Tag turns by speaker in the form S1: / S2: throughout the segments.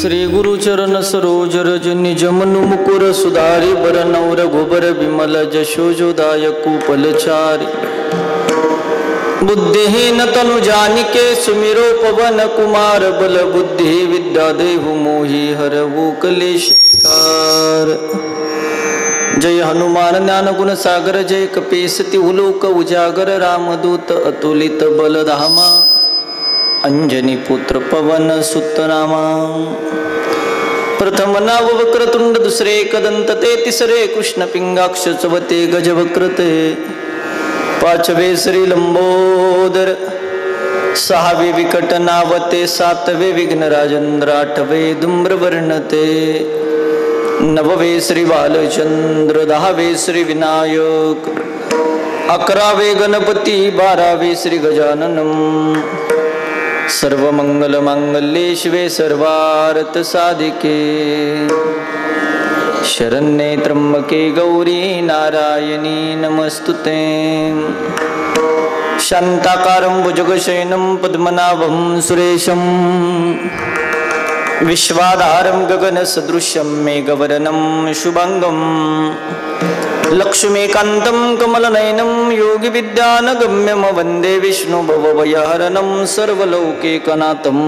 S1: श्री गुरुचरण सरोज रज निज मनु मुकुर सुधारि बरनौ रघुबर विमल जशोजोदाय कुपलचारि बुद्धिहीन तनु जानिके सुमिरो पवन कुमार बल बुद्धि विद्या देहु मोहि हरवु कलेश विकार। जय हनुमान ज्ञान गुण सागर जय कपीस तिहु लोक उजागर रामदूत अतुलित बलधामा अंजनी पुत्र पवन सुत नामा। प्रथम नाव वक्रतुंड दुसरे कदंत ते तिसरे कृष्ण पिंगाक्ष चवते गजवक्रते पाचवे श्री लंबोदर सहावे विकट नावते सातवे विघ्न राजेंद्र आठवे धूम्रवर्णते नववे श्री बालचंद्र दहावे श्री विनायक अकरावे गणपती बारावे श्री गजाननम। सर्व मंगल मांगल्ये शिवे सर्वार्थ साधिके शरण्ये त्र्यंबके गौरी नारायणी नमस्तुते। शांताकारं भुजगशयनं पद्मनाभं सुरेशं विश्वाधारं गगनसदृशं मेघवर्णं शुभांगं लक्ष्मीकान्तं कमलनयनं योगिविद्यानगम्यं वन्दे विष्णुभवभयहरणं सर्वलौकिकनाथं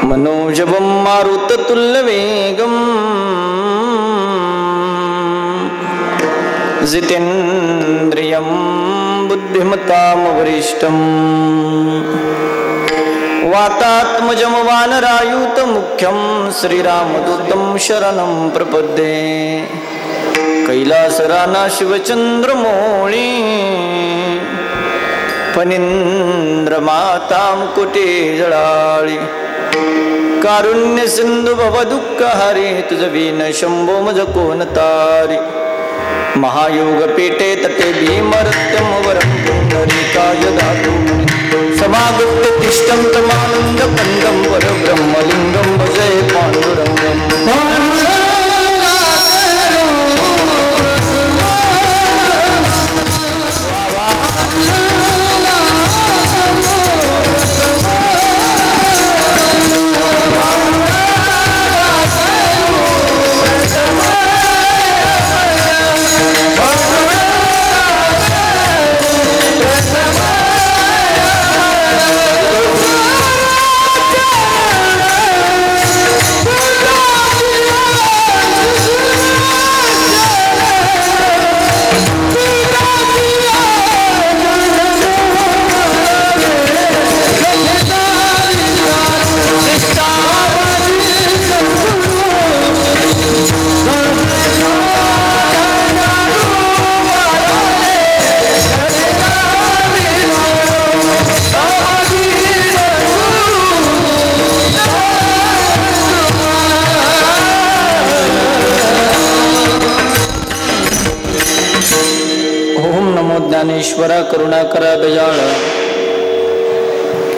S1: मनोजवं मारुततुल्यवेगं जितेन्द्रियं बुद्धिमतां वरिष्ठं वातात्मजं वानरायुतमुख्यं श्रीरामदूतं शरणं प्रपद्ये। कैलासराना शिवचंद्रमौळी फणींद्रमातां कुटे जळाळी कारुण्य सिंधु भव दुःख हरे तुझ वीण शंभो मज कोण तारी। महायोग पेटे तटे भीमरत्यम वरं पुंडरीकाय दातु समागत तिष्ठं तमानंद कंदं वर ब्रह्मलिंगं भजे पांडुरंगं। ज्ञानेश्वरा करुणाकरा दयाळा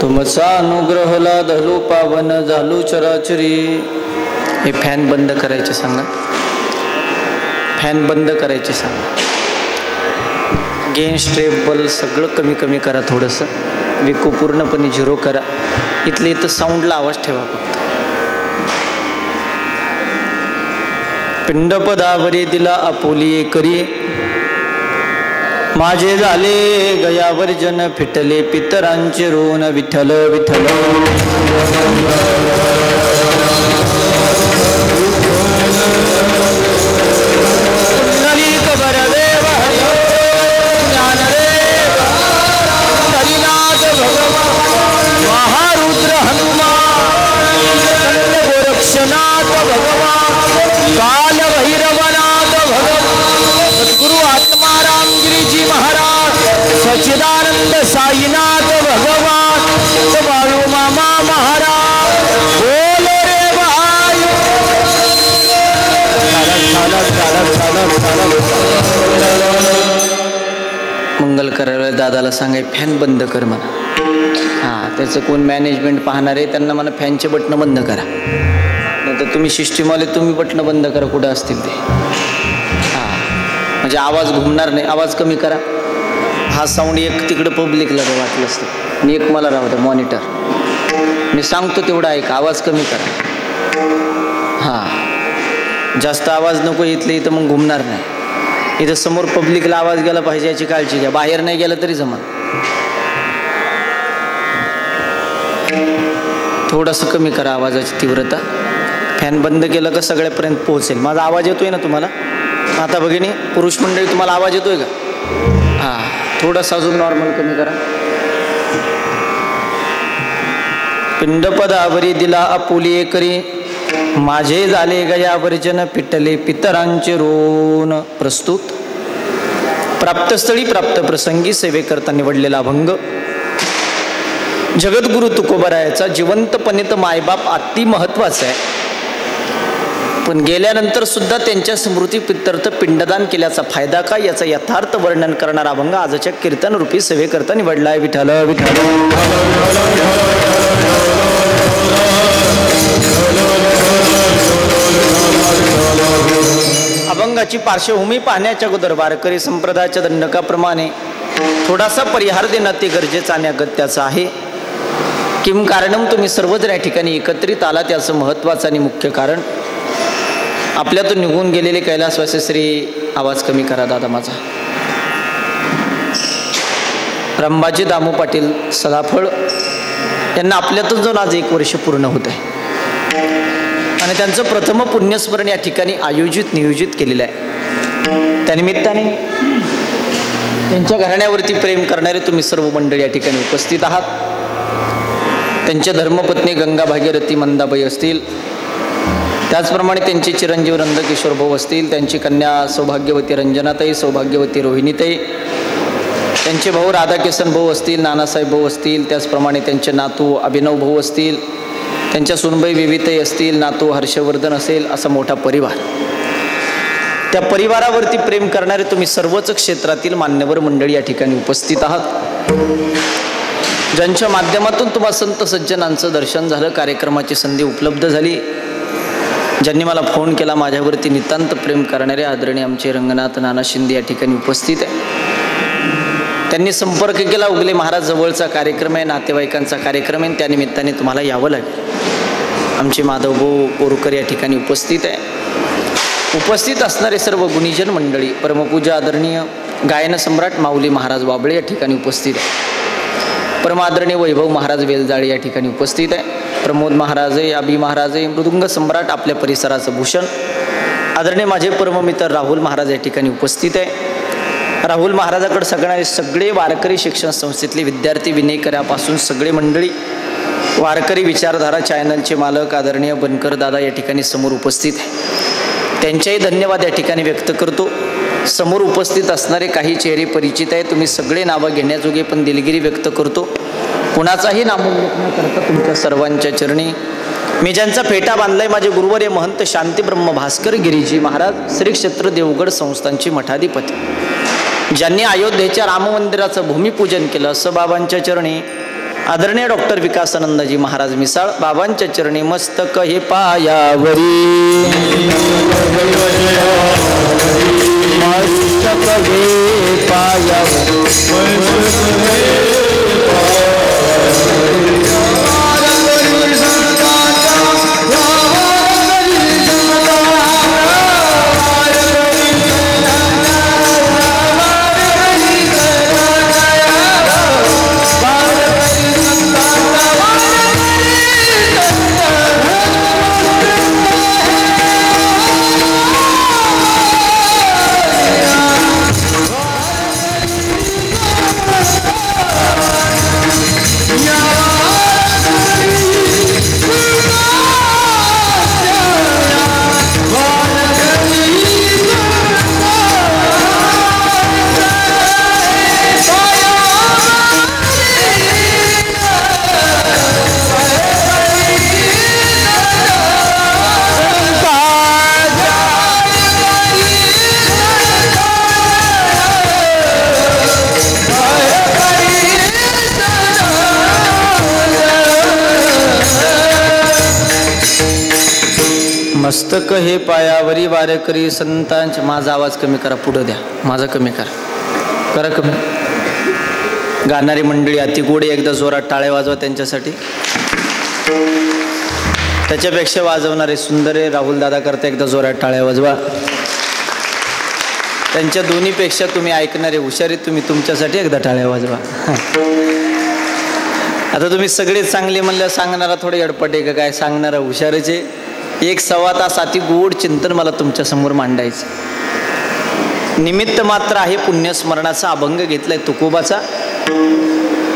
S1: तुमचा अनुग्रह लाधलो पावन झालो चराचरी। हे फॅन बंद करायचे सांगा, फॅन बंद करायचे सांगा, गेन स्ट्रेबल सगळं कमी कमी करा, थोडंसं विकू पूर्णपणे झिरो करा, इथले इथं साऊंडला आवाज ठेवा फक्त। पिंडपदावरी दिला आपुली करी माझे झाले गयावर जन फिटले पितरांचे ऋण विठ्ठल विठ्ठल। महारुद्र हनुमान गोरक्षनाथ भगवान काल भैरवनाथ भगवान सद्गुरु आत्माराम गिरीजी महाराज सच्चिदानंद साईनाथ भगवान बाळू मामा महाराज बोल रे भाई। मंगल करायला दादाला सांगाय फॅन बंद कर म्हणा। हां, त्याचं कोण मॅनेजमेंट पाहणार आहे त्यांना म्हणा फॅनचे बटणं बंद करा, नाही तर तुम्ही सिस्टीमवाले तुम्ही बटणं बंद करा कुठं असतील ते। हां, म्हणजे आवाज घुमणार नाही, आवाज कमी करा। हा साऊंड एक तिकडं पब्लिकला वाटलं असतं आणि एक मला राहू द्या मॉनिटर, मी सांगतो तेवढा ऐका, आवाज कमी करा। हां, जास्त आवाज नको इथले, इथं मग घुमणार नाही. इथं समोर पब्लिकला आवाज गेला पाहिजे याची काळजी घ्या. बाहेर नाही गेलं तरी जमल. थोडंसं कमी करा आवाजाची तीव्रता. फॅन बंद केलं का सगळ्यापर्यंत पोहोचेल. माझा आवाज येतोय ना तुम्हाला? आता भगिनी, पुरुष मंडळी, तुम्हाला आवाज येतोय का? हां, थोडासा अजून नॉर्मल कमी करा. पिंडपदावरी दिला आपुली करी, माझे झाले गयावर्जन, पिटले पितरांचे रोण. प्रस्तुत प्राप्तस्थळी प्राप्त प्रसंगी सेवेकरता निवडलेला अभंग. जगद्गुरु तुकोबरायाचा जिवंतपणे तर मायबाप अति महत्वाचा आहे, पण गेल्यानंतर सुद्धा त्यांच्या स्मृती प्रित्यर्थ पिंडदान केल्याचा फायदा काय याचा यथार्थ वर्णन करणारा अभंग आजच्या कीर्तन रूपी सेवेकरता निवडला आहे. विठ्ठल विठ्ठल. अभंगाची पार्श्वभूमी पाहण्याच्या अगोदर वारकरी संप्रदायाच्या दंडकाप्रमाणे थोडासा परिहार देणं ते गरजेचं आणि अगत्याचं आहे. किम कारणम, तुम्ही सर्वच या ठिकाणी एकत्रित आला त्याचं महत्त्वाचं आणि मुख्य कारण आपल्यातून निघून गेलेले कैलासवासी श्री, आवाज कमी करा दादा माझा, रंबाजी दामू पाटील सदाफळ यांना आपल्यातून जाऊन आज 1 वर्ष पूर्ण होत आहे आणि त्यांचं प्रथम पुण्यस्मरण या ठिकाणी नियोजित केलेलं आहे. त्यानिमित्ताने त्यांच्या घराण्यावरती प्रेम करणारे तुम्ही सर्व मंडळी या ठिकाणी उपस्थित आहात. त्यांच्या धर्मपत्नी गंगा भागीरथी मंदाबाई असतील, त्याचप्रमाणे त्यांचे चिरंजीव नंदकिशोर भाऊ असतील, त्यांची कन्या सौभाग्यवती रंजनाताई, सौभाग्यवती रोहिणीताई, त्यांचे भाऊ राधाकिशन भाऊ असतील, नानासाहेब भाऊ असतील, त्याचप्रमाणे त्यांचे नातू अभिनव भाऊ असतील, त्यांच्या सुनबाई विविताई असतील, नातू हर्षवर्धन असेल, असा मोठा परिवार. त्या परिवारावरती प्रेम करणारे तुम्ही सर्वच क्षेत्रातील मान्यवर मंडळी या ठिकाणी उपस्थित आहात, ज्यांच्या माध्यमातून तुम्हाला संत सज्जनांचं दर्शन झालं, कार्यक्रमाची संधी उपलब्ध झाली. ज्यांनी मला फोन केला, माझ्यावरती नितांत प्रेम करणारे आदरणीय आमचे रंगनाथ नाना शिंदे या ठिकाणी उपस्थित आहे. त्यांनी संपर्क केला, उगले महाराज जवळचा कार्यक्रम आहे, नातेवाईकांचा कार्यक्रम आहे, त्यानिमित्ताने तुम्हाला यावं लागेल. आमचे माधवभाऊ बोरकर या ठिकाणी उपस्थित आहे. उपस्थित असणारे सर्व गुणीजन मंडळी, परमपूजा आदरणीय गायन सम्राट माऊली महाराज वाबळे या ठिकाणी उपस्थित आहे. परमादरणीय वैभव महाराज वेलजाळे या ठिकाणी उपस्थित आहे. प्रमोद महाराजे, अभि महाराजे, मृदुंग सम्राट आपल्या परिसराचं भूषण, आदरणीय माझे परममित्र राहुल महाराज या ठिकाणी उपस्थित आहे. राहुल महाराजाकडे सगळे वारकरी शिक्षण संस्थेतले विद्यार्थी, विनयकरापासून सगळे मंडळी, वारकरी विचारधारा चॅनलचे मालक आदरणीय बनकर दादा या ठिकाणी समोर उपस्थित आहे. त्यांच्याही धन्यवाद या ठिकाणी व्यक्त करतो. समोर उपस्थित असणारे काही चेहरे परिचित आहे, तुम्ही सगळे नावं घेण्याजोगे, पण दिलगिरी व्यक्त करतो कुणाचाही नामोल्लेख न करता तुमच्या सर्वांच्या चरणी मी ज्यांचा फेटा बांधलाय, माझे गुरुवर्य महंत शांती ब्रह्म भास्कर गिरीजी महाराज, श्री क्षेत्र देवगड संस्थांचे मठाधिपती, ज्यांनी अयोध्येच्या राम मंदिराचं भूमिपूजन केलं, असं बाबांच्या चरणी आदरणीय डॉक्टर विकासानंदजी महाराज मिसाळ, बाबांच्या चरणी मस्तक हे पायावरी, मस्तक हे पायावरी, मस्तक हे पायावरी वारकरी संतांचे. माझा आवाज कमी करा, पुढं द्या, माझा कमी करा कमी. गाणारी मंडळी अति गोडे, एकदा जोरात टाळ्या वाजवा त्यांच्यासाठी. त्याच्यापेक्षा वाजवणारे सुंदर आहे राहुल दादा करता एकदा जोरात टाळ्या वाजवा. त्यांच्या दोन्हीपेक्षा तुम्ही ऐकणारे हुशारी, तुम्ही तुमच्यासाठी एकदा टाळ्या वाजवा. आता तुम्ही सगळे चांगले म्हणलं, सांगणारा थोडे अडपट आहे का काय, सांगणारा हुशारीचे. 1-1.25 तास अति गोड चिंतन मला तुमच्यासमोर मांडायचं. निमित्त मात्र आहे पुण्यस्मरणाचा. अभंग घेतलाय तुकोबाचा.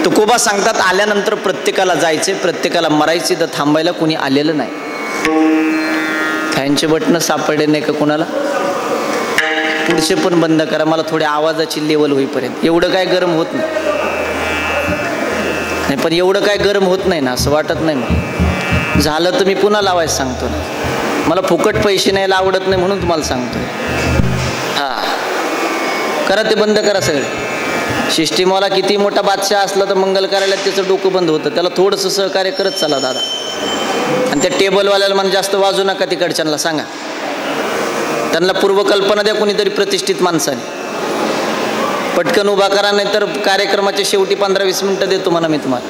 S1: तुकोबा सांगतात आल्यानंतर प्रत्येकाला जायचे, प्रत्येकाला मरायचे, तर थांबायला कोणी आलेलं नाही. फॅनचे बटणं सापडले नाही का कोणाला? पुढचे पण बंद करा, मला थोड्या आवाजाची लेवल होईपर्यंत. एवढं काय गरम होत नाही, पण एवढं काय गरम होत नाही ना, असं वाटत नाही. मग झालं तर मी पुन्हा लावायचं सांगतो ना. मला फुकट पैसे न्यायला आवडत नाही म्हणून तुम्हाला सांगतो. हां, करा ते बंद करा सगळे. सिस्टीमवाला किती मोठा बादशाह असला तर मंगल कार्यालयात त्याचं डोकं बंद होतं. त्याला थोडंसं सहकार्य करत चला दादा. आणि त्या टेबलवाल्याला मला जास्त वाजू नका, तिकडच्यांना सांगा, त्यांना पूर्वकल्पना द्या कोणीतरी प्रतिष्ठित माणसाने. पटकन उभा करा, नाही तर कार्यक्रमाच्या शेवटी 15-20 मिनिटं देतो म्हणा मी तुम्हाला.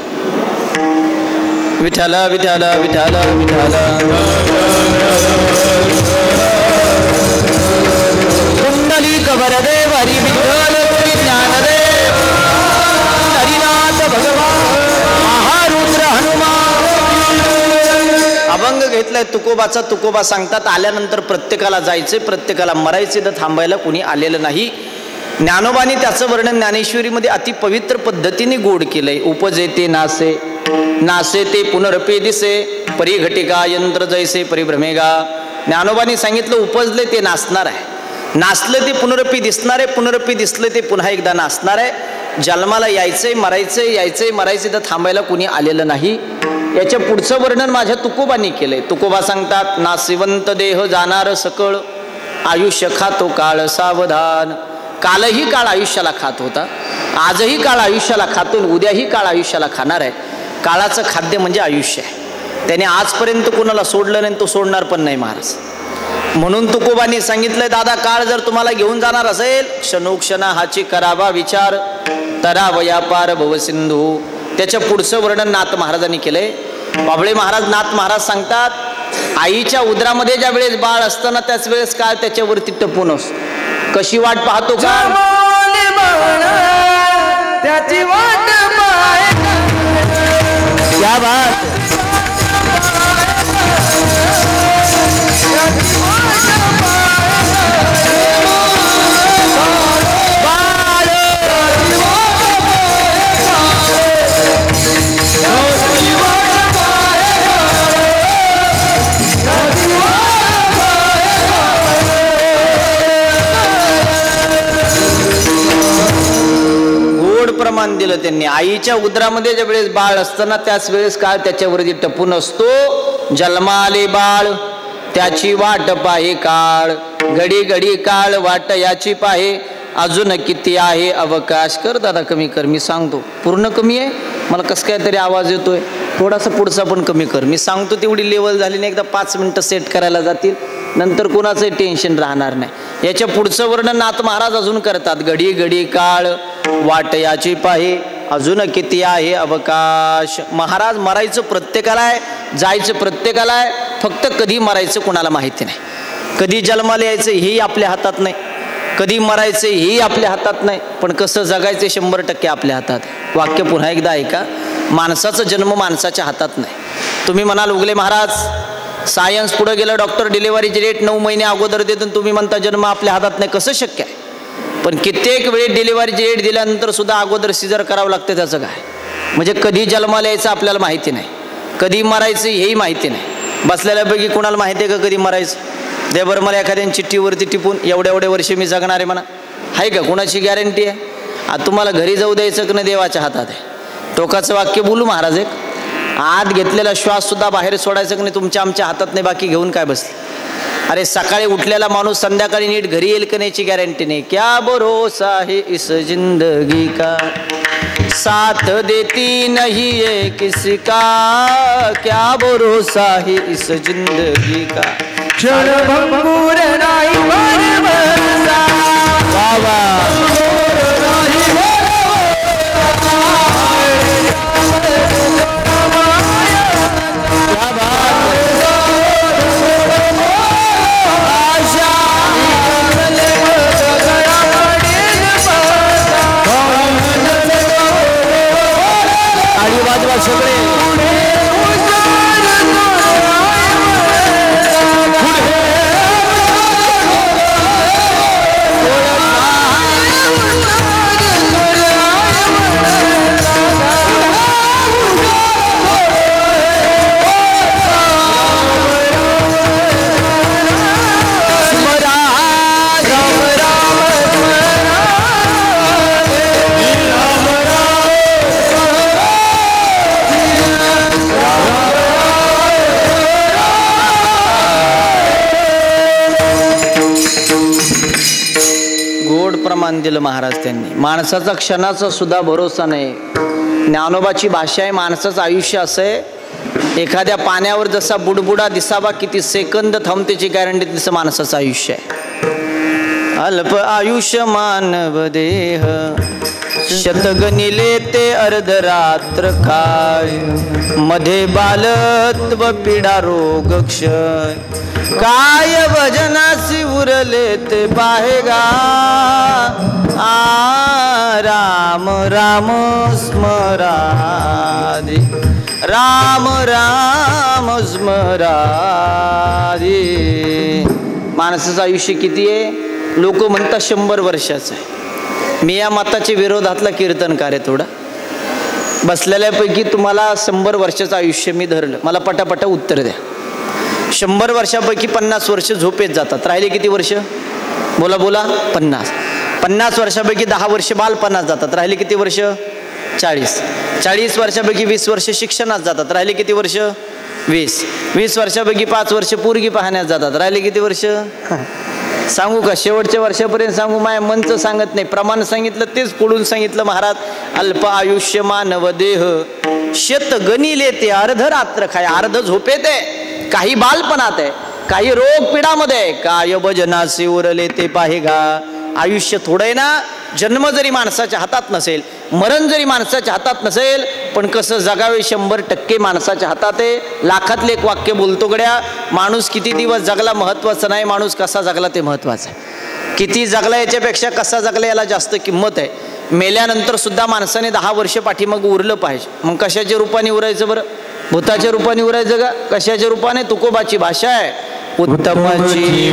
S1: विठाला विठाला विठाला विठाला कुंडली कबरदे हरी विठ्ठल ज्ञानदेव हरिनाथ भगवान महारुद्र हनुमान. अभंग घेतलाय तुकोबाचा. तुकोबा सांगतात आल्यानंतर प्रत्येकाला जायचे, प्रत्येकाला मरायचे, तर थांबायला कोणी आलेलं नाही. ज्ञानोबानी त्याचं वर्णन ज्ञानेश्वरीमध्ये अति पवित्र पद्धतीने गोड केलंय. उपजे ते नासे, नासे ते पुनरपी दिसे, परिघटिका यंत्र जैसे परिभ्रमेगा. ज्ञानोबानी सांगितलं उपजले ते नाचणार आहे, नाचलं ते पुनरपी दिसणार आहे, पुनरपी दिसलं ते पुन्हा एकदा नाचणार आहे. जन्माला यायचंय, मरायचंय, यायचंय, मरायचंय, तर थांबायला कोणी आलेलं नाही. याच्या पुढचं वर्णन माझ्या तुकोबांनी केलंय. तुकोबा सांगतात नासिवंत देह जाणार सकळ, आयुष्य खातो काळ सावधान. कालही काळ आयुष्याला खात होता, आजही काळ आयुष्याला खातो, उद्याही काळ आयुष्याला खाणार आहे. काळाचं खाद्य म्हणजे आयुष्य आहे. त्याने आजपर्यंत कोणाला सोडलं नाही, तो सोडणार पण नाही महाराज. म्हणून तुकोबांनी सांगितलंय दादा, काळ जर तुम्हाला घेऊन जाणार असेल, क्षणोक्षणा हाची करावा विचार, तरावया पार भवसिंधू. त्याच्या पुढचं वर्णन नाथ महाराजांनी केलंय. बाबळे महाराज, नाथ महाराज सांगतात आईच्या उदरामध्ये ज्या वेळेस बाळ असतं ना, त्याच वेळेस काळ त्याच्यावरती टपून असतो. कशी वाट पाहतो का त्याची वाट क्या बात. प्रमाण दिलं त्यांनी. आईच्या उदरामध्ये ज्या वेळेस बाळ असताना त्याच वेळेस काळ त्याच्यावरती टपून असतो. जन्माले बाळ त्याची वाट पाहे काळ, घडी घडी काळ वाट याची पाहे, अजून किती आहे अवकाश. कर दादा, कमी कर, मी सांगतो. पूर्ण कमी आहे, मला कसं काय तरी आवाज येतोय. थोडासा पुढचा पण कमी कर, मी सांगतो तेवढी लेवल झाली नाही. एकदा 5 मिनिटं सेट करायला जातील, नंतर कोणाचंही टेन्शन राहणार नाही. याच्या पुढचं वर्णन नाथ महाराज अजून करतात. घडी घडी काळ वाट याची पाहे, अजून किती आहे अवकाश. महाराज, मरायचं प्रत्येकाला आहे, जायचं प्रत्येकाला आहे, फक्त कधी मरायचं कोणाला माहिती नाही. कधी जन्माला यायचं हेही आपल्या हातात नाही, कधी मरायचं हेही आपल्या हातात नाही, पण कसं जगायचं 100% आपल्या हातात. वाक्य पुन्हा एकदा ऐका, माणसाचा जन्म माणसाच्या हातात नाही. तुम्ही म्हणाल उगले महाराज सायन्स पुढे गेलं, डॉक्टर डिलिव्हरीची डेट 9 महिने अगोदर देतो, तुम्ही म्हणता जन्म आपल्या हातात नाही. कसं शक्य आहे? पण कित्येक वेळेस डिलिव्हरीची डेट दिल्यानंतर सुद्धा अगोदर सिजर करावं लागतं. त्याचं काय म्हणजे कधी जन्माला यायचं आपल्याला माहिती नाही, कधी मरायचं हेही माहिती नाही. बसलेल्यापैकी कोणाला माहिती आहे का कधी मरायचं? दे बरं मला एखाद्या चिठ्ठीवरती टिपून एवढे वर्ष मी जगणार आहे म्हणा. आहे का कोणाची गॅरंटी आहे? आता तुम्हाला घरी जाऊ द्यायचं की नाही देवाच्या हातात आहे. टोकाचं वाक्य बोलू महाराज एक, आत घेतलेला श्वास सुद्धा बाहेर सोडायचं की नाही तुमच्या आमच्या हातात नाही. बाकी घेऊन काय बसले? अरे सकाळी उठलेला माणूस संध्याकाळी नीट घरी येईल का नाहीची गॅरंटी नाही. क्या भरोसा है इस जिंदगी का, साथ देती नहीं है किसी का, क्या भरोसा है इस जिंदगी का, क्षण भंगुर नाही भरवसा. वाह वाह, क्या बात. प्रमाण दिलं महाराज त्यांनी. माणसाचा क्षणाचा सुद्धा भरोसा नाही. ज्ञानोबाची भाषा आहे, माणसाचं आयुष्य असं आहे, एखाद्या पाण्यावर जसा बुडबुडा दिसावा किती सेकंद थांबतेची गॅरंटी तसं माणसाचं आयुष्य आहे. अल्प आयुष्य मानव देह शतगणिले ते अर्धरात्र काय, मध्ये बालत्व पीडा रोग क्षय, काय भजनासी उरले ते पाहेगा. राम राम स्मरादि, राम राम स्मरादि. माणसाचं आयुष्य किती आहे? लोक म्हणतात 100 वर्षाचं आहे. मी या मताच्या विरोधातला कीर्तनकार आहे. थोडा बसलेल्यापैकी तुम्हाला 100 वर्षाचं आयुष्य मी धरलं, मला पटापटा उत्तर द्या. 100 वर्षापैकी 50 वर्ष झोपेत जातात, राहिले किती वर्ष? बोला बोला. 50. 50 वर्षापैकी 10 वर्ष बालपणात जातात, राहिले किती वर्ष? 40. 40 वर्षापैकी 20 वर्ष शिक्षणात जातात, राहिले किती वर्ष? 20. 20 वर्षापैकी 5 वर्ष पोरगी पाहण्यात जातात, राहिले किती वर्ष? सांगू का? शेवटच्या वर्षापर्यंत सांगू? माझ्या मनचं सांगत नाही, प्रमाण सांगितलं तेच पुढून सांगितलं महाराज. अल्प आयुष्य मानव देह शत गणिले ते अर्धरात्र खाय. अर्ध झोपेत आहे, काही बालपणात आहे, काही रोग पिढामध्ये आहे, काय भजनासी उरले ते पाहेगा. आयुष्य थोडं आहे ना. जन्म जरी माणसाच्या हातात नसेल, मरण जरी माणसाच्या हातात नसेल, पण कसं जगावे 100% माणसाच्या हातात आहे. लाखातले एक वाक्य बोलतो गड्या, माणूस किती दिवस जगला महत्वाचं नाही, माणूस कसा जगला ते महत्वाचं आहे. किती जगला याच्यापेक्षा कसा जगला याला जास्त किंमत आहे. मेल्यानंतर सुद्धा माणसाने 10 वर्ष पाठीमागं उरलं पाहिजे. मग कशाच्या रूपाने उरायचं बरं? भूताच्या रूपाने उरायचं का? कशाच्या रूपाने? तुकोबाची भाषा आहे, उत्तमची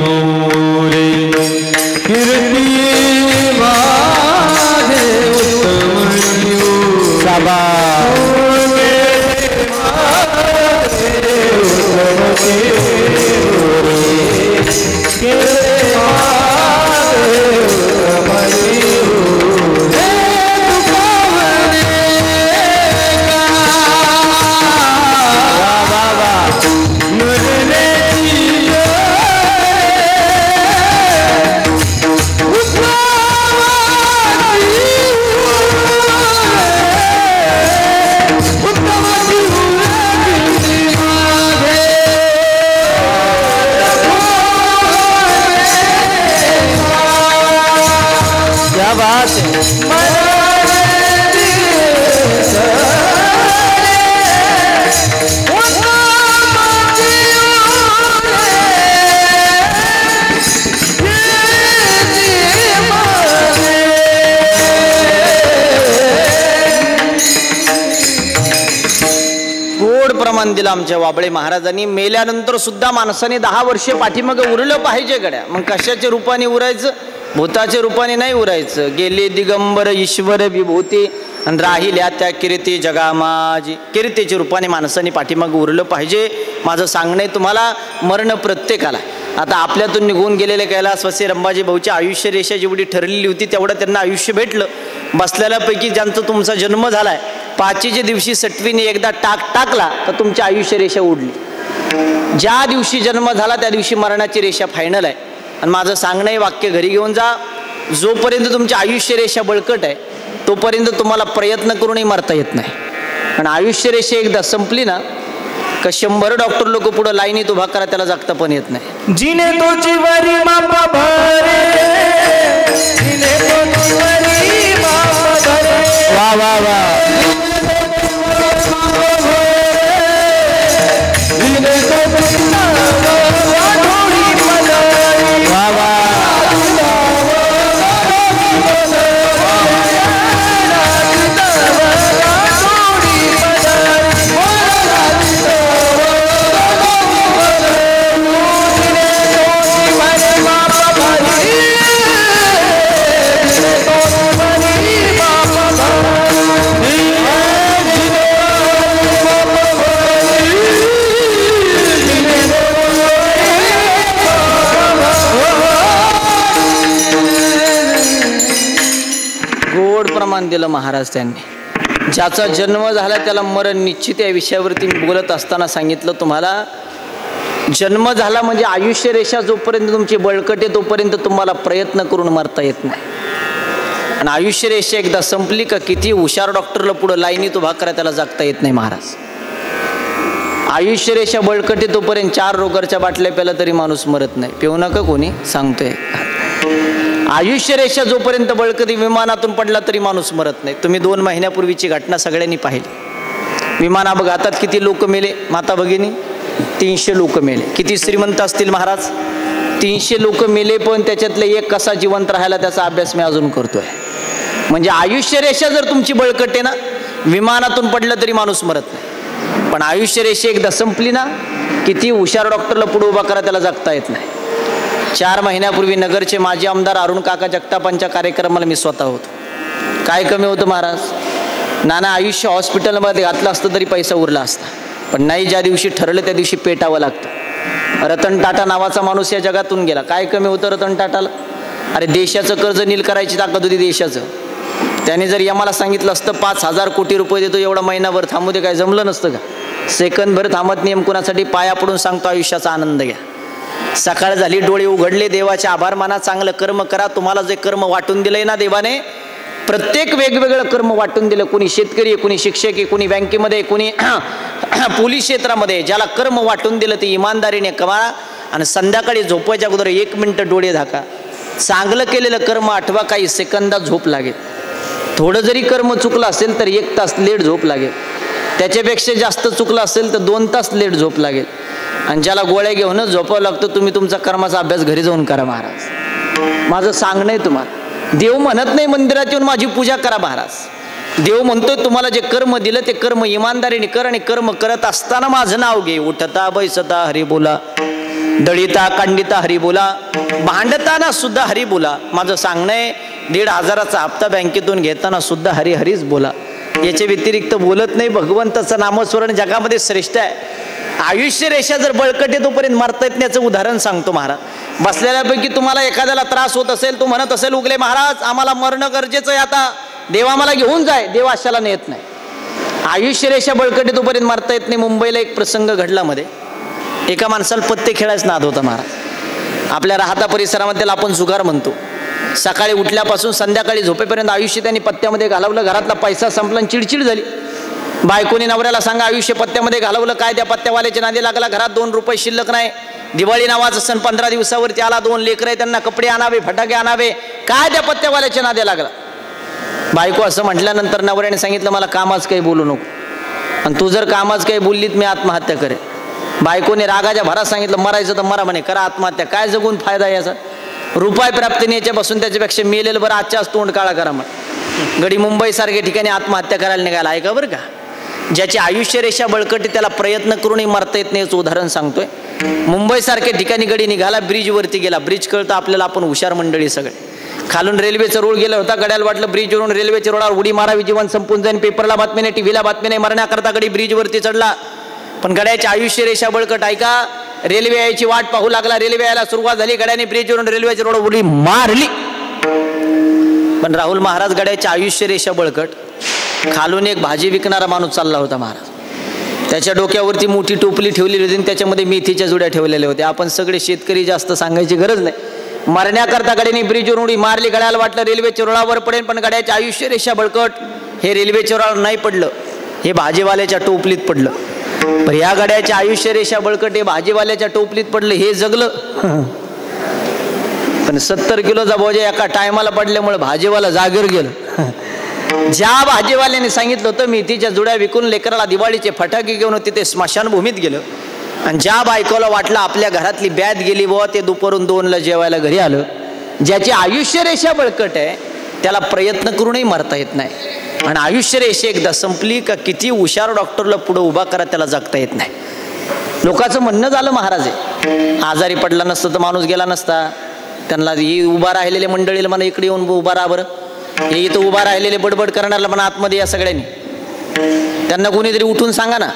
S1: प्रमाण दिलं आमच्या वाबळे महाराजांनी. मेल्यानंतर सुद्धा माणसाने 10 वर्ष पाठीमागं उरलं पाहिजे गड्या. मग कशाच्या रूपाने उरायचं? भूताच्या रूपाने नाही उरायचं. गेले दिगंबर ईश्वर विभूती आणि राहिल्या त्या कीर्ती जगामाजी. कीर्तीच्या रूपाने माणसाने पाठीमागं उरलं पाहिजे. माझं सांगणं आहे तुम्हाला, मरण प्रत्येकाला. आता आपल्यातून निघून गेलेले कैलासवासी रंबाजी भाऊची आयुष्य रेषा जेवढी ठरलेली होती तेवढं त्यांना आयुष्य भेटलं. बसलेल्यापैकी ज्यांचा तुमचा जन्म झालाय, 5च्या दिवशी सटवीने एकदा टाकला तर तुमची आयुष्य रेषा उडली. ज्या दिवशी जन्म झाला त्या दिवशी मरणाची रेषा फायनल आहे. आणि माझं सांगणं वाक्य घरी घेऊन जा. जोपर्यंत तुमची आयुष्य रेषा बळकट आहे तोपर्यंत तुम्हाला प्रयत्न करूनही मरता येत नाही. आणि आयुष्य रेषा एकदा संपली ना का 100 डॉक्टर लोक पुढे लाईनीत उभा करा, त्याला जागता पण येत नाही.
S2: जिने तो जीवारी मापा भरे, जिने तो जीवारी मापा भरे,
S1: वा वा वा. प्रमाण दिलं महाराज त्यांनी. ज्याचा जन्म झाला त्याला मरण निश्चित. या विषयावरती मी बोलत असताना सांगितलं तुम्हाला, जन्म झाला म्हणजे आयुष्य रेषा जोपर्यंत तुमची बळकट आहे तोपर्यंत तुम्हाला प्रयत्न करून मरता येत नाही. आणि आयुष्य रेषा एकदा संपली का किती हुशार डॉक्टरला पुढं लाईनीत उभा करा त्याला जगता येत नाही महाराज. आयुष्य रेषा बळकटी तोपर्यंत 4 रोगरच्या बाटल्या प्याला तरी माणूस मरत नाही. पिऊ नका कोणी सांगतोय. आयुष्य रेषा जोपर्यंत बळकटी विमानातून पडला तरी माणूस मरत नाही. तुम्ही 2 महिन्यापूर्वीची घटना सगळ्यांनी पाहिली. विमान अपघातात किती लोक मेले माता भगिनी? 300 लोक मेले. किती श्रीमंत असतील महाराज? 300 लोक मेले, पण त्याच्यातले एक कसा जिवंत राहायला त्याचा अभ्यास मी अजून करतोय. म्हणजे आयुष्य रेषा जर तुमची बळकट आहे ना, विमानातून पडलं तरी माणूस मरत नाही. पण आयुष्य रेषा एकदा संपली ना, किती हुशार डॉक्टरला पुढे उभा करा त्याला जगता येत नाही. 4 महिन्यापूर्वी नगरचे माजी आमदार अरुण काका जगतापांच्या कार्यक्रमाला मी स्वतः होतो. काय कमी होतं महाराज? नाना आयुष्य हॉस्पिटलमध्ये घातलं असतं तरी पैसा उरला असता, पण नाही. ज्या दिवशी ठरलं त्या दिवशी पेटावं लागतं. रतन टाटा नावाचा माणूस या जगातून गेला. काय कमी होतं रतन टाटाला? अरे देशाचं कर्ज नील करायची ताकद होती देशाचं. त्याने जर आम्हाला सांगितलं असतं 5,000 कोटी रुपये देतो एवढा महिनाभर थांबू दे, काय जमलं नसतं का? सेकंदभर थांबत नियम कुणासाठी? पाया पडून सांगतो आयुष्याचा आनंद घ्या. सकाळ झाली, डोळे उघडले, देवाचे आभार माना, चांगलं कर्म करा. तुम्हाला जे कर्म वाटून दिलंय ना देवाने, प्रत्येक वेगवेगळं कर्म वाटून दिलं. कोणी शेतकरी आहे, कोणी शिक्षक आहे, कोणी बँकेमध्ये, कोणी पोलीस क्षेत्रामध्ये. ज्याला कर्म वाटून दिलं ते इमानदारीने कमा. आणि संध्याकाळी झोपायच्या अगोदर 1 मिनिट डोळे झाका. चांगलं केलेलं कर्म आठवा, काही सेकंदात झोप लागेल. थोडं जरी कर्म चुकलं असेल तर 1 तास लेट झोप लागेल. त्याच्यापेक्षा जास्त चुकलं असेल तर 2 तास लेट झोप लागेल. आणि ज्याला गोळ्या घेऊनच झोपावं लागतं, तुम्ही तुमचा कर्माचा अभ्यास घरी जाऊन करा महाराज. माझं सांगणं आहे तुम्हाला. देव म्हणत नाही मंदिरात येऊन माझी पूजा करा महाराज. देव म्हणतोय तुम्हाला जे कर्म दिलं ते कर्म इमानदारीने कर. आणि कर्म करत असताना माझं नाव घे. उठता बैसता हरी बोला, दळीता कांडिता हरी बोला, भांडताना सुद्धा हरी बोला. माझं सांगणं आहे 1,500चा हप्ता बँकेतून घेताना सुद्धा हरी हरीच बोला. याच्या व्यतिरिक्त बोलत नाही. भगवंताचं नामस्मरण जगामध्ये श्रेष्ठ आहे. आयुष्य रेषा जर बळकट आहे तोपर्यंत मरता येत नाही. याचं उदाहरण सांगतो महाराज. बसलेल्यापैकी तुम्हाला एखाद्याला त्रास होत असेल, तो म्हणत असेल उगले महाराज आम्हाला मरणं गरजेचं आहे, आता देव आम्हाला घेऊन जाय. देव अशाला नेत नाही. आयुष्य रेषा बळकट आहे तोपर्यंत मरता येत नाही. मुंबईला एक प्रसंग घडला मध्ये. एका माणसाला पत्ते खेळायचा नाद होता महाराज. आपल्या राहता परिसरामध्ये त्याला आपण जुगार म्हणतो. सकाळी उठल्यापासून संध्याकाळी झोपेपर्यंत आयुष्य त्यांनी पत्त्यामध्ये घालवलं. घरातला पैसा संपला आणि चिडचिड झाली. बायकोनी नवऱ्याला सांगा आयुष्य पत्त्यामध्ये घालवलं. काय त्या पत्त्यावाल्याच्या नादी लागला. घरात 2 रुपये शिल्लक नाही. दिवाळी नावाचा सण 15 दिवसावरती आला. 2 लेकरं आहे, त्यांना कपडे आणावे, फटाके आणावे. काय त्या पत्त्यावाल्याच्या नादी लागला. बायको असं म्हटल्यानंतर नवऱ्याने सांगितलं मला कामाच काही बोलू नको, आणि तू जर कामाच काही बोललीत मी आत्महत्या करेन. बायकोने रागाच्या भरात सांगितलं मरायचं तर मरा म्हणे, करा आत्महत्या. काय जगून फायदा याचा? रुपये प्राप्तीने याच्यापासून त्याच्यापेक्षा मेलेलं बरं. आजच्याच तोंड काळा करा मग. गडी मुंबईसारख्या ठिकाणी आत्महत्या करायला निघाला आहे का बरं का? ज्याची आयुष्य रेषा बळकटी त्याला प्रयत्न करूनही मरता येत नाही याचं उदाहरण सांगतोय. मुंबईसारख्या ठिकाणी गडी निघाला, ब्रिजवरती गेला. ब्रिज कळतं आपल्याला, आपण हुशार मंडळी सगळे. खालून रेल्वेचा रोड गेला होता. गड्याला वाटलं ब्रिजवरून रेल्वेच्या रोडावर उडी मारावी, जीवन संपून जाईन. पेपरला बातमी नाही, टीव्हीला बातमी नाही. मरण्याकरता गडी ब्रिजवरती चढला. पण गड्याची आयुष्य रेषा बळकट ऐका. रेल्वे यायची वाट पाहू लागला. रेल्वे यायला सुरुवात झाली. गड्याने ब्रिजवरून रेल्वेच्या रोड उडी मारली. पण राहुल महाराज गड्याची आयुष्य रेषा बळकट. खालून एक भाजी विकणारा माणूस चालला होता महाराज. त्याच्या डोक्यावरती मोठी टोपली ठेवलेली होती, त्याच्यामध्ये मेथीच्या जुड्या ठेवलेल्या होत्या. आपण सगळे शेतकरी, जास्त सांगायची गरज नाही. मरण्याकरता गड्याने ब्रिजवरून उडी मारली. गड्याला वाटलं रेल्वेच्या रुळावर पडेल, पण गड्याची आयुष्य रेषा बळकट. हे रेल्वेच्या रुळावर नाही पडलं, हे भाजीवाल्याच्या टोपलीत पडलं. पण या गड्याच्या आयुष्य रेषा बळकट हे भाजीवाल्याच्या टोपलीत पडलं. हे जगलं, पण 70 किलोचा बोजा एका टायमाला पडल्यामुळे भाजीवाला जागेवर गेलं. ज्या भाजीवाल्याने सांगितलं होतं मेथीच्या जुड्या विकून लेकराला दिवाळीचे फटाके घेऊन तिथे स्मशानभूमीत गेलं. आणि ज्या बायकोला वाटलं आपल्या घरातली बॅद गेली बुवा, ते दुपारून 2ला जेवायला घरी आलं. ज्याची आयुष्य रेषा बळकट आहे त्याला प्रयत्न करूनही मरता येत नाही. आणि आयुष्य रेषा एकदा संपली का किती हुशार डॉक्टरला पुढे उभा करा त्याला जगता येत नाही. लोकांचं म्हणणं झालं महाराज आहे आजारी पडला नसतं तर माणूस गेला नसता. त्यांना उभा राहिलेले मंडळीला म्हणा इकडे येऊन उभा राहा बरं. हे इथं उभा राहिलेले बडबड करणारला म्हणा आतमध्ये या सगळ्यांनी. त्यांना कोणीतरी उठून सांगा ना.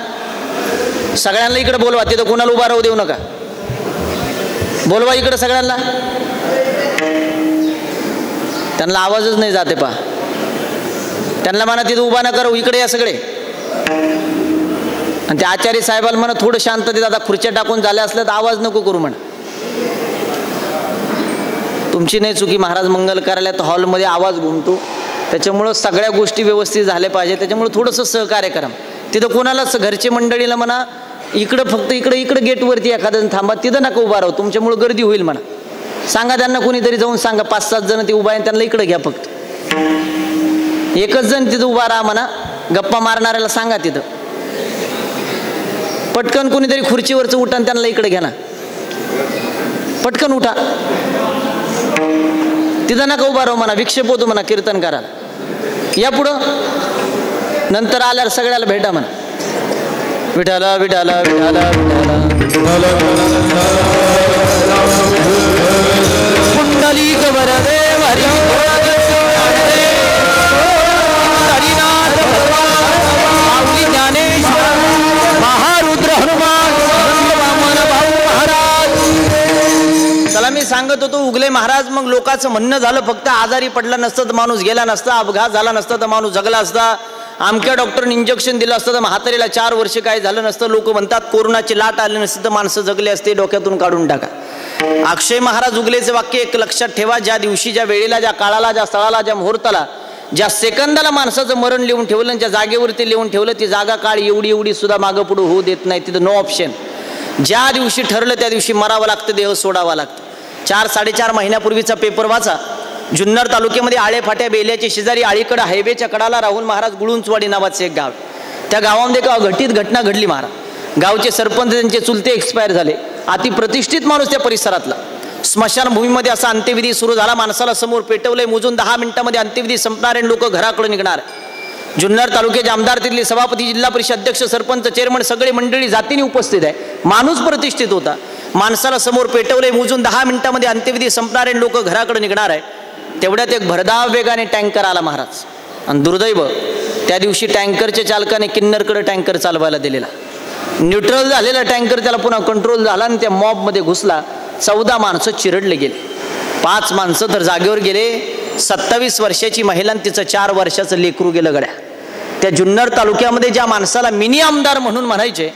S1: सगळ्यांना इकडे बोलवा, तिथं कोणाला उभा राहू देऊ नका. बोलवा इकडे सगळ्यांना. त्यांना आवाजच नाही जाते पहा. त्यांना म्हणा तिथं उभा नका राहू, इकडे या सगळे. आणि त्या आचार्य साहेबाला म्हणा थोडं शांततेत, आता खुर्च्या टाकून झाल्या असल्या तर आवाज नको करू म्हणा. तुमची नाही चुकी, महाराज मंगल कार्यालयात हॉलमध्ये आवाज घुमतो. त्याच्यामुळं सगळ्या गोष्टी व्यवस्थित झाल्या पाहिजे. त्याच्यामुळे थोडंसं सहकार्य करा. तिथं कोणालाच घरचे मंडळीला म्हणा इकडं फक्त इकडं गेटवरती एखादं थांबा, तिथं नका उभा राहू, तुमच्यामुळे गर्दी होईल म्हणा. सांगा त्यांना, कोणीतरी जाऊन सांगा 5-7 जण ते उभा आहे त्यांना इकडे घ्या. फक्त एकच जण तिथं उभा राहा म्हणा, गप्पा मारणाऱ्याला सांगा तिथं. पटकन कोणीतरी खुर्चीवरचं उठा आणि त्यांना इकडे घ्या ना, पटकन उठा. तिथं नका उभा राहू म्हणा, विक्षेप होतो म्हणा कीर्तन करायला. या पुढं, नंतर आल्यावर सगळ्याला भेटा म्हणा. विठाला विठाला विठाला विठाला कुंडली वरदे हरी हरिनाथ माऊली ज्ञानेश्वर महारुद्र हनुमान वामन भाऊ महाराज. चला मी सांगत होतो उगले महाराज. मग लोकांचं म्हणणं झालं फक्त आजारी पडला नसतं तर माणूस गेला नसता, अपघात झाला नसता तर माणूस जगला असता, आमक्या डॉक्टरने इंजेक्शन दिलं असतं तर म्हातारीला 4 वर्ष काय झालं नसतं, लोक म्हणतात कोरोनाची लाट आली नसती तर माणसं जगले असते. डोक्यातून काढून टाका. अक्षय महाराज उगलेचे वाक्य एक लक्षात ठेवा. ज्या दिवशी, ज्या वेळेला, ज्या काळाला, ज्या स्थळाला, ज्या मुहूर्ताला, ज्या सेकंदाला माणसाचं मरण लिहून ठेवलं आणि ज्या जागेवरती लिहून ठेवलं, ती जागा काळ एवढी सुद्धा मागं पुढं होऊ देत नाही. तिथं नो ऑप्शन. ज्या दिवशी ठरलं त्या दिवशी मरावं लागतं, देह सोडावा लागतं. 4-4.5 महिन्यापूर्वीचा पेपर वाचा. जुन्नर तालुक्यामध्ये आळे फाट्या बेल्याच्या शेजारी आळीकडे हायवेच्या कडाला राहून महाराज गुळुंचवाडी नावाचं एक गाव. त्या गावामध्ये एक घटित घटना घडली महाराज. गावचे सरपंच त्यांचे चुलते एक्सपायर झाले. अतिप्रतिष्ठित माणूस त्या परिसरातला. स्मशानभूमीमध्ये असा अंत्यविधी सुरू झाला. माणसाला समोर पेटवलंय, मोजून 10 मिनिटांमध्ये अंत्यविधी संपणार आणि लोक घराकडे निघणार. जुन्नर तालुक्याचे आमदार, तिथले सभापती, जिल्हा परिषद अध्यक्ष, सरपंच, चेअरमन सगळे मंडळी जातीने उपस्थित आहे. माणूस प्रतिष्ठित होता. माणसाला समोर पेटवलंय, मोजून 10 मिनिटांमध्ये अंत्यविधी संपणार आणि लोक घराकडे निघणार आहे. तेवढ्यात एक भरधाव वेगाने टँकर आला महाराज. आणि दुर्दैव त्या दिवशी टँकरच्या चालकाने किन्नरकडे टँकर चालवायला दिलेला. न्यूट्रल झालेला टँकर त्याला पुन्हा कंट्रोल झाला आणि त्या मॉबमध्ये घुसला. 14 माणसं चिरडले गेले. 5 माणसं तर जागेवर गेले. 27 वर्षाची महिला आणि तिचं 4 वर्षाचं लेकरू गेलं गड्या. त्या जुन्नर तालुक्यामध्ये ज्या माणसाला मिनी आमदार म्हणून म्हणायचे,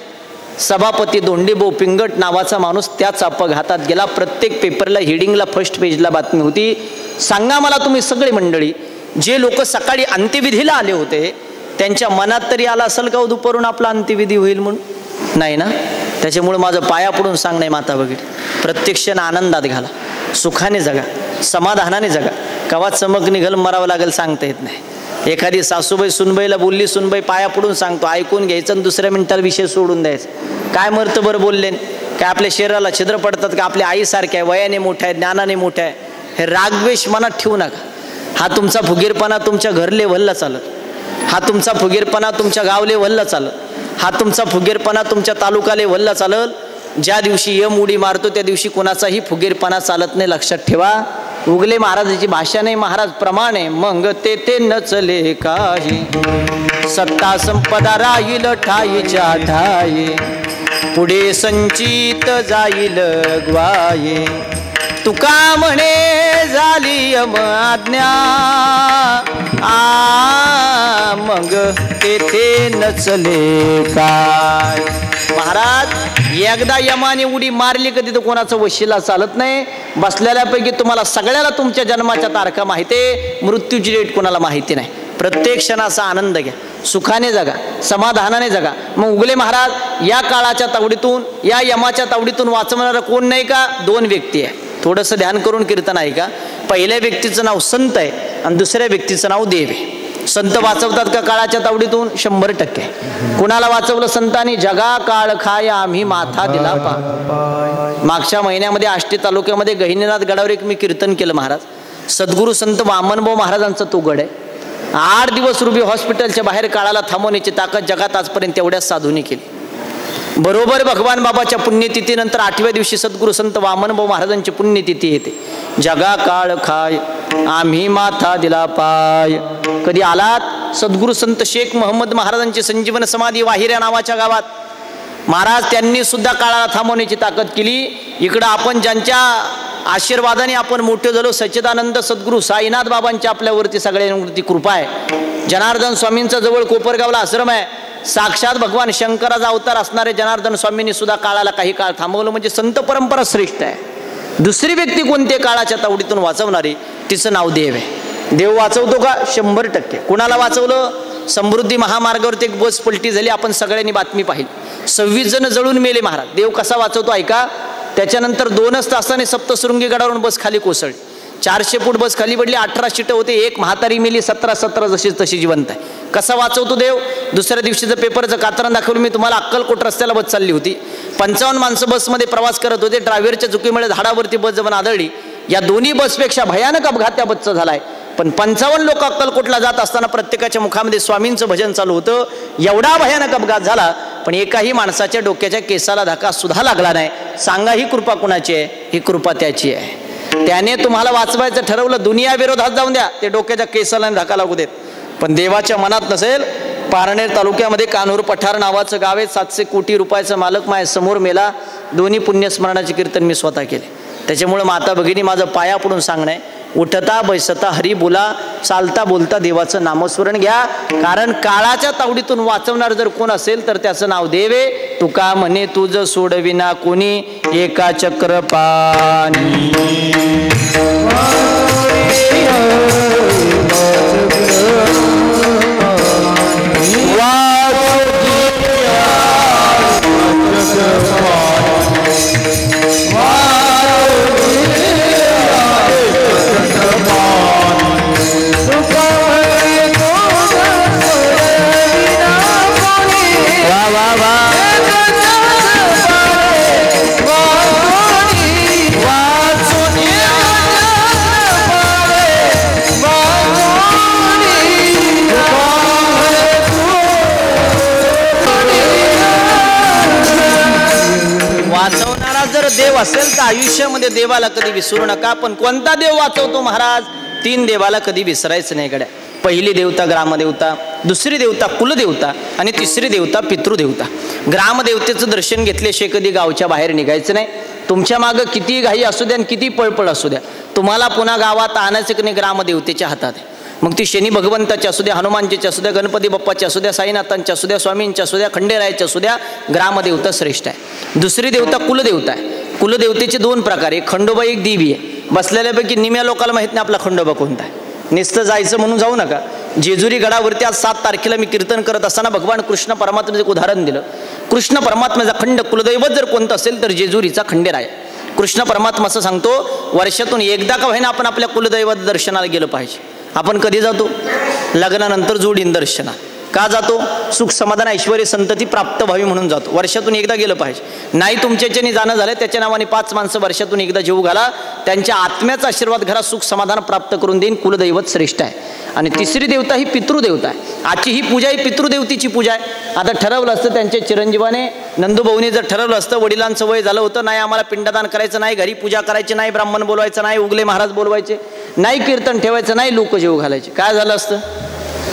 S1: सभापती धोंडीभाऊ पिंगट नावाचा माणूस त्याच अपघातात गेला. प्रत्येक पेपरला हेडिंगला फर्स्ट पेजला बातमी होती. सांगा मला तुम्ही सगळे मंडळी, जे लोक सकाळी अंत्यविधीला आले होते त्यांच्या मनात तरी आला असेल का दुपारून आपला अंत्यविधी होईल म्हणून? नाही ना. त्याच्यामुळे माझं पाया पडून सांगणे माता भगिनी, प्रत्येक क्षण आनंदात घाला, सुखाने जगा, समाधानाने जगा. कवा चमक निघल मरावं लागेल सांगता येत नाही. एखादी सासूबाई सुनबाईला बोलली, सुनबाई पाया पडून सांगतो, ऐकून घ्यायचं आणि दुसऱ्या मिनिटाला विषय सोडून द्यायचं. काय मरतं बरं बोलले, काय आपल्या शरीराला छिद्र पडतात का? आपल्या आईसारख्या आहे, वयाने मोठ्या आहे, ज्ञानाने मोठ्या आहे. हे रागद्वेष मनात ठेवू नका. हा तुमचा फुगीरपणा तुमच्या घर लेव्हलला चालत, हा तुमचा फुगीरपणा तुमच्या गाव लेव्हलला चालत, हा तुमचा फुगीरपणा तुमच्या तालुका लेव्हलला चालल. ज्या दिवशी यम उडी मारतो त्या दिवशी कोणाचाही फुगीरपणा चालत नाही, लक्षात ठेवा. उगले महाराजाची भाषा नाही, महाराज प्रमाणे मग ते नचले काही, सत्ता संपदा राहील ठाईच्या ठाई, पुढे संचित जाईल ग्वाये. तुका म्हणे झाली यम आज्ञा, मग तेथे नचले काय. महाराज एकदा यमाने उडी मारली का तिथं कोणाचं वशिला चालत नाही. बसलेल्यापैकी तुम्हाला सगळ्याला तुमच्या जन्माच्या तारखा माहिती आहे, मृत्यूची डेट कोणाला माहिती नाही. प्रत्येक क्षणाचा आनंद घ्या, सुखाने जगा, समाधानाने जगा. मग उगले महाराज या काळाच्या तावडीतून, या यमाच्या तावडीतून वाचवणारा कोण नाही का? 2 व्यक्ती आहे. थोडंसं ध्यान करून कीर्तन आहे का. पहिल्या व्यक्तीचं नाव संत आहे आणि दुसऱ्या व्यक्तीचं नाव देव आहे. संत वाचवतात का काळाच्या तावडीतून? 100%. कुणाला वाचवलं संतांनी? जगा काळ खाय आम्ही माथा दिला पा. मागच्या महिन्यामध्ये आष्टी तालुक्यामध्ये गहिनीनाथ गडावर एक मी कीर्तन केलं महाराज. सद्गुरू संत वामनभाऊ महाराजांचा तो गड आहे. 8 दिवस रुबी हॉस्पिटलच्या बाहेर काळाला थांबवण्याची ताकद जगात आजपर्यंत तेवढ्याच साधूनी केली. बरोबर भगवान बाबाच्या पुण्यतिथीनंतर 8व्या दिवशी सद्गुरू संत वामनभाऊ महाराजांची पुण्यतिथी येते. जगा काळ खाय आम्ही माथा दिला पाय. कधी आलात? सद्गुरू संत शेख मोहम्मद महाराजांची संजीवन समाधी वाहिऱ्या नावाच्या गावात. महाराज त्यांनी सुद्धा काळाला थांबवण्याची ताकद केली. इकडं आपण ज्यांच्या आशीर्वादाने आपण मोठे झालो, सच्चिदानंद सद्गुरू साईनाथ बाबांच्या आपल्यावरती सगळ्यांवरती कृपा आहे. जनार्दन स्वामींचा जवळ कोपरगावला आश्रम आहे. साक्षात भगवान शंकराचा अवतार असणारे जनार्दन स्वामींनी सुद्धा काळाला काही काळ थांबवलं. म्हणजे संत परंपरा श्रेष्ठ आहे. दुसरी व्यक्ती कोणती काळाच्या तावडीतून वाचवणारी? तिचं नाव देव आहे. देव वाचवतो का? 100%. कुणाला वाचवलं? समृद्धी महामार्गावरती एक बस पलटी झाली, आपण सगळ्यांनी बातमी पाहिली, 26 जण जळून मेले महाराज. देव कसा वाचवतो ऐका. त्याच्यानंतर 2च तासाने सप्तशृंगी गडावरून बस खाली कोसळली, 400 फूट बस खाली पडली, 18 शीट होते, एक म्हातारी मेली, 17 जशी तशी जिवंत आहे. कसा वाचवतो देव? दुसऱ्या दिवशीचं पेपरचं कात्रण दाखवलं मी तुम्हाला. अक्कलकोट रस्त्याला बस चालली होती, 55 माणसं बसमध्ये प्रवास करत होते. ड्रायव्हरच्या चुकीमुळे झाडावरती बस जवळ आदळली. या दोन्ही बसपेक्षा भयानक अपघात त्या बसचा झालाय. पण 55 लोक अक्कलकोटला जात असताना प्रत्येकाच्या मुखामध्ये स्वामींचं भजन चालू होतं. एवढा भयानक अपघात झाला, पण एकाही माणसाच्या डोक्याच्या केसाला धक्का सुद्धा लागला नाही. सांगा ही कृपा कुणाची आहे? ही कृपा त्याची आहे. त्याने तुम्हाला वाचवायचं ठरवलं, दुनिया विरोधात जाऊन द्या, ते डोक्याच्या केसाला धक्का लागू देत. पण देवाच्या मनात नसेल. पारनेर तालुक्यामध्ये कान्होर पठार नावाचं गाव आहे, 700 कोटी रुपयाचा मालक माझ्या समोर मेला. दोन्ही पुण्यस्मरणाचे कीर्तन मी स्वतः केले. त्याच्यामुळे माता भगिनी माझं पाया पडून सांगणं आहे, उठता बैसता हरी बोला, चालता बोलता देवाचं नामस्मरण घ्या. कारण काळाच्या तावडीतून वाचवणार जर कोण असेल तर त्याचं नाव देवे. तुका म्हणे तुझ सोडविना कोणी, एका चक्रपाणी. वाचवणारा जर देव असेल तर आयुष्यामध्ये देवाला कधी विसरू नका. पण कोणता देव वाचवतो महाराज? 3 देवाला कधी विसरायचं नाही गड्या. पहिली देवता ग्रामदेवता, दुसरी देवता कुलदेवता आणि तिसरी देवता पितृदेवता. ग्रामदेवतेचं दर्शन घेतल्याशिवाय कधी गावच्या बाहेर निघायचं नाही. तुमच्या मागं किती घाई असू द्या आणि किती पळपळ असू द्या, तुम्हाला पुन्हा गावात आणायचं की नाही ग्रामदेवतेच्या हातात आहे. मग ती शनी भगवंताची असू द्या, हनुमानजीची असू द्या, गणपती बाप्पाची असू द्या, साईनाथांची असू द्या, स्वामींची असू द्या, खंडेरायाची असू द्या, ग्रामदेवता श्रेष्ठ आहे. दुसरी देवता कुलदेवता आहे. कुलदेवतेचे 2 प्रकार, एक खंडोबा एक देवी आहे. बसलेल्यापैकी निम्या लोकांना माहित नाही आपला खंडोबा कोणता आहे. नुसतं जायचं म्हणून जाऊ नका. जेजुरी गडावरती आज 7 तारखेला मी कीर्तन करत असताना भगवान कृष्ण परमात्म्याचं एक उदाहरण दिलं. कृष्ण परमात्म्याचा खंड कुलदैवत जर कोणतं असेल तर जेजुरीचा खंडेराय. कृष्ण परमात्मा असं सांगतो, वर्षातून एकदा का होईना आपण आपल्या कुलदैवत दर्शनाला गेलं पाहिजे. आपण कधी जातो? लग्नानंतर जोडीन दर्शना. का जातो? सुख समाधान ऐश्वर्य संतती प्राप्त व्हावी म्हणून जातो. वर्षातून एकदा गेलं पाहिजे. नाही तुमच्याच्यानी जाणं झालं, त्याच्या नावाने 5 माणसं वर्षातून एकदा जेवू घाला, त्यांच्या आत्म्याचा आशीर्वाद घरा, सुख समाधान प्राप्त करून देईन. कुलदैवत श्रेष्ठ आहे. आणि तिसरी देवता ही पितृदेवता आहे. आजची ही पूजा ही पितृदेवतेची पूजा आहे. आता ठरवलं असतं त्यांच्या चिरंजीवाने नंदूभाऊने जर ठरवलं असतं, वडिलांचं वय झालं होतं, नाही आम्हाला पिंडदान करायचं नाही, घरी पूजा करायची नाही, ब्राह्मण बोलवायचं नाही, उगले महाराज बोलवायचे नाही, कीर्तन ठेवायचं नाही, लोक जेवू घालायचे, काय झालं असतं?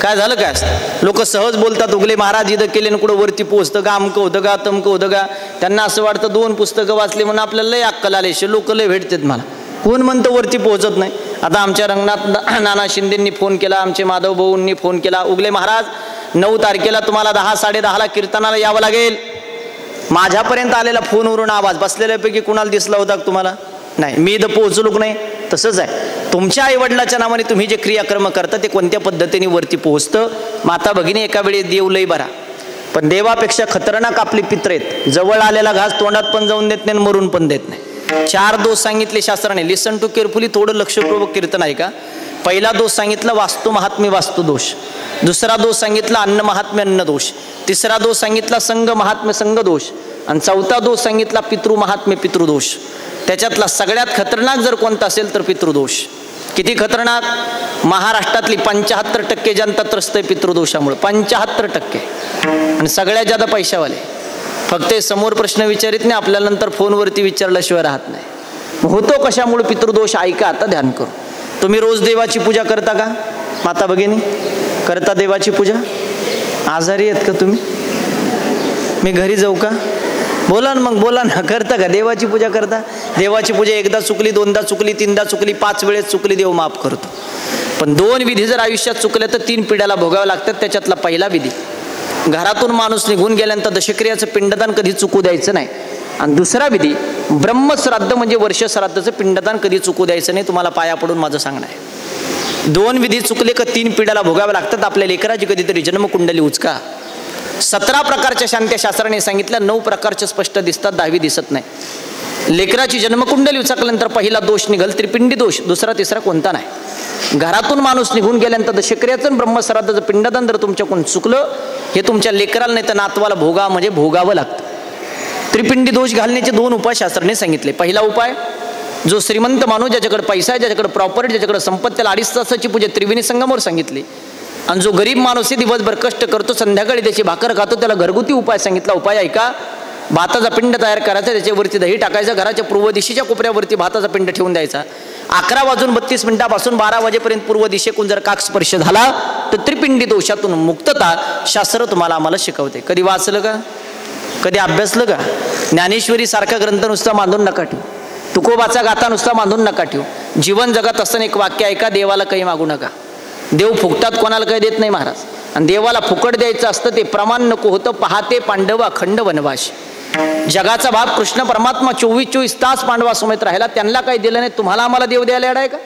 S1: काय झालं? काय असतं? लोक सहज बोलतात, उगले महाराज इथं केले ना कुठं वरती पोहोचतं का, अमकं होतं का, तमकं होतं का. त्यांना असं वाटतं 2 पुस्तकं वाचली म्हणून आपल्याला लय अक्कल आले, लोक लय भेटतात मला. कोण म्हणतं वरती पोहोचत नाही? आता आमच्या रंगनाथ नाना शिंदेंनी फोन केला, आमचे माधव भाऊंनी फोन केला, उगले महाराज 9 तारखेला तुम्हाला 10-10:30 कीर्तनाला यावं लागेल. माझ्यापर्यंत आलेला फोनवरून आवाज बसलेल्यापैकी कुणाला दिसला होता तुम्हाला? नाही. मी इथं पोहोचलो की नाही? तसंच आहे. तुमच्या आईवडिलाच्या नावाने तुम्ही जे क्रियाकर्म करता ते कोणत्या पद्धतीने वरती पोहोचतं. माता भगिनी एका वेळी देव लई बरा, पण देवापेक्षा खतरनाक आपले पित्र आहेत. जवळ आलेला घास तोंडात पण जाऊन देत नाही, मरून पण देत नाही. 4 दोष सांगितले शास्त्राने. लिसन टू केअरफुली, थोडं लक्षपूर्वक कीर्तन आहे का. पहिला दोष सांगितला वास्तू महात्म्य वास्तू दोष. दुसरा दोष सांगितला अन्न महात्म्य अन्न दोष. तिसरा दोष सांगितला संघ महात्म्य संघ दोष. आणि चौथा दोष सांगितला पितृ महात्म्य पितृदोष. त्याच्यातला सगळ्यात खतरनाक जर कोणता असेल तर पितृदोष. किती खतरनाक? महाराष्ट्रातली 75% जनता त्रस्त आहे पितृदोषामुळे. 75%. आणि सगळ्यात जादा पैशावाले. फक्त समोर प्रश्न विचारित नाही, आपल्याला नंतर फोनवरती विचारल्याशिवाय राहत नाही. होतो कशामुळे पितृदोष? ऐका आता, ध्यान करू. तुम्ही रोज देवाची पूजा करता का माता भगिनी? करता देवाची पूजा? आजारी आहेत का तुम्ही? मी घरी जाऊ का? बोला ना, मग बोला ना. करता का देवाची पूजा? करता. देवाची पूजा एकदा चुकली, 2दा चुकली, 3दा चुकली, 5 वेळेस चुकली, देव माफ करतो. पण 2 विधी जर आयुष्यात चुकल्या तर 3 पिढ्याला भोगाव्या लागतात. त्याच्यातला पहिला विधी, घरातून माणूस निघून गेल्यानंतर दशक्रियाचं पिंडदान कधी चुकू द्यायचं नाही. आणि दुसरा विधी ब्रह्मश्राद्ध म्हणजे वर्ष श्राद्धाचं पिंडदान कधी चुकू द्यायचं नाही. तुम्हाला पाया पडून माझं सांगणं आहे. 2 विधी चुकले का 3 पिढ्याला भोगावे लागतात. आपल्या लेकराची कधीतरी जन्मकुंडली उचका. 17 प्रकारच्या शांत्यशास्त्राने सांगितलं, 9 प्रकारचे स्पष्ट दिसतात, 10वी दिसत नाही. लेकराची जन्मकुंडली उचकल्यानंतर पहिला दोष निघल त्रिपिंडी दोष, दुसरा तिसरा कोणता नाही. घरातून माणूस निघून गेल्यानंतर दशक्रियाचं ब्रह्मश्राद्धाचं पिंडदान जर तुमच्याकडून चुकलं, हे तुमच्या लेकराला नाही तर नातवाला म्हणजे भोगावं लागतं. त्रिपिंडी दोष घालण्याचे 2 उपाय शास्त्राने सांगितले. पहिला उपाय, जो श्रीमंत माणूस, ज्याच्याकडे पैसा आहे, ज्याच्याकडे प्रॉपर्टी, ज्याच्याकडे संपत्ती, त्याला 2.5 तासाची पूजा त्रिवेणी संगमावर सांगितली. आणि जो गरीब माणूस आहे, दिवसभर कष्ट करतो, संध्याकाळी त्याची भाकर खातो, त्याला घरगुती उपाय सांगितला. उपाय ऐका, भाताचा पिंड तयार करायचा, त्याच्यावरती दही टाकायचं, घराच्या पूर्व दिशेच्या कोपऱ्यावरती भाताचा पिंड ठेवून द्यायचा. 11:32 12 वाजेपर्यंत पूर्व दिशेकून जर काक स्पर्श झाला तर त्रिपिंडी दोषातून मुक्तता शास्त्र तुम्हाला आम्हाला शिकवते. कधी वाचलं का? कधी अभ्यासलं का? ज्ञानेश्वरी सारखा ग्रंथ नुसता बांधून नका ठेवू, तुकोबाचा गाथा नुसता बांधून नका ठेवू. जीवन जगत असताना एक वाक्य ऐका, देवाला काही मागू नका. देव फुकटात कोणाला काही देत नाही महाराज. आणि देवाला फुकट द्यायचं असतं ते प्रमाण नको होतं. पहाते पांडव अखंड वनवास. जगाचा बाप कृष्ण परमात्मा 24 तास पांडवासमेत राहिला, त्यांना काही दिलं नाही. तुम्हाला आम्हाला देव द्यायला येणार आहे का?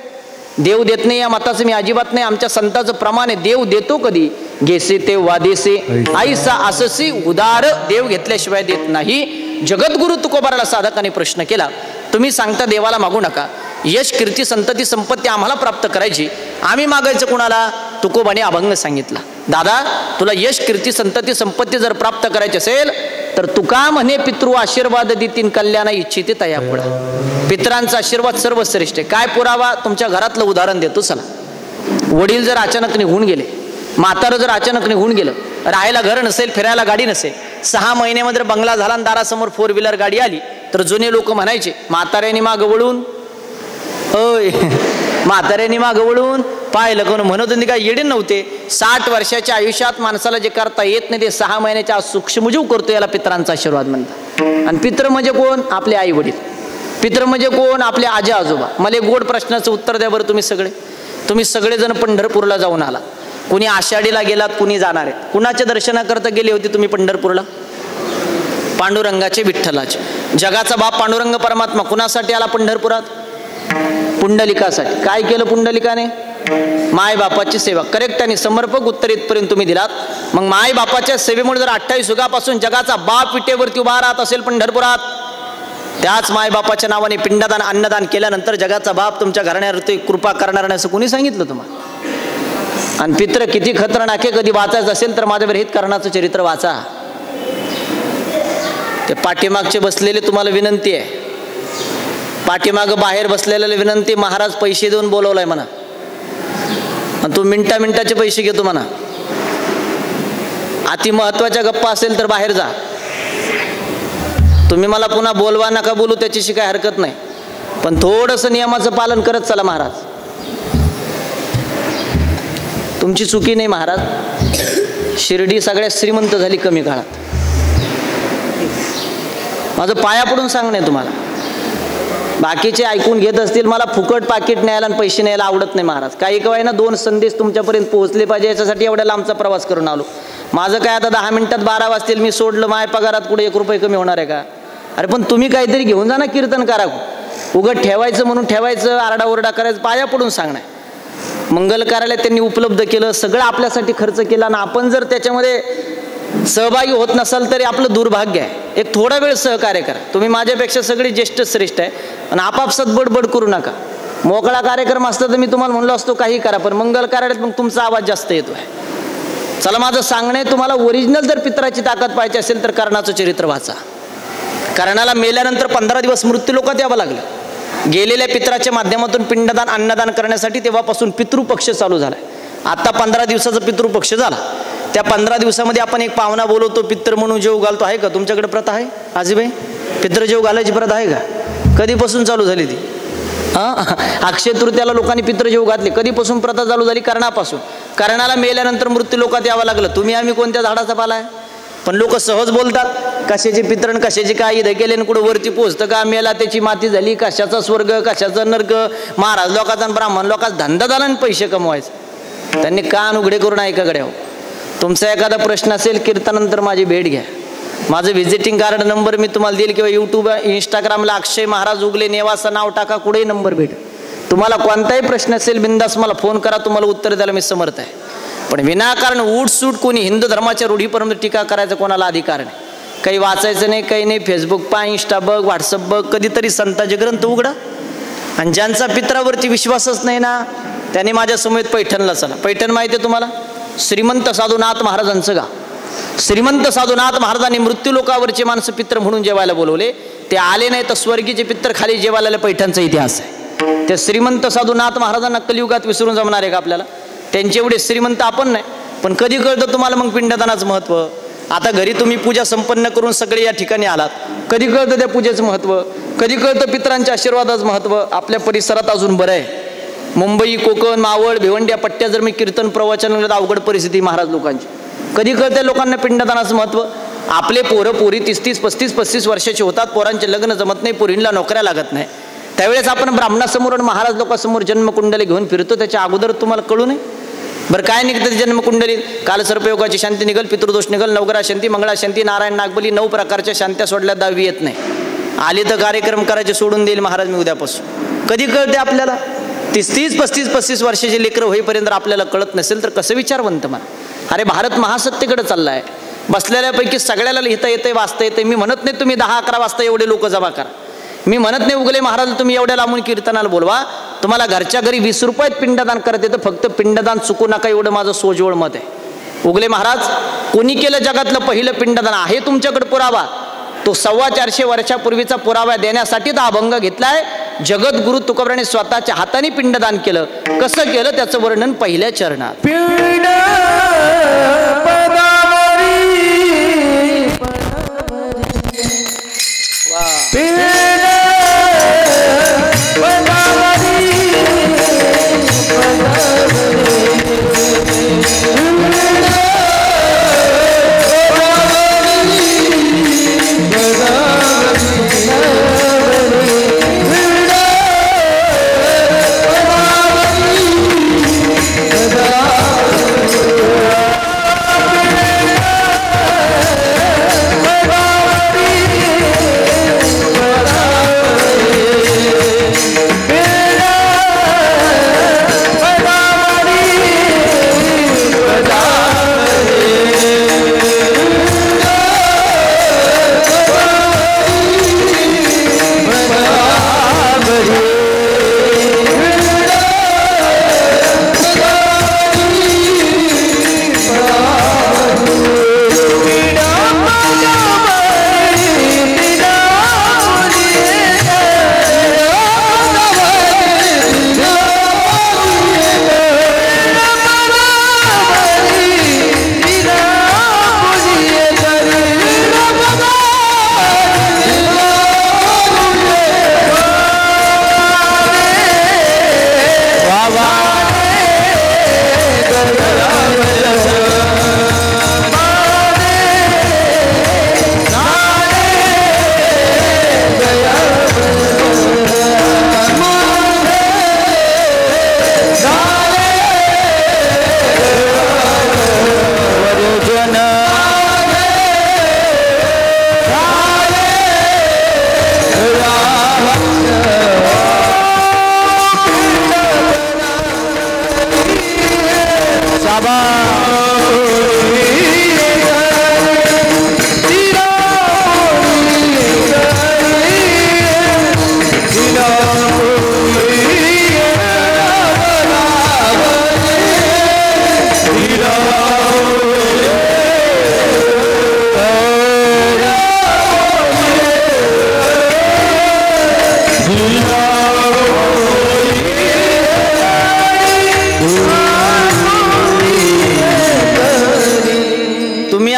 S1: देव देत नाही या मताचं मी अजिबात नाही. आमच्या संताचं प्रमाण आहे, देव देतो कधी, घेसे ते वादेसे आईसा अससी उदार, देव घेतल्याशिवाय देत नाही. जगद्गुरु तुकोबाराला साधकाने प्रश्न केला, तुम्ही सांगता देवाला मागू नका, यश कीर्ती संतती संपत्ती आम्हाला प्राप्त करायची, आम्ही मागायचं कुणाला? तुकोबाने अभंग सांगितला. दादा, तुला यश कीर्ती संतती संपत्ती जर प्राप्त करायची असेल तर तुका म्हणे पितृ आशीर्वाद देतीन कल्याण इच्छिते तया पुढं. पितरांचा आशीर्वाद सर्वश्रेष्ठ आहे. काय पुरावा? तुमच्या घरातलं उदाहरण देतो. चला, वडील जर अचानक निघून गेले, म्हातारं जर अचानक निघून गेलं, राहायला घर नसेल, फिरायला गाडी नसेल, 6 महिन्यामध्ये बंगला झाला आणि दारासमोर 4 व्हीलर गाडी आली, तर जुने लोक म्हणायचे म्हाताऱ्याने मागं वळून, होय म्हाताऱ्याने मागं वळून पाहिलं कोण म्हणत होते, काय येडे नव्हते. 60 वर्षाच्या आयुष्यात माणसाला जे करता येत नाही ते 6 महिन्याच्या आज सूक्ष्मजीव करतो, याला पितरांचा आशीर्वाद म्हणतात. आणि पित्र म्हणजे कोण? आपले आई वडील. पित्र म्हणजे कोण? आपले आजी आजोबा. मला गोड प्रश्नाचं उत्तर द्या बरं. तुम्ही सगळेजण पंढरपूरला जाऊन आला, कुणी आषाढीला गेलात, कुणी जाणार आहे. कुणाच्या दर्शनाकरता गेले होते तुम्ही पंढरपूरला? पांडुरंगाचे, विठ्ठलाचे. जगाचा बाप पांडुरंग परमात्मा कुणासाठी आला पंढरपुरात? पुंडलिकासाठी. काय केलं पुंडलिकाने? माय बापाची सेवा. करेक्ट आणि समर्पक उत्तर इथपर्यंत तुम्ही दिलात. मग माय बापाच्या सेवेमुळे जर 28 युगापासून जगाचा बाप विटेवरती उभा राहत असेल पंढरपुरात, त्याच माय बापाच्या नावाने पिंडदान अन्नदान केल्यानंतर जगाचा बाप तुमच्या घराण्यावरती कृपा करणार नाही असं कोणी सांगितलं तुम्हाला? आणि पित्र किती खतरनाक आहे, कधी वाचायचं असेल तर माझ्या हित करणाचं चरित्र वाचा. ते पाठीमागचे बसलेले तुम्हाला विनंती आहे, पाठीमाग बाहेर बसलेल्याला विनंती, महाराज पैसे देऊन बोलवलाय म्हणा, आणि तू मिनिटाचे पैसे घेतो म्हणा. अति महत्वाच्या गप्पा असेल तर बाहेर जा. तुम्ही मला पुन्हा बोलवा नका बोलू, त्याच्याशी काय हरकत नाही, पण थोडंसं नियमाचं पालन करत चला महाराज. तुमची चुकी नाही महाराज. शिर्डी सगळ्यात श्रीमंत झाली कमी काळात. माझं पाया पडून सांगणं आहे तुम्हाला. बाकीचे ऐकून घेत असतील, मला फुकट पाकिट न्यायला आणि पैसे न्यायला आवडत नाही महाराज. काही काय ना 2 संदेश तुमच्यापर्यंत पोहोचले पाहिजे, याच्यासाठी एवढ्या लांबचा प्रवास करून आलो. माझं काय आता 10 मिनिटात 12 वाजतील, मी सोडलं, माझ्या पगारात कुठे 1 रुपये कमी होणार आहे का? अरे पण तुम्ही काहीतरी घेऊन जा ना कीर्तन करा. उगत ठेवायचं म्हणून ठेवायचं, आरडाओरडा करायचं, पाया पडून सांगणार. मंगल कार्यालय त्यांनी उपलब्ध केलं, सगळं आपल्यासाठी खर्च केला, ना आपण जर त्याच्यामध्ये सहभागी होत नसाल तरी आपलं दुर्भाग्य आहे. एक थोडा वेळ सहकार्य करा. तुम्ही माझ्यापेक्षा सगळी ज्येष्ठ श्रेष्ठ आहे, आणि आपापसात बडबड करू नका. मोकळा कार्यक्रम असता तर मी तुम्हाला म्हणलो असतो काही करा, पण मंगल कार्यालयात मग तुमचा आवाज जास्त येतो आहे. चला, माझं सांगणं आहे, तुम्हाला ओरिजिनल जर पित्राची ताकद पाहिजे असेल तर कर्णाचं चरित्र वाचा. कर्णाला मेल्यानंतर 15 दिवस मृत्यू लोकात यावं लागलं. गेलेल्या पित्राच्या माध्यमातून पिंडदान अन्नदान करण्यासाठी तेव्हापासून पितृपक्ष चालू झालाय. आता 15 दिवसाचा पितृपक्ष झाला. त्या 15 दिवसामध्ये आपण एक पाहुणा बोलवतो, पित्र म्हणून जेव घालतो. आहे का तुमच्याकडे प्रथा? आहे आजीबाई? पित्र जेव घालायची प्रथा आहे का? कधीपासून चालू झाली ती? अक्षय तृतीयाला लोकांनी पित्र जेव घातले. कधीपासून प्रथा चालू झाली? कर्णापासून. कर्णाला मेल्यानंतर मृत्यू लोकात यावं लागलं. तुम्ही आम्ही कोणत्या झाडाचा पाला आहे? पण लोक सहज बोलतात, कशाचे पितरण, कशाचे काय इथे गेले, कुठं वरती पोचतं का, मेला त्याची माती झाली, कशाचा स्वर्ग, कशाचा नर्क. महाराज लोकांचा, ब्राह्मण लोकांचा धंदा झाला आणि पैसे कमवायचे. त्यांनी कान उघडे करून ऐका गड्या. तुमचा एखादा प्रश्न असेल, कीर्तनानंतर माझी भेट घ्या. माझं व्हिजिटिंग कार्ड नंबर मी तुम्हाला देईल, किंवा यूट्यूब इंस्टाग्रामला अक्षय महाराज उगले नेवासा नाव टाका, कुठेही नंबर भेट. तुम्हाला कोणताही प्रश्न असेल बिंदास मला फोन करा, तुम्हाला उत्तर द्यायला मी समर्थ आहे. पण विनाकारण उठसूट कोणी हिंदू धर्माच्या रूढीपर्यंत टीका करायचा कोणाला अधिकार नाही. काही वाचायचं नाही, काही नाही. फेसबुक पहा, इंस्टा बघ, व्हॉट्सअप बघ, कधीतरी संतांचे ग्रंथ उघडा. आणि ज्यांचा पित्रावरती विश्वासच नाही ना त्याने माझ्या समेत पैठणला चला. पैठण माहिती आहे तुम्हाला? श्रीमंत साधुनाथ महाराजांचं गाव. श्रीमंत साधुनाथ महाराजांनी मृत्यू लोकावरचे माणसं पित्र म्हणून जेवायला बोलवले. ते आले नाही तर स्वर्गीचे पित्र खाली जेवायला पैठणचा इतिहास आहे. त्या श्रीमंत साधुनाथ महाराजांना कलियुगात विसरून जमणार आहे का आपल्याला? त्यांचे एवढे श्रीमंत आपण नाही. पण कधी कळतं तुम्हाला मग पिंडदानाचं महत्त्व? आता घरी तुम्ही पूजा संपन्न करून सगळे या ठिकाणी आलात, कधी कळतं त्या पूजेचं महत्त्व? कधी कळतं पितरांच्या आशीर्वादाचं महत्त्व? आपल्या परिसरात अजून बरं आहे. मुंबई, कोकण, मावळ, भिवंडी या पट्ट्या जर मी कीर्तन प्रवचन तर अवघड परिस्थिती महाराज लोकांची. कधी कळतं लोकांना पिंडदानाचं महत्त्व? आपले पोरं पोरी 30-30, 35-35 वर्षाचे होतात, पोरांचे लग्न जमत नाही, पोरींना नोकऱ्या लागत नाही. त्यावेळेस आपण ब्राह्मणासमोर आणि महाराज लोकांसमोर जन्मकुंडली घेऊन फिरतो. त्याच्या अगोदर तुम्हाला कळू नये? बरं काय निघतं जन्मकुंडलीत? काल सर्पयोगाची शांती निघल, पितृदोष निघल, नवग्रह शांती, मंगळा शांती, नारायण नागबली, 9 प्रकारच्या शांत्या सोडल्या 10वी येत नाही. आली तर कार्यक्रम करायचे सोडून देईल महाराज मी उद्यापासून. कधी कळते आपल्याला? 30-30, 35-35 वर्षाचे लेकरं होईपर्यंत आपल्याला कळत नसेल तर कसं विचारवंत म्हणा? अरे भारत महासत्तेकडे चालला आहे. बसलेल्यापैकी सगळ्याला लिहिता येते, वाचता येते. मी म्हणत नाही तुम्ही 10-11 वाजता एवढे लोक जमा करा. मी म्हणत नाही उगले महाराज तुम्ही एवढ्या लांबून कीर्तनाला बोलवा. तुम्हाला घरच्या घरी 20 रुपयात पिंडदान करत येतं, फक्त पिंडदान चुकू नका एवढं माझं सोजवळ मत आहे. उगले महाराज कोणी केलं जगातलं पहिलं पिंडदान आहे तुमच्याकडे पुरावा? तो 425 वर्षापूर्वीचा पुरावा देण्यासाठी तर अभंग घेतलाय. जगद्गुरु तुकोबराने स्वतःच्या हाताने पिंडदान केलं. कसं केलं त्याचं वर्णन पहिल्या चरणात.
S2: पिंड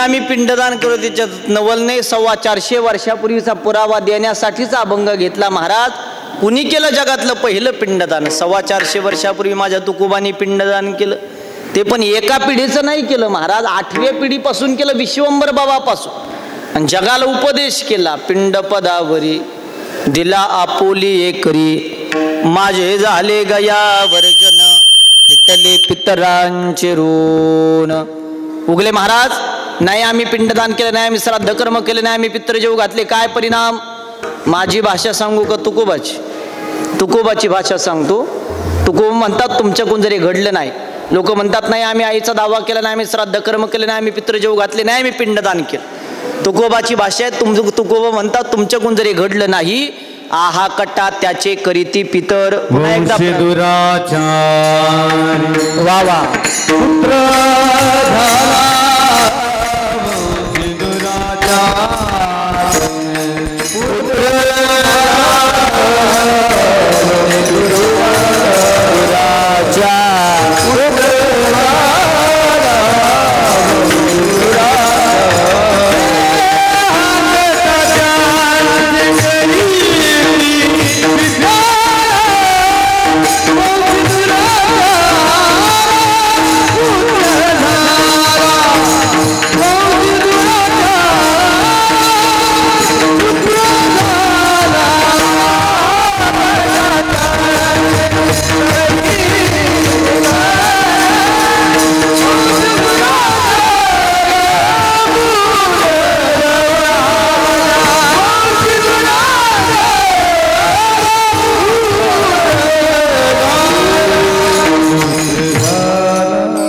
S1: आम्ही पिंडदान करू. त्याच्यात नवल नाही, 425 वर्षापूर्वीचा पुरावा देण्यासाठीचा अभंग घेतला. महाराज कुणी केलं जगातलं पहिलं पिंडदान? 425 वर्षापूर्वी माझ्या तुकोबांनी पिंडदान केलं. ते पण एका पिढीचं नाही केलं महाराज, 8व्या पिढीपासून केलं, विश्वंभर बाबापासून. आणि जगाला उपदेश केला. पिंड पदावरी दिला आपोली एकरी, माझे झाले गया वर्जन, फिटले पितरांचे ऋण. उगले महाराज नाही आम्ही पिंडदान केलं, नाही आम्ही श्राद्ध कर्म केलं, नाही आम्ही पित्र जेवू घातले. काय परिणाम? माझी भाषा सांगू का तुकोबाची? तुकोबाची भाषा सांगतो. तुकोबा म्हणतात तुमच्याकडून जरी घडलं नाही, लोक म्हणतात नाही आम्ही आईचा दावा केला नाही, आम्ही श्राद्ध कर्म केले नाही, आम्ही पितृजेव घातले नाही, आम्ही पिंडदान केलं. तुकोबाची भाषा आहे, तुकोबा म्हणतात तुमच्याकडून जरी घडलं नाही, आहा कट्टा त्याचे करीती पितर. पुन्हा एकदा वा वा पुत्र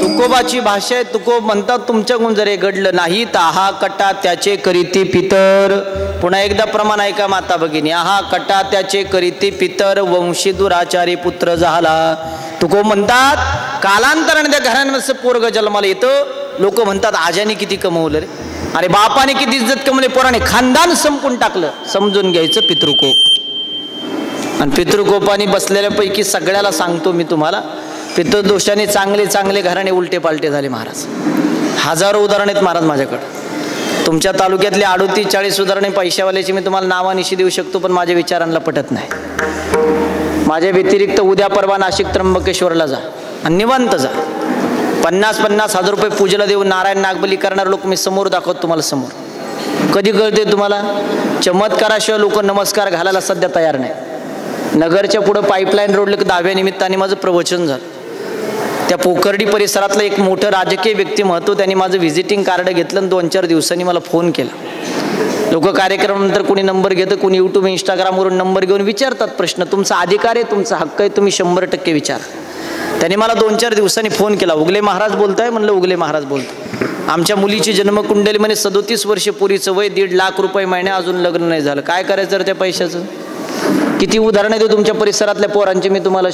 S1: तुकोबाची भाषा आहे. तुकोब म्हणतात तुमच्याकडून जरी घडलं नाही तर आहा कट्टा त्याचे करीती पितर. पुन्हा एकदा प्रमाण ऐका माता भगिनी. आहा कट्टा त्याचे करीती पितर वंशी दुराचारी पुत्र झाला. तुकोब म्हणतात कालांतराने त्या घरांमध्ये पोरग जन्माला येतं. लोक म्हणतात आजाने किती कमवलं रे, अरे बापाने किती इज्जत कमवली, पोराने खानदान संपून टाकलं. समजून घ्यायचं पितृकोप. आणि पितृकोपाने बसलेल्यापैकी सगळ्याला सांगतो मी तुम्हाला, पितृदोषाने चांगले चांगले घराणे उलटे पालटे झाले महाराज. हजारो उदाहरण आहेत महाराज माझ्याकडं. तुमच्या तालुक्यातले 38-40 उदाहरणे पैशावाल्याची मी तुम्हाला नावानिशी देऊ शकतो, पण माझ्या विचारांना पटत नाही. माझ्या व्यतिरिक्त उद्या परवा नाशिक त्र्यंबकेश्वरला जा आणि निवांत जा. 50-50 हजार रुपये पूजेला देऊन नारायण नागबली करणारे लोक मी समोर दाखवतो तुम्हाला. समोर कधी कळते तुम्हाला? चमत्काराशिवाय लोक नमस्कार घालायला सध्या तयार नाही. नगरच्या पुढं पाईपलाईन रोडला 10व्या निमित्ताने माझं प्रवचन झालं. त्या पोखर्डी परिसरातलं एक मोठं राजकीय व्यक्तिमत्व त्यांनी माझं व्हिजिटिंग कार्ड घेतलं आणि 2-4 दिवसांनी मला फोन केला. लोक कार्यक्रमानंतर कोणी नंबर घेतं, कोणी यूट्यूब इंस्टाग्रामवरून नंबर घेऊन विचारतात प्रश्न. तुमचा अधिकार आहे, तुमचा हक्क आहे, तुम्ही 100% विचारा. त्यांनी मला 2-4 दिवसांनी फोन केला. उगले महाराज बोलताय? म्हणलं उगले महाराज बोलतो. आमच्या मुलीची जन्मकुंडली म्हणे 37 वर्ष, पुरीचं वय 1.5 लाख रुपये महिने, अजून लग्न नाही झालं. काय करायचं रे त्या पैशाचं? किती उदाहरणं देऊ तुमच्या परिसरातल्या पोरांचे मी तुम्हाला.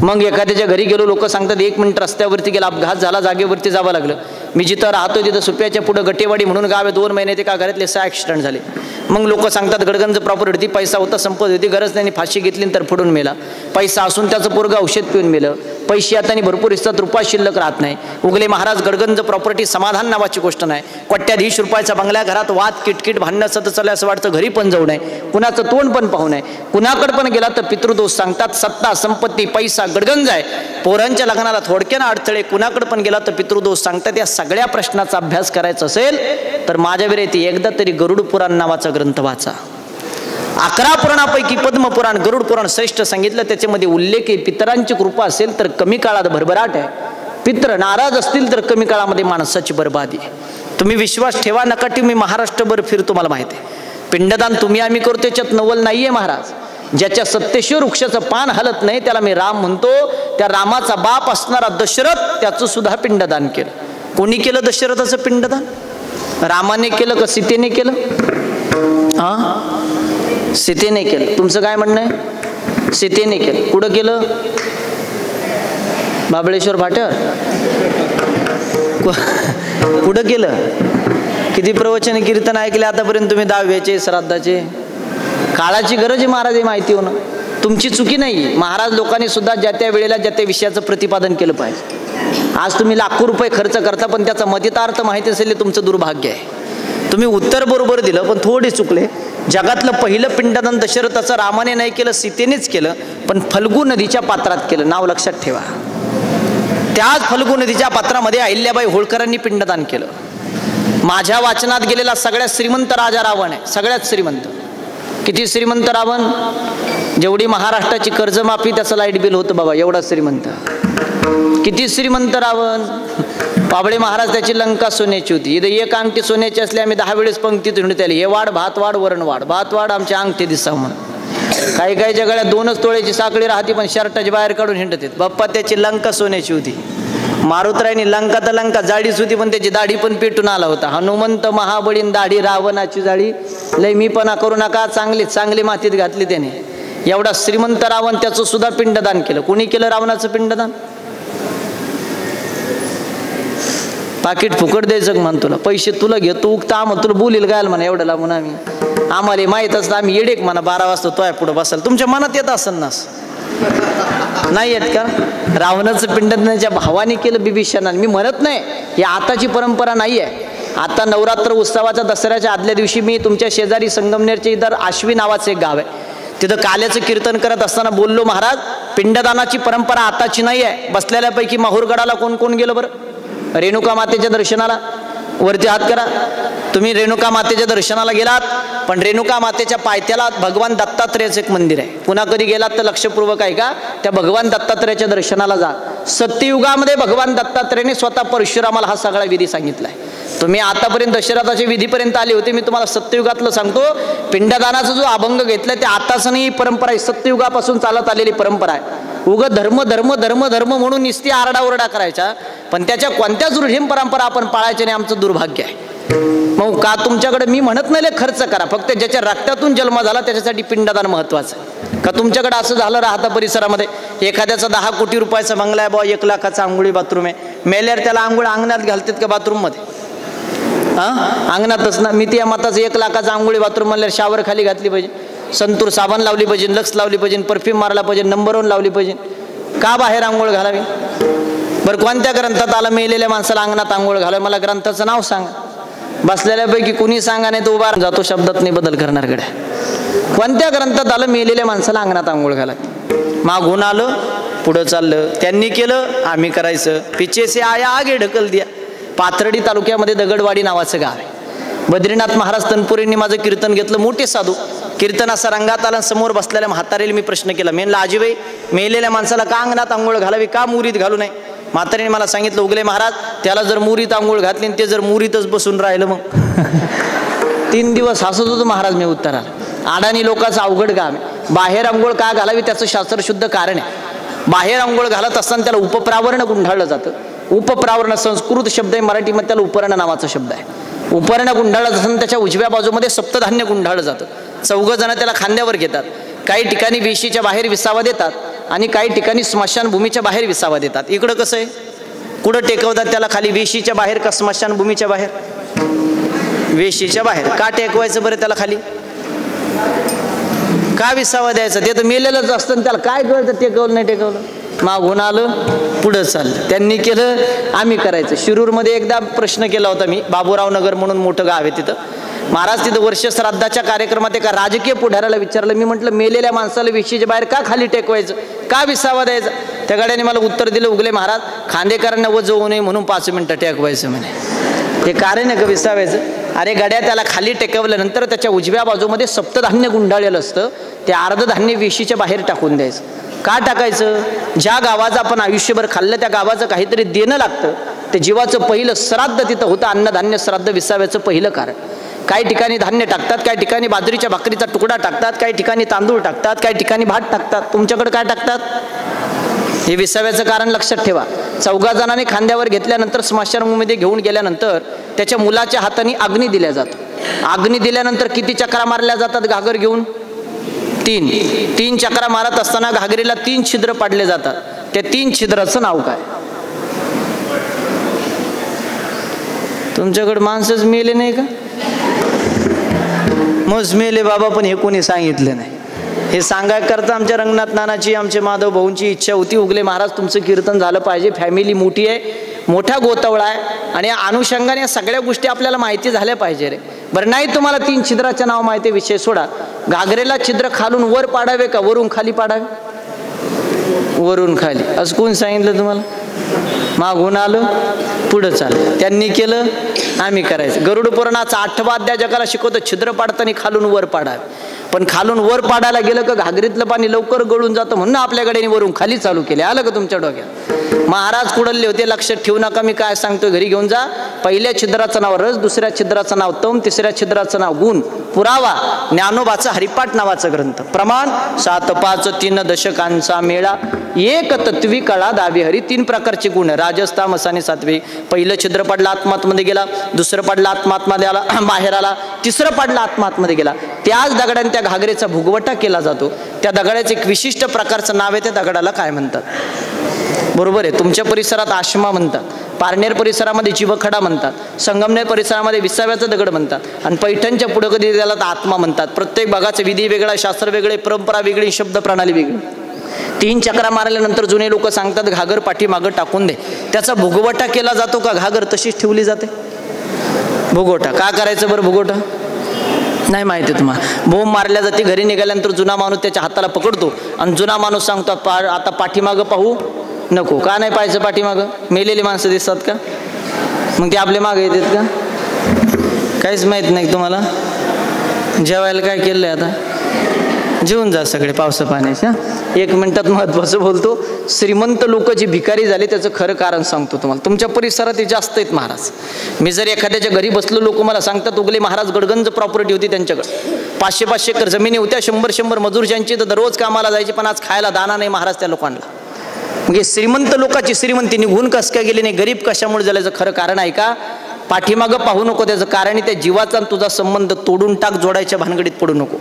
S1: मग एखाद्याच्या घरी गेलो, लोक सांगतात 1 मिनिट रस्त्यावरती गेला, अपघात झाला, जागेवरती जावं लागलं. मी जिथं राहतो तिथं सुप्याच्या पुढं गटेवाडी म्हणून गाव आहे, 2 महिने ते का घरातले 6 ॲक्सिडेंट झाले. मग लोक सांगतात गडगंज प्रॉपर्टी, पैसा होता संपत होती, गरज त्यांनी फाशी घेतली तर फुडून मेला. पैसा असून त्याचं पोरगं औषध पिऊन मेलं. पैसे आता भरपूर इसतात, रुपया शिल्लक राहत नाही. उगले महाराज गडगंज प्रॉपर्टी समाधान नावाची गोष्ट नाही. कोट्याधीश रुपयाचा बंगल्या, घरात वाद किटकिट भांडणं सतत चाललं असं वाटतं. घरी पण जाऊ नये, कुणाचं तोंड पण पाहू नये. कुणाकडे पण गेला तर पितृदोष सांगतात. सत्ता संपत्ती पैसा गडगंज आहे. पोरांच्या लग्नाला थोडक्यानं अडथळे, कुणाकडे पण गेला तर पितृदोष सांगतात. या सगळ्या प्रश्नाचा अभ्यास करायचा असेल तर माझ्या विरेती एकदा तरी गरुड पुराण नावाचा ग्रंथ वाचा. 11 पुराणापैकी पद्मपुराण, गरुड पुराण श्रेष्ठ सांगितलं. त्याच्यामध्ये उल्लेख आहे पितरांची कृपा असेल तर कमी काळात भरभराट आहे. पित्र नाराज असतील तर कमी काळामध्ये माणसाची बर्बादी आहे. तुम्ही विश्वास ठेवा, नका ठेवू. मी महाराष्ट्रभर फिरतो, मला माहिती आहे. पिंडदान तुम्ही आम्ही करतो, त्याच्यात नवल नाहीये महाराज. ज्याच्या सत्तेश्वर वृक्षाचं पान हलत नाही त्याला मी राम म्हणतो. त्या रामाचा बाप असणारा दशरथ त्याचं सुद्धा पिंडदान केलं. कोणी केलं दशरथाचं पिंडदान? रामाने केलं का सीतेने केलं? सीतेने केलं. तुमचं काय म्हणणं आहे? सीतेने केलं. कुठं केलं? महाबळेश्वर फाट्यावर. कुठं केलं? किती प्रवचन कीर्तन ऐकले आतापर्यंत तुम्ही? 10व्याचे श्राद्धाचे. काळाची गरज आहे महाराज, ही माहिती होणं. तुमची चुकी नाही. महाराज लोकांनी सुद्धा ज्या त्या वेळेला ज्या त्या विषयाचं प्रतिपादन केलं पाहिजे. आज तुम्ही लाखो रुपये खर्च करता पण त्याचा मतितार्थ माहिती असेल, तुमचं दुर्भाग्य आहे. तुम्ही उत्तर बरोबर दिलं पण थोडे चुकले. जगातलं पहिलं पिंडदान दशरथाचं रामाने नाही केलं, सीतेनेच केलं, पण फल्गू नदीच्या पात्रात केलं. नाव लक्षात ठेवा. त्याच फल्गू नदीच्या पात्रामध्ये अहिल्याबाई होळकरांनी पिंडदान केलं. माझ्या वाचनात गेलेला सगळ्यात श्रीमंत राजा रावण आहे. सगळ्यात श्रीमंत. किती श्रीमंत रावण? जेवढी महाराष्ट्राची कर्जमाफी त्याचं लाईट बिल होतं बाबा, एवढा श्रीमंत. किती श्रीमंत रावण? पाबळे महाराज त्याची लंका सोन्याची होती. इथं एक अंगठी सोन्याची असली, आम्ही 10 वेळेस पंक्तीत त्याला हे वाढ भात वाढ वरण वाढ, भात वाढ आमच्या अंगठी दिसा म्हणून. काही काहीच्या गळ्यात 2च तोळ्याची साखळी राहते पण शर्टाच्या बाहेर काढून हिंडत आहेत. बाप्पा त्याची लंका सोन्याची होती. मारुतरायनी लंका तर लंका जाडीच होती पण त्याची दाढी पण पेटून आला होता. हनुमंत महाबळीन दाढी रावणाची जाळी, लय मीपणा करू नका, चांगली मातीत घातली त्याने. एवढा श्रीमंत रावण त्याचं सुद्धा पिंडदान केलं. कोणी केलं रावणाचं पिंडदान? पाकिट फुकट द्यायचं म्हण, तुला पैसे तुला घेतो उगता आम्हाला तुला बोलील गायल म्हणा. एवढं लागून आम्हाला माहीत असतं आम्ही येडेक म्हणा. 12 वाजता तो आहे पुढं बसाल. तुमच्या मनात येत असेल ना? नाही येत का? रावणाचं पिंडदानाच्या भावाने केलं बिभीषणाने. मी म्हणत नाही ही आताची परंपरा नाही आहे. आता नवरात्र उत्सवाच्या दसऱ्याच्या आदल्या दिवशी मी तुमच्या शेजारी संगमनेरच्या इतर आश्वी नावाचं एक गाव आहे, तिथं काल्याचं कीर्तन करत असताना बोललो, महाराज पिंडदानाची परंपरा आताची नाही आहे. बसलेल्यापैकी माहूरगडाला कोण कोण गेलं बरं? रेणुका मातेच्या दर्शनाला वरती हात करा. तुम्ही रेणुका मातेच्या दर्शनाला गेलात, पण रेणुका मातेच्या पायथ्याला भगवान दत्तात्रेयाचं एक मंदिर आहे. पुन्हा कधी गेलात तर लक्षपूर्वक आहे का, त्या भगवान दत्तात्रेयाच्या दर्शनाला जा. सत्ययुगामध्ये भगवान दत्तात्रेयाने स्वतः परशुरामाला हा सगळा विधी सांगितलाय. तुम्ही आतापर्यंत दशरथाच्या विधीपर्यंत आले होते. मी तुम्हाला सत्ययुगातलं सांगतो, पिंडदानाचा जो अभंग घेतलाय ते आताच नाही परंपरा आहे, सत्ययुगापासून चालत आलेली परंपरा आहे. उग धर्म धर्म धर्म धर्म म्हणून नुसती आरडाओरडा करायचा, पण त्याच्या कोणत्याच रूढीम परंपरा आपण पाळायच्या नाही. आमचं दुर्भाग्य आहे. मग का तुमच्याकडे मी म्हणत नाही खर्च करा, फक्त ज्याच्या रक्तातून जन्म झाला त्याच्यासाठी पिंडदान महत्वाचं आहे. का तुमच्याकडे असं झालं राहता परिसरामध्ये एखाद्याचा 10 कोटी रुपयाचा बंगला आहे बा, 1 लाखाचा आंघोळी बाथरूम आहे, मेल्यावर त्याला आंघोळ अंगणात घालतात का बाथरूम मध्ये? अंगणातच ना. मी त्या मताचं 1 लाखाचा आंघोळी बाथरूम म्हणल्यावर शावर खाली घातली पाहिजे, संतूर साबण लावली पाहिजे, लक्स लावली पाहिजे, परफ्यूम मारला पाहिजे, नंबर 1 लावली पाहिजे. का बाहेर आंघोळ घालावी? बरं कोणत्या ग्रंथात आलं मेलेल्या माणसाला अंगणात आंघोळ घालावी? मला ग्रंथाचं नाव सांगा. बसलेल्यापैकी कुणी सांगा, नाही तो उभा जातो शब्दात नाही बदल करणार गड्या. कोणत्या ग्रंथात आलं मेलेल्या माणसाला अंगणात आंघोळ घालावी? मागून आलं पुढं चाललं, त्यांनी केलं आम्ही करायचं. पिछे से आया आगे ढकल दिया. पाथर्डी तालुक्यामध्ये दगडवाडी नावाचं गाव आहे. बद्रीनाथ महाराज तनपुरेंनी माझं कीर्तन घेतलं. मोठे साधू कीर्तन असं रंगात आला. समोर बसलेल्या म्हातारीला मी प्रश्न केला, मेनला आजीबाई मेलेल्या माणसाला का अंगणात आंघोळ घालावी, का मुरीत घालू नये? म्हातारीने मला सांगितलं, उगले महाराज त्याला जर मुरीत आंघोळ घातली ते जर मुरीतच बसून राहिलं मग 3 दिवस हसत होतो महाराज मी उत्तराला. अडाणी लोकांचं अवघड काम आहे. बाहेर आंघोळ का घालावी त्याचं शास्त्रशुद्ध कारण आहे. बाहेर आंघोळ घालत असताना त्याला उपप्रावरण गुंढाळलं जातं. उपप्रावरण संस्कृत शब्द आहे, मराठीमध्ये त्याला उपर्ण नावाचा शब्द आहे. उपर्ण गुंढाळत असताना त्याच्या उजव्या बाजूमध्ये सप्तधान्य गुंढाळलं जातं. 4 जण त्याला खांद्यावर घेतात. काही ठिकाणी वेशीच्या बाहेर विसावा देतात आणि काही ठिकाणी स्मशानभूमीच्या बाहेर विसावा देतात. इकडं कसं आहे, कुठं टेकवतात त्याला? खाली वेशीच्या बाहेर का स्मशानभूमीच्या बाहेर? वेशीच्या बाहेर. का टेकवायचं बरं त्याला खाली? का विसावा द्यायचा? ते तर मेलेलंच असतं, त्याला काय कळतं टेकवलं नाही टेकवलं? मागून आलं पुढं चाललं. त्यांनी केलं आम्ही करायचं. शिरूरमध्ये एकदा प्रश्न केला होता मी. बाबूराव नगर म्हणून मोठं गाव आहे तिथं. महाराज तिथं वर्ष श्राद्धाच्या कार्यक्रमात एका राजकीय पुढाऱ्याला विचारलं. मी म्हटलं मेलेल्या माणसाला वेशीच्या बाहेर का खाली टेकवायचं, का विसावा द्यायचा? त्या गाड्याने मला उत्तर दिलं, उगले महाराज खांदेकरांना वजवू नये म्हणून 5 मिनिटं टेकवायचं म्हणे. हे कारण आहे का विसावायचं? अरे गड्या, त्याला खाली टेकवल्यानंतर त्याच्या उजव्या बाजूमध्ये सप्तधान्य गुंढाळलेलं असतं, ते अर्ध धान्य वेशीच्या बाहेर टाकून द्यायचं. का टाकायचं? ज्या गावाचं आपण आयुष्यभर खाल्लं त्या गावाचं काहीतरी देणं लागतं. ते जीवाचं पहिलं श्राद्ध तिथं होतं. अन्नधान्य श्राद्ध विसाव्याचं पहिलं कारण. काही ठिकाणी धान्य टाकतात, काही ठिकाणी बाजरीच्या भाकरीचा तुकडा टाकतात, काही ठिकाणी तांदूळ टाकतात, काही ठिकाणी भात टाकतात. तुमच्याकडे काय टाकतात? हे विसाव्याचं कारण लक्षात ठेवा. 4 जणांनी खांद्यावर घेतल्यानंतर स्मशानभूमीमध्ये घेऊन गेल्यानंतर त्याच्या मुलाच्या हाताने अग्नी दिल्या जातं. अग्नी दिल्यानंतर किती चक्रा मारल्या जातात घागर घेऊन? 3 चक्रा मारत असताना घागरीला 3 छिद्र पाडले जातात. त्या 3 छिद्राचं नाव काय? तुमच्याकडे माणसंच मेले नाही का? मग मेले बाबा, पण हे कोणी सांगितलं नाही. हे सांगायकरता आमच्या रंगनाथ नानाची, आमच्या माधव भाऊंची इच्छा होती, उगले महाराज तुमचं कीर्तन झालं पाहिजे. फॅमिली मोठी आहे, मोठा गोतावळा आहे आणि या अनुषंगाने या सगळ्या गोष्टी आपल्याला माहिती झाल्या पाहिजे रे. बरं नाही तुम्हाला 3 छिद्राचं नाव माहिती, विषय सोडा. घागरेला छिद्र खालून वर पाडावे का वरून खाली पाडावे? वरून खाली. असं कोण सांगितलं तुम्हाला? मागून आलं पुढं चाललं. त्यांनी केलं आम्ही करायचं. गरुड पुराणाचा 8वा अध्याय जगाला शिकवतो, छिद्र पाडताना खालून वर पाडावे. पण खालून वर पाडायला गेलं का घागरीतलं पाणी लवकर गळून जातं म्हणून आपल्याकडे वरून खाली चालू केले. आलं का तुमच्या डोक्यात? महाराज कुडलले होते, लक्षात ठेवू नका. मी काय सांगतोय घरी घेऊन जा. पहिल्या छिद्राचं नाव रस, दुसऱ्या छिद्राचं नाव तम, तिसऱ्या छिद्राचं नाव गुण, पुरावा ज्ञानोबाचा हरिपाठ नावाचा ग्रंथ. प्रमाण 7, 5, 3 दशकांचा मेळा, एक तत्वी कळा दावी हरी. 3 प्रकारचे गुण, राजस तामस आणि सात्विक. पहिलं छिद्र पडला आत्मात्मध्ये गेला, दुसरं पडला आत्मात्मध्ये आला बाहेर आला, तिसरं पडला आत्मात्मध्ये गेला. त्याच दगडाने त्या घागरेचा भुगवटा केला जातो. त्या दगडाचं एक विशिष्ट प्रकारचं नाव आहे. त्या दगडाला काय म्हणतात? बरोबर आहे. तुमच्या परिसरात आश्मा म्हणतात, पारनेर परिसरामध्ये जीवखडा म्हणतात, संगमनेर परिसरामध्ये विसाव्याचा दगड म्हणतात, आणि पैठणच्या पुढं कधी त्याला तर आत्मा म्हणतात. प्रत्येक भागाचे विधी वेगळा, शास्त्र वेगळे, परंपरा वेगळी, शब्द प्रणाली वेगळी. 3 चक्रा मारल्यानंतर जुने लोक सांगतात घागर पाठीमागं टाकून दे. त्याचा भुगवटा केला जातो का घागर तशीच ठेवली जाते? भुगवटा का करायचं बरं? भुगवटा नाही माहिती तुम्हाला. बोंब मारल्या जाते, घरी निघाल्यानंतर जुना माणूस त्याच्या हाताला पकडतो आणि जुना माणूस सांगतो आता पाठीमागं पाहू नको. का नाही पाहायचं पाठीमागं? मेलेली माणसं दिसतात का? मग ते आपले मागे येतात का? काहीच माहित नाही तुम्हाला. जेवायला काय केलंय आता? जेवून जा सगळे पावसा पाण्याच्या. 1 मिनिटात महत्वाचं बोलतो. श्रीमंत लोक जी भिकारी झाले त्याचं खरं कारण सांगतो तुम्हाला. तुमच्या परिसरात ते जास्त आहेत महाराज. मी जर एखाद्याच्या घरी बसलो, लोक मला सांगतात उगले महाराज गडगंज प्रॉपर्टी होती त्यांच्याकडे, 500-500 एकर जमिनी होत्या, 100-100 मजूर ज्यांची, तर दररोज कामाला जायचे, पण आज खायला दाना नाही महाराज त्या लोकांना. म्हणजे श्रीमंत लोकांची श्रीमंती निघून कस काय गेली नाही, गरीब कशामुळे झाल्याचं खरं कारण आहे का? पाठीमागं पाहू नको. त्याचं कारण त्या जीवाचा तुझा संबंध तोडून टाक, जोडायच्या भानगडीत पडू नको.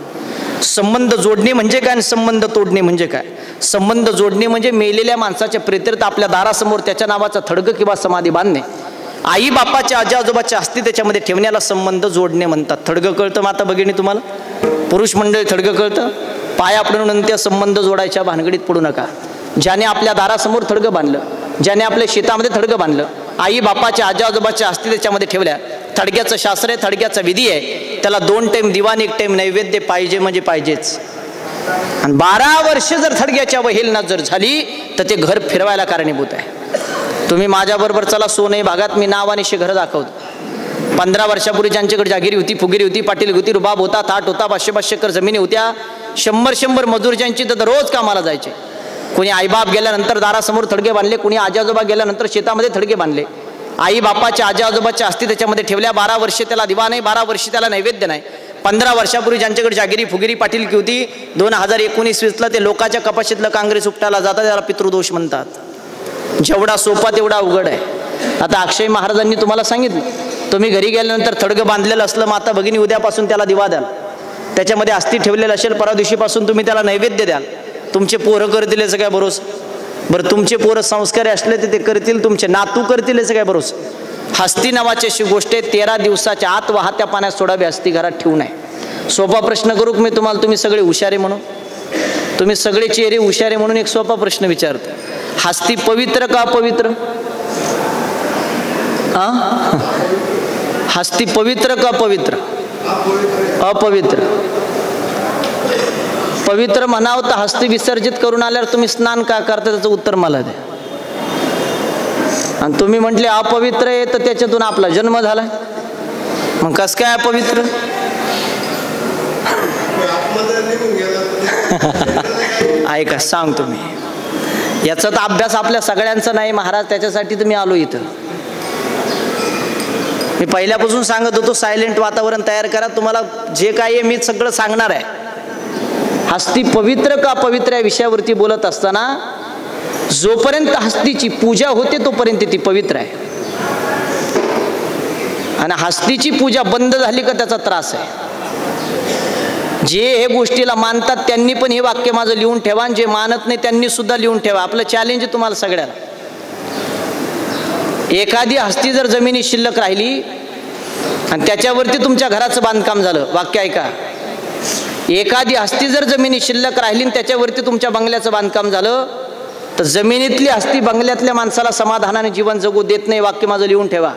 S1: संबंध जोडणे म्हणजे काय आणि संबंध तोडणे म्हणजे काय? संबंध जोडणे म्हणजे मेलेल्या माणसाच्या प्रेतीत आपल्या दारासमोर त्याच्या नावाचा थडगं किंवा समाधी बांधणे. आई बापाच्या आजी आजोबाच्या अस्थी त्याच्यामध्ये ठेवण्याला संबंध जोडणे म्हणतात. थडगं कळतं माता भगिनी तुम्हाला? पुरुष मंडळी थडगं कळतं? पाया पडून त्या संबंध जोडायच्या भानगडीत पडू नका. ज्याने आपल्या दारासमोर थडगं बांधलं, ज्याने आपल्या शेतामध्ये थडगं बांधलं, आई बापाच्या आजी आजोबाच्या अस्थी त्याच्यामध्ये ठेवल्या, थडग्याचं शास्त्र आहे, थडग्याचा विधी आहे, त्याला 2 टाइम दिवाण 1 टाइम नैवेद्य पाहिजे म्हणजे पाहिजेच. आणि 12 वर्ष जर थडग्याच्या वहेलना जर झाली तर ते घर फिरवायला कारणीभूत आहे. तुम्ही माझ्याबरोबर चला सोनई भागात, मी नावानिशी घर दाखवतो. 15 वर्षापूर्वी ज्यांच्याकडे जागिरी होती, फुगिरी होती, पाटील होती, रुबाब होता, थाट होता, 500-500 एकर जमिनी होत्या, 100-100 मजूर ज्यांची, तर रोज कामाला जायचे. कोणी आईबाप गेल्यानंतर दारासमोर थडगे बांधले, कोणी आजी आजोबा गेल्यानंतर शेतामध्ये थडगे बांधले. आई बापाच्या आजी आजोबाच्या अस्थी त्याच्यामध्ये ठेवल्या. 12 वर्ष त्याला दिवा नाही, 12 वर्ष त्याला नैवेद्य नाही. 15 वर्षापूर्वी ज्यांच्याकडे जागिरी फुगिरी पाटीलकी होती, 2019-20ला ते लोकांच्या कपाशीतलं काँग्रेस उपटायला जातात, त्याला पितृदोष म्हणतात. जेवढा सोपा तेवढा अवघड आहे. आता अक्षय महाराजांनी तुम्हाला सांगितलं, तुम्ही घरी गेल्यानंतर थडगं बांधलेलं असलं, माता भगिनी उद्यापासून त्याला दिवा द्याल, त्याच्यामध्ये अस्थी ठेवलेलं असेल, परवा दिवशीपासून तुम्ही त्याला नैवेद्य द्याल. तुमचे पोरं करतील याचं काय भरोसा? बरं तुमचे पोरं संस्कारी असले तर ते करतील, तुमचे नातू करतील याचं काय भरोसा? हस्ती नावाची अशी गोष्ट आहे, 13 दिवसाच्या आत वाहत्या पाण्यात सोडावी, हस्ती घरात ठेवू नये. सोपा प्रश्न करू मी तुम्हाला, तुम्ही सगळे हुशारे म्हणून, तुम्ही सगळे चेहरे हुशारे म्हणून एक सोपा प्रश्न विचारतो. हस्ती पवित्र का अपवित्र? हस्ती पवित्र का अपवित्र? अपवित्र. पवित्र म्हणावं तर हस्ती विसर्जित करून आल्यावर तुम्ही स्नान का करता त्याचं उत्तर मला द्या. आणि तुम्ही म्हटले अपवित्र आहे तर त्याच्यातून आपला जन्म झाला, मग कस काय अपवित्र? ऐका सांगतो मी, याचा तर अभ्यास आपल्या सगळ्यांचा नाही महाराज, त्याच्यासाठी तर मी आलो इथं. मी पहिल्यापासून सांगत होतो सायलेंट वातावरण तयार करा, तुम्हाला जे काय आहे मी सगळं सांगणार आहे. हस्ती पवित्र का पवित्र या विषयावरती बोलत असताना जोपर्यंत हस्तीची पूजा होते तोपर्यंत ती पवित्र आहे, आणि हस्तीची पूजा बंद झाली का त्याचा त्रास आहे. जे हे गोष्टीला मानतात त्यांनी पण हे वाक्य माझं लिहून ठेवा, जे मानत नाही त्यांनी सुद्धा लिहून ठेवा. आपलं चॅलेंज आहे तुम्हाला सगळ्याला. एखादी हस्ती जर जमिनी शिल्लक राहिली आणि त्याच्यावरती तुमच्या घराचं बांधकाम झालं, वाक्य ऐका, एखादी हस्ती जर जमिनी शिल्लक राहिली आणि त्याच्यावरती तुमच्या बंगल्याचं बांधकाम झालं तर जमिनीतली हस्ती बंगल्यातल्या माणसाला समाधानाने जीवन जगू देत नाही, वाक्य माझं लिहून ठेवा.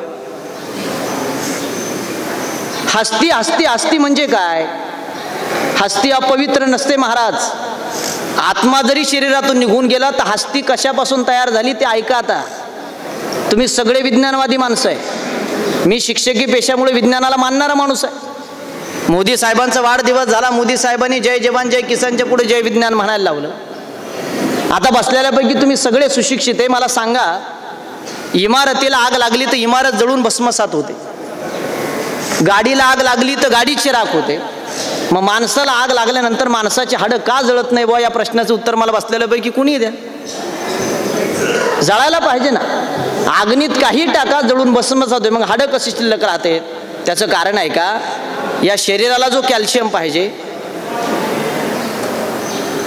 S1: हस्ती हस्ती हस्ती म्हणजे काय? हस्ती अपवित्र नसते महाराज. आत्मा जरी शरीरातून निघून गेला तर हस्ती कशापासून तयार झाली ते ऐका. आता तुम्ही सगळे विज्ञानवादी माणसं आहे, मी शिक्षकी पेशामुळे विज्ञानाला मानणारा माणूस आहे. मोदी साहेबांचा वाढदिवस झाला, मोदी साहेबांनी जय जवान जय किसानच्या पुढे जय विज्ञान म्हणायला लावलं. आता बसलेल्यापैकी तुम्ही सगळे सुशिक्षित आहे, मला सांगा, इमारतीला आग लागली तर इमारत जळून भस्मसात होते, गाडीला आग लागली तर गाडीची राख होते, मग माणसाला आग लागल्यानंतर माणसाची हाडं का जळत नाही बुवा, या प्रश्नाचं उत्तर मला बसलेल्यापैकी कुणी द्या. जळायला पाहिजे ना. अग्नीत काही टाका जळून भस्मच होते, मग हाडं कशी शिल्लक राहते? त्याचं कारण आहे का, या शरीराला जो कॅल्शियम पाहिजे,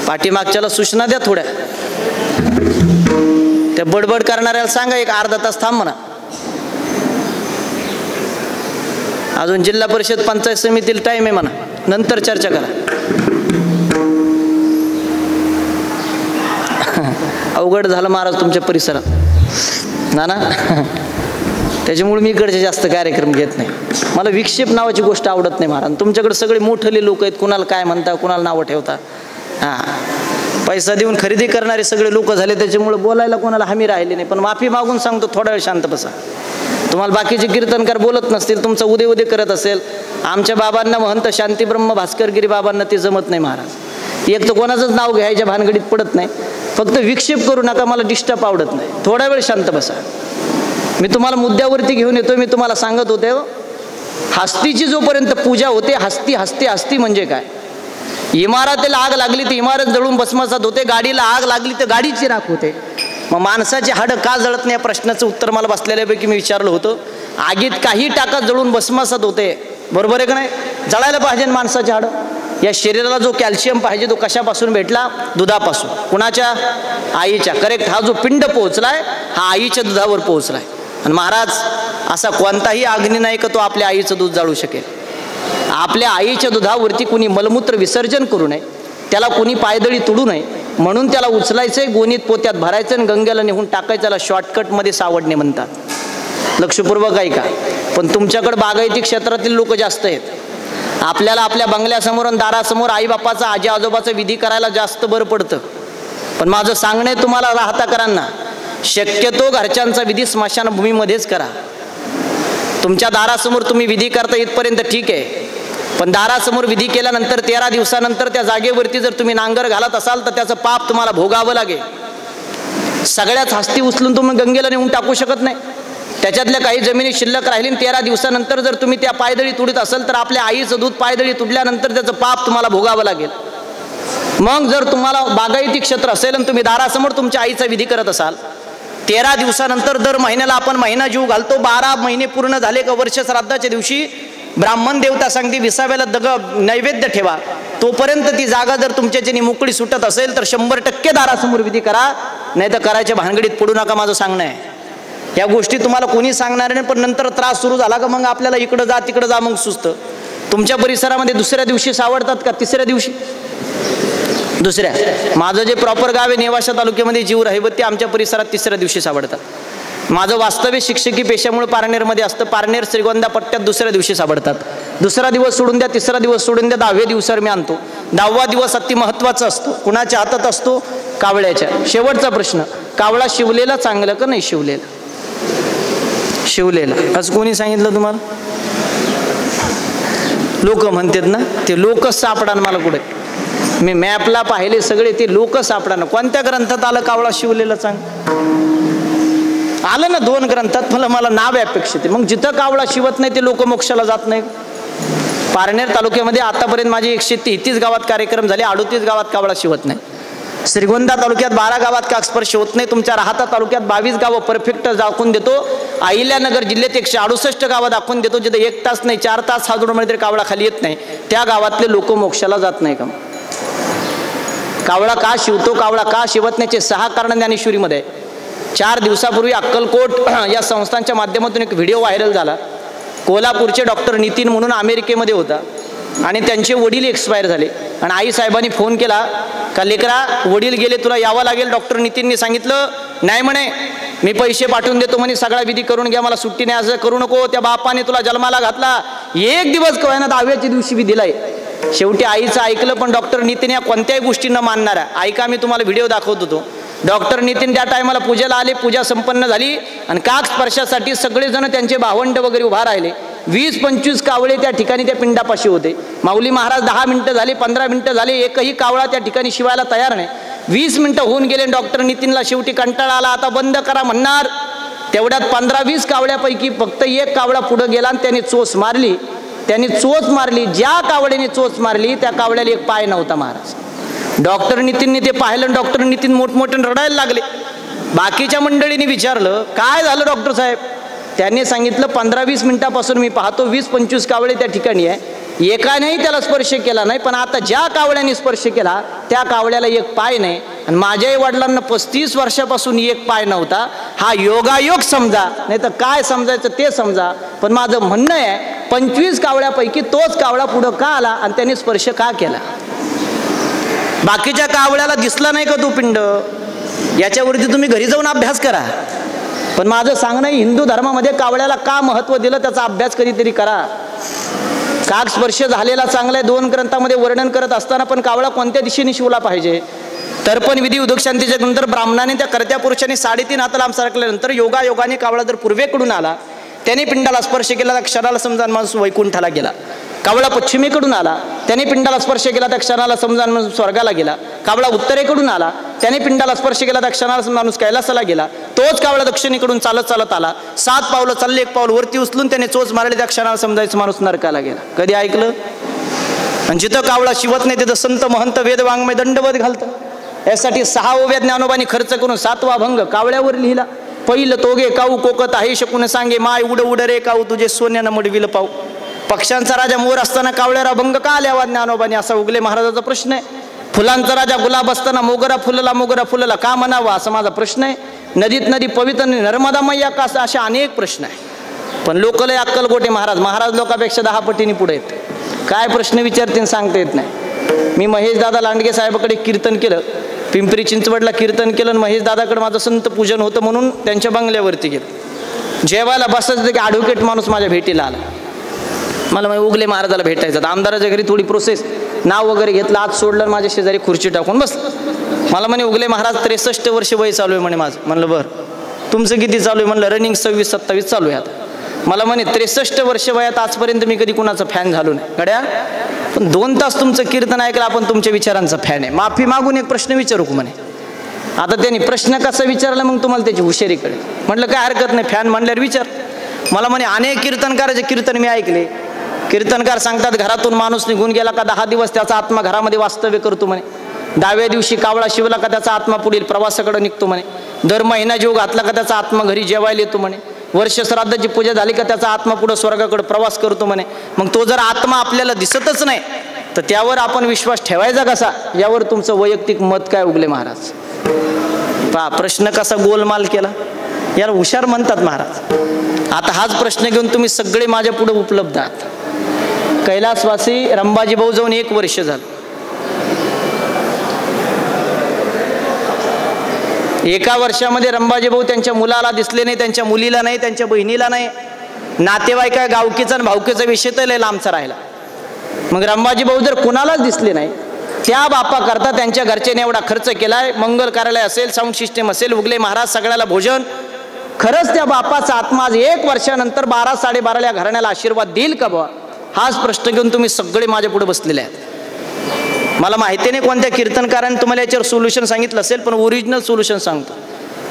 S1: पाठीमागच्याला सूचना द्या थोड्या, त्या बडबड करणाऱ्याला सांगा एक अर्धा तास थांब म्हणा. अजून जिल्हा परिषद पंचायत समितीला टाइम आहे म्हणा, नंतर चर्चा करा. अवघड झालं महाराज तुमच्या परिसरात ना. त्याच्यामुळे मी इकडचे जास्त कार्यक्रम घेत नाही. मला विक्षेप नावाची गोष्ट आवडत नाही महाराज. तुमच्याकडे सगळे मोठले लोक आहेत, कुणाला काय म्हणता, कुणाला नावं ठेवता. पैसा देऊन खरेदी करणारे सगळे लोक झाले, त्याच्यामुळे बोलायला कोणाला हमी राहिली नाही. पण माफी मागून सांगतो, थोडा वेळ शांत बसा. तुम्हाला बाकीचे कीर्तनकार बोलत नसतील, तुमचं उदे करत असेल. आमच्या बाबांना महंत शांतीब्रह्म भास्करगिरी बाबांना ते जमत नाही महाराज. एक तर कोणाचंच नाव घ्यायच्या भानगडीत पडत नाही. फक्त विक्षेप करू नका, मला डिस्टर्ब आवडत नाही. थोडा वेळ शांत बसा. मी तुम्हाला मुद्द्यावरती घेऊन येतोय. मी तुम्हाला सांगत होते, हस्तीची जोपर्यंत पूजा होते, हस्ती हस्ती हस्ती म्हणजे काय, इमारतीला आग लागली तर इमारत जळून भस्मसात होते, गाडीला आग लागली तर गाडीची राख होते. मग माणसाची हाडं का जळत नाही या प्रश्नाचं उत्तर मला बसलेल्यापैकी मी विचारलं होतं. आगीत काही टाका जळून भस्मसात होते, बरोबर आहे का नाही? जळायला पाहिजे माणसाची हाडं. या शरीराला जो कॅल्शियम पाहिजे तो कशापासून भेटला? दुधापासून. कुणाच्या? आईच्या. करेक्ट. हा जो पिंड पोहोचलाय हा आईच्या दुधावर पोहोचलाय. आणि महाराज असा कोणताही अग्नी नाही का तो आपल्या आईचं दूध जाळू शकेल. आपल्या आईच्या दुधावरती कुणी मलमूत्र विसर्जन करू नये, त्याला कुणी पायदळी तुडू नये, म्हणून त्याला उचलायचंय, गोणीत पोत्यात भरायचं आणि गंगेला निघून टाकायचं. त्याला शॉर्टकटमध्ये सावडणे म्हणतात. लक्षपूर्वक ऐका. पण तुमच्याकडे बागायती क्षेत्रातील लोक जास्त आहेत. आपल्याला आपल्या बंगल्यासमोर आणि दारासमोर आईबापाचा आजी आजोबाचा विधी करायला जास्त बरं पडतं. पण माझं सांगणं आहे तुम्हाला राहताकरांना, शक्यतो घरच्यांचा विधी स्मशानभूमीमध्येच करा. तुमच्या दारासमोर तुम्ही विधी करता इथपर्यंत ठीक आहे, पण दारासमोर विधी केल्यानंतर 13 दिवसानंतर त्या जागेवरती जर तुम्ही नांगर घालत असाल तर त्याचं पाप तुम्हाला भोगावं लागेल. सगळ्याच हस्ती उचलून तुम्ही गंगेला नेऊन टाकू शकत नाही. त्याच्यातल्या काही जमिनी शिल्लक राहिली. 13 दिवसानंतर जर तुम्ही त्या पायदळी तुडीत असाल तर आपल्या आईचं दूध पायदळी तुडल्यानंतर त्याचं पाप तुम्हाला भोगावं लागेल. मग जर तुम्हाला बागायती क्षेत्र असेल आणि तुम्ही दारासमोर तुमच्या आईचा विधी करत असाल, 13 दिवसानंतर दर महिन्याला आपण महिना जीव घालतो. 12 महिने पूर्ण झाले का वर्ष श्राद्धाच्या दिवशी ब्राह्मण देवता सांगते 20व्या नैवेद्य ठेवा. तोपर्यंत ती जागा जर तुमच्याच्यानी मोकळी सुटत असेल तर 100% दारासमोर विधी करा, नाही तर करायच्या भानगडीत पडू नका. माझं सांगणं आहे. या गोष्टी तुम्हाला कोणी सांगणार नाही, पण नंतर त्रास सुरू झाला का मग आपल्याला इकडं जा तिकडं जा मग सुचतं. तुमच्या परिसरामध्ये दुसऱ्या दिवशी सावडतात का तिसऱ्या दिवशी? दुसऱ्या. माझं जे प्रॉपर गाव आहे नेवाशा तालुक्यामध्ये जीव रहिवती, आमच्या परिसरात तिसऱ्या दिवशी सावडतात. माझं वास्तविक शिक्षकी पेशामुळे पारनेरमध्ये असतं. पारनेर श्रीगोंदा पट्ट्यात दुसऱ्या दिवशी सावडतात. दुसरा दिवस सोडून द्या, तिसरा दिवस सोडून द्या, 10व्या दिवसावर मी आणतो. 10वा दिवस अति महत्त्वाचा असतो. कुणाच्या हातात असतो? कावळ्याच्या. शेवटचा प्रश्न, कावळा शिवलेला चांगलं का नाही शिवलेला? शिवलेला. असं कोणी सांगितलं तुम्हाला? लोक म्हणतात ना, ते लोकच सापडा मला कुठे. मी मॅपला पाहिले सगळे, ते लोक सापडा ना. कोणत्या ग्रंथात आलं कावळा शिवलेला चांग? आलं ना 2 ग्रंथात. मला नाव अपेक्षित आहे. मग जिथं कावळा शिवत नाही ते लोक मोक्षाला जात नाही. पारनेर तालुक्यामध्ये आतापर्यंत माझे 133 गावात कार्यक्रम झाले, 38 गावात कावळा शिवत नाही. श्रीगोंदा तालुक्यात 12 गावात काकस्पर्श होत नाही. तुमच्या राहता तालुक्यात 22 गावं परफेक्ट दाखवून देतो. अहिल्यानगर जिल्ह्यात 168 गावं दाखवून देतो, जिथे 1 तास नाही 4 तास हादरूमध्ये तरी कावळा खाली येत नाही. त्या गावातले लोक मोक्षाला जात नाही का? कावळा का शिवतो, कावळा का शिवत नाही, 6 कारण ज्ञानेश्वरीमध्ये. 4 दिवसापूर्वी अक्कलकोट या संस्थांच्या माध्यमातून एक व्हिडिओ व्हायरल झाला. कोल्हापूरचे डॉक्टर नितीन म्हणून अमेरिकेमध्ये होता आणि त्यांचे वडील एक्सपायर झाले. आणि आई साहेबांनी फोन केला का लेकरा वडील गेले, तुला यावं लागेल. डॉक्टर नितीनने सांगितलं नाही म्हणे, मी पैसे पाठवून देतो म्हणे, सगळा विधी करून घ्या, मला सुट्टी नाही, असं करू नको. त्या बापाने तुला जन्माला घातला, 1 दिवस कळना 10व्याच्या दिवशी विधी दिलाय. शेवटी आईचं ऐकलं, पण डॉक्टर नितीन या कोणत्याही गोष्टी न मानणारा. ऐका, मी तुम्हाला व्हिडिओ दाखवत होतो. डॉक्टर नितीन त्या टायमाला पूजेला आले, पूजा संपन्न झाली आणि काक स्पर्शासाठी सगळेजण त्यांचे भावंड वगैरे उभा राहिले. 20-25 कावळे त्या ठिकाणी त्या पिंडापाशी होते. माऊली महाराज 10 मिनिटं झाली, 15 मिनिटं झाले, एकही कावळा त्या ठिकाणी शिवायला तयार नाही. 20 मिनिटं होऊन गेले. डॉक्टर नितीनला शेवटी कंटाळा आला, आता बंद करा म्हणणार. तेवढ्यात 15-20 कावळ्यापैकी फक्त 1 कावळा पुढे गेला आणि त्याने चोच मारली त्यांनी चोच मारली, ज्या कावड्याने चोच मारली त्या कावड्याला एक पाय नव्हता महाराज. डॉक्टर नितीनने ते पाहिलं, डॉक्टर नितीन मोठमोठे रडायला लागले. बाकीच्या मंडळींनी विचारलं काय झालं डॉक्टर साहेब. त्यांनी सांगितलं 15-20 मिनिटापासून मी पाहतो 20-25 कावळे त्या ठिकाणी आहे, एकानेही त्याला स्पर्श केला नाही, पण आता ज्या कावळ्याने स्पर्श केला त्या कावळ्याला एक पाय नाही. आणि माझ्याही वडिलांना 35 वर्षापासून एक पाय नव्हता. हा योगायोग समजा, नाही तर काय समजायचं ते समजा. पण माझं म्हणणं आहे 25 कावळ्यापैकी तोच कावळा पुढं का आला आणि त्याने स्पर्श का केला. बाकीच्या कावळ्याला दिसला नाही का तो पिंड, याच्यावरती तुम्ही घरी जाऊन अभ्यास करा. पण माझं सांगणं हिंदू धर्मामध्ये कावळ्याला का महत्त्व दिलं त्याचा अभ्यास कधीतरी करा. काग स्पर्श झालेला चांगला आहे 2 ग्रंथामध्ये वर्णन करत असताना, पण कावळा कोणत्या दिशेने शिवला पाहिजे. तर्पण विधी उदकशांतीच्या नंतर ब्राह्मणाने त्या कर्त्या पुरुषाने 3.5 हात लांब सरकल्यानंतर योगायोगाने कावळा जर पूर्वेकडून आला, त्याने पिंडाला स्पर्श केला त्या क्षणाला समजा माणूस वैकुंठाला गेला. कावळा पश्चिमेकडून आला, त्याने पिंडाला स्पर्श केला त्या क्षणाला समजा माणूस स्वर्गाला गेला. कावळा उत्तरेकडून आला, त्याने पिंडाला स्पर्श केला त्या क्षणाला माणूस कैलासाला गेला. तोच कावळा दक्षिणेकडून चालत चालत आला, 7 पावलं चालले, 1 पाऊल वरती उचलून त्याने चोच मारली, त्या क्षणाला समजायचं माणूस नरकाला गेला. कधी ऐकलं. आणि जिथं कावळा शिवत नाही तिथं संत महंत वेद वाङ्मय दंडवत घालतं. यासाठी 6 ओव्या ज्ञानोबानी खर्च करून 7वा भंग कावळ्यावर लिहिला. पहिलं तोगे काऊ कोकत आहे शकून सांगे, माय उड उड रे काऊ तुझे सोन्यानं मडविल पाऊ. पक्ष्यांचा राजा मोर असताना कावळ्याला भंग का आल्यावा ज्ञानोबानी, असा उगले महाराजाचा प्रश्न आहे. फुलांचा राजा गुलाब असताना मोगरा फुलला का म्हणावा, असा माझा प्रश्न आहे. नदीत नदी पवित्र नर्मदा मैया का, अशा अनेक प्रश्न आहे. पण लोक लय अक्कलकोटे महाराज लोकांपेक्षा 10 पटीने पुढे आहेत. काय प्रश्न विचारतील सांगता येत नाही. मी महेश दादा लांडगे साहेबाकडे कीर्तन केलं, पिंपरी चिंचवडला कीर्तन केलं. महेश दादाकडे माझं संत पूजन होतं म्हणून त्यांच्या बंगल्यावरती गेलं. जेवायला बसायचं की ॲडव्होकेट माणूस माझ्या भेटीला आला. मला उगले महाराजाला भेटायचं. आमदाराच्या घरी थोडी प्रोसेस, नाव वगैरे घेतलं, आत सोडलं, माझ्या शेजारी खुर्ची टाकून बस. मला म्हणे उगले महाराज 63 वर्ष वय चालू आहे म्हणे माझं. म्हणलं बरं, तुमचं किती चालू आहे. म्हणलं रनिंग 26-27 चालू आहे आता. मला म्हणे 63 वर्ष वयात आजपर्यंत मी कधी कुणाचा फॅन झालो नाही. गड्या पण 2 तास तुमचं कीर्तन ऐकलं, आपण तुमच्या विचारांचा फॅन आहे. माफी मागून एक प्रश्न विचारू का म्हणे. आता त्यांनी प्रश्न कसा विचारला मग तुम्हाला त्याची हुशारी कळेल. म्हटलं काय हरकत नाही, फॅन म्हणल्यावर विचार. मला म्हणे अनेक कीर्तनकाराचे कीर्तन मी ऐकले. कीर्तनकार सांगतात घरातून माणूस निघून गेला का 10 दिवस त्याचा आत्मा घरामध्ये वास्तव्य करतो म्हणे. 10व्या दिवशी कावळा शिवला का त्याचा आत्मा पुढील प्रवासाकडे निघतो म्हणे. दर महिना जीव घातला का त्याचा आत्मा घरी जेवायला येतो म्हणे. वर्ष श्राद्धाची पूजा झाली का त्याचा आत्मा पुढे स्वर्गाकडे प्रवास करतो म्हणे. मग तो जर आत्मा आपल्याला दिसतच नाही तर त्यावर आपण विश्वास ठेवायचा कसा, यावर तुमचं वैयक्तिक मत काय उगले महाराज. पहा प्रश्न कसा गोलमाल केला. याला हुशार म्हणतात महाराज. आता हाच प्रश्न घेऊन तुम्ही सगळे माझ्या पुढे उपलब्ध आहात. कैलासवासी रंबाजी भाऊ जाऊन 1 वर्ष झालं. एका वर्षामध्ये रंबाजी भाऊ त्यांच्या मुलाला दिसले नाही, त्यांच्या मुलीला नाही, त्यांच्या बहिणीला नाही. नातेवाईका गावकीचा आणि भावकीचा विषय तर लय लांबचा राहिला. मग रंबाजी भाऊ जर कुणालाच दिसले नाही, त्या बापा करता त्यांच्या घरच्याने एवढा खर्च केलाय. मंगल कार्यालय असेल, साऊंड सिस्टीम असेल, उगले महाराज सगळ्याला भोजन. खरंच त्या बापाचा आत्मा आज 1 वर्षानंतर 12-12.5 घराण्याला आशीर्वाद देईल का बुवा, हाच प्रश्न घेऊन तुम्ही सगळे माझ्या पुढे बसलेले आहेत. मला माहिती नाही कोणत्या कीर्तनकाराने तुम्हाला याच्यावर सोल्युशन सांगितलं असेल, पण ओरिजिनल सोल्युशन सांगतो.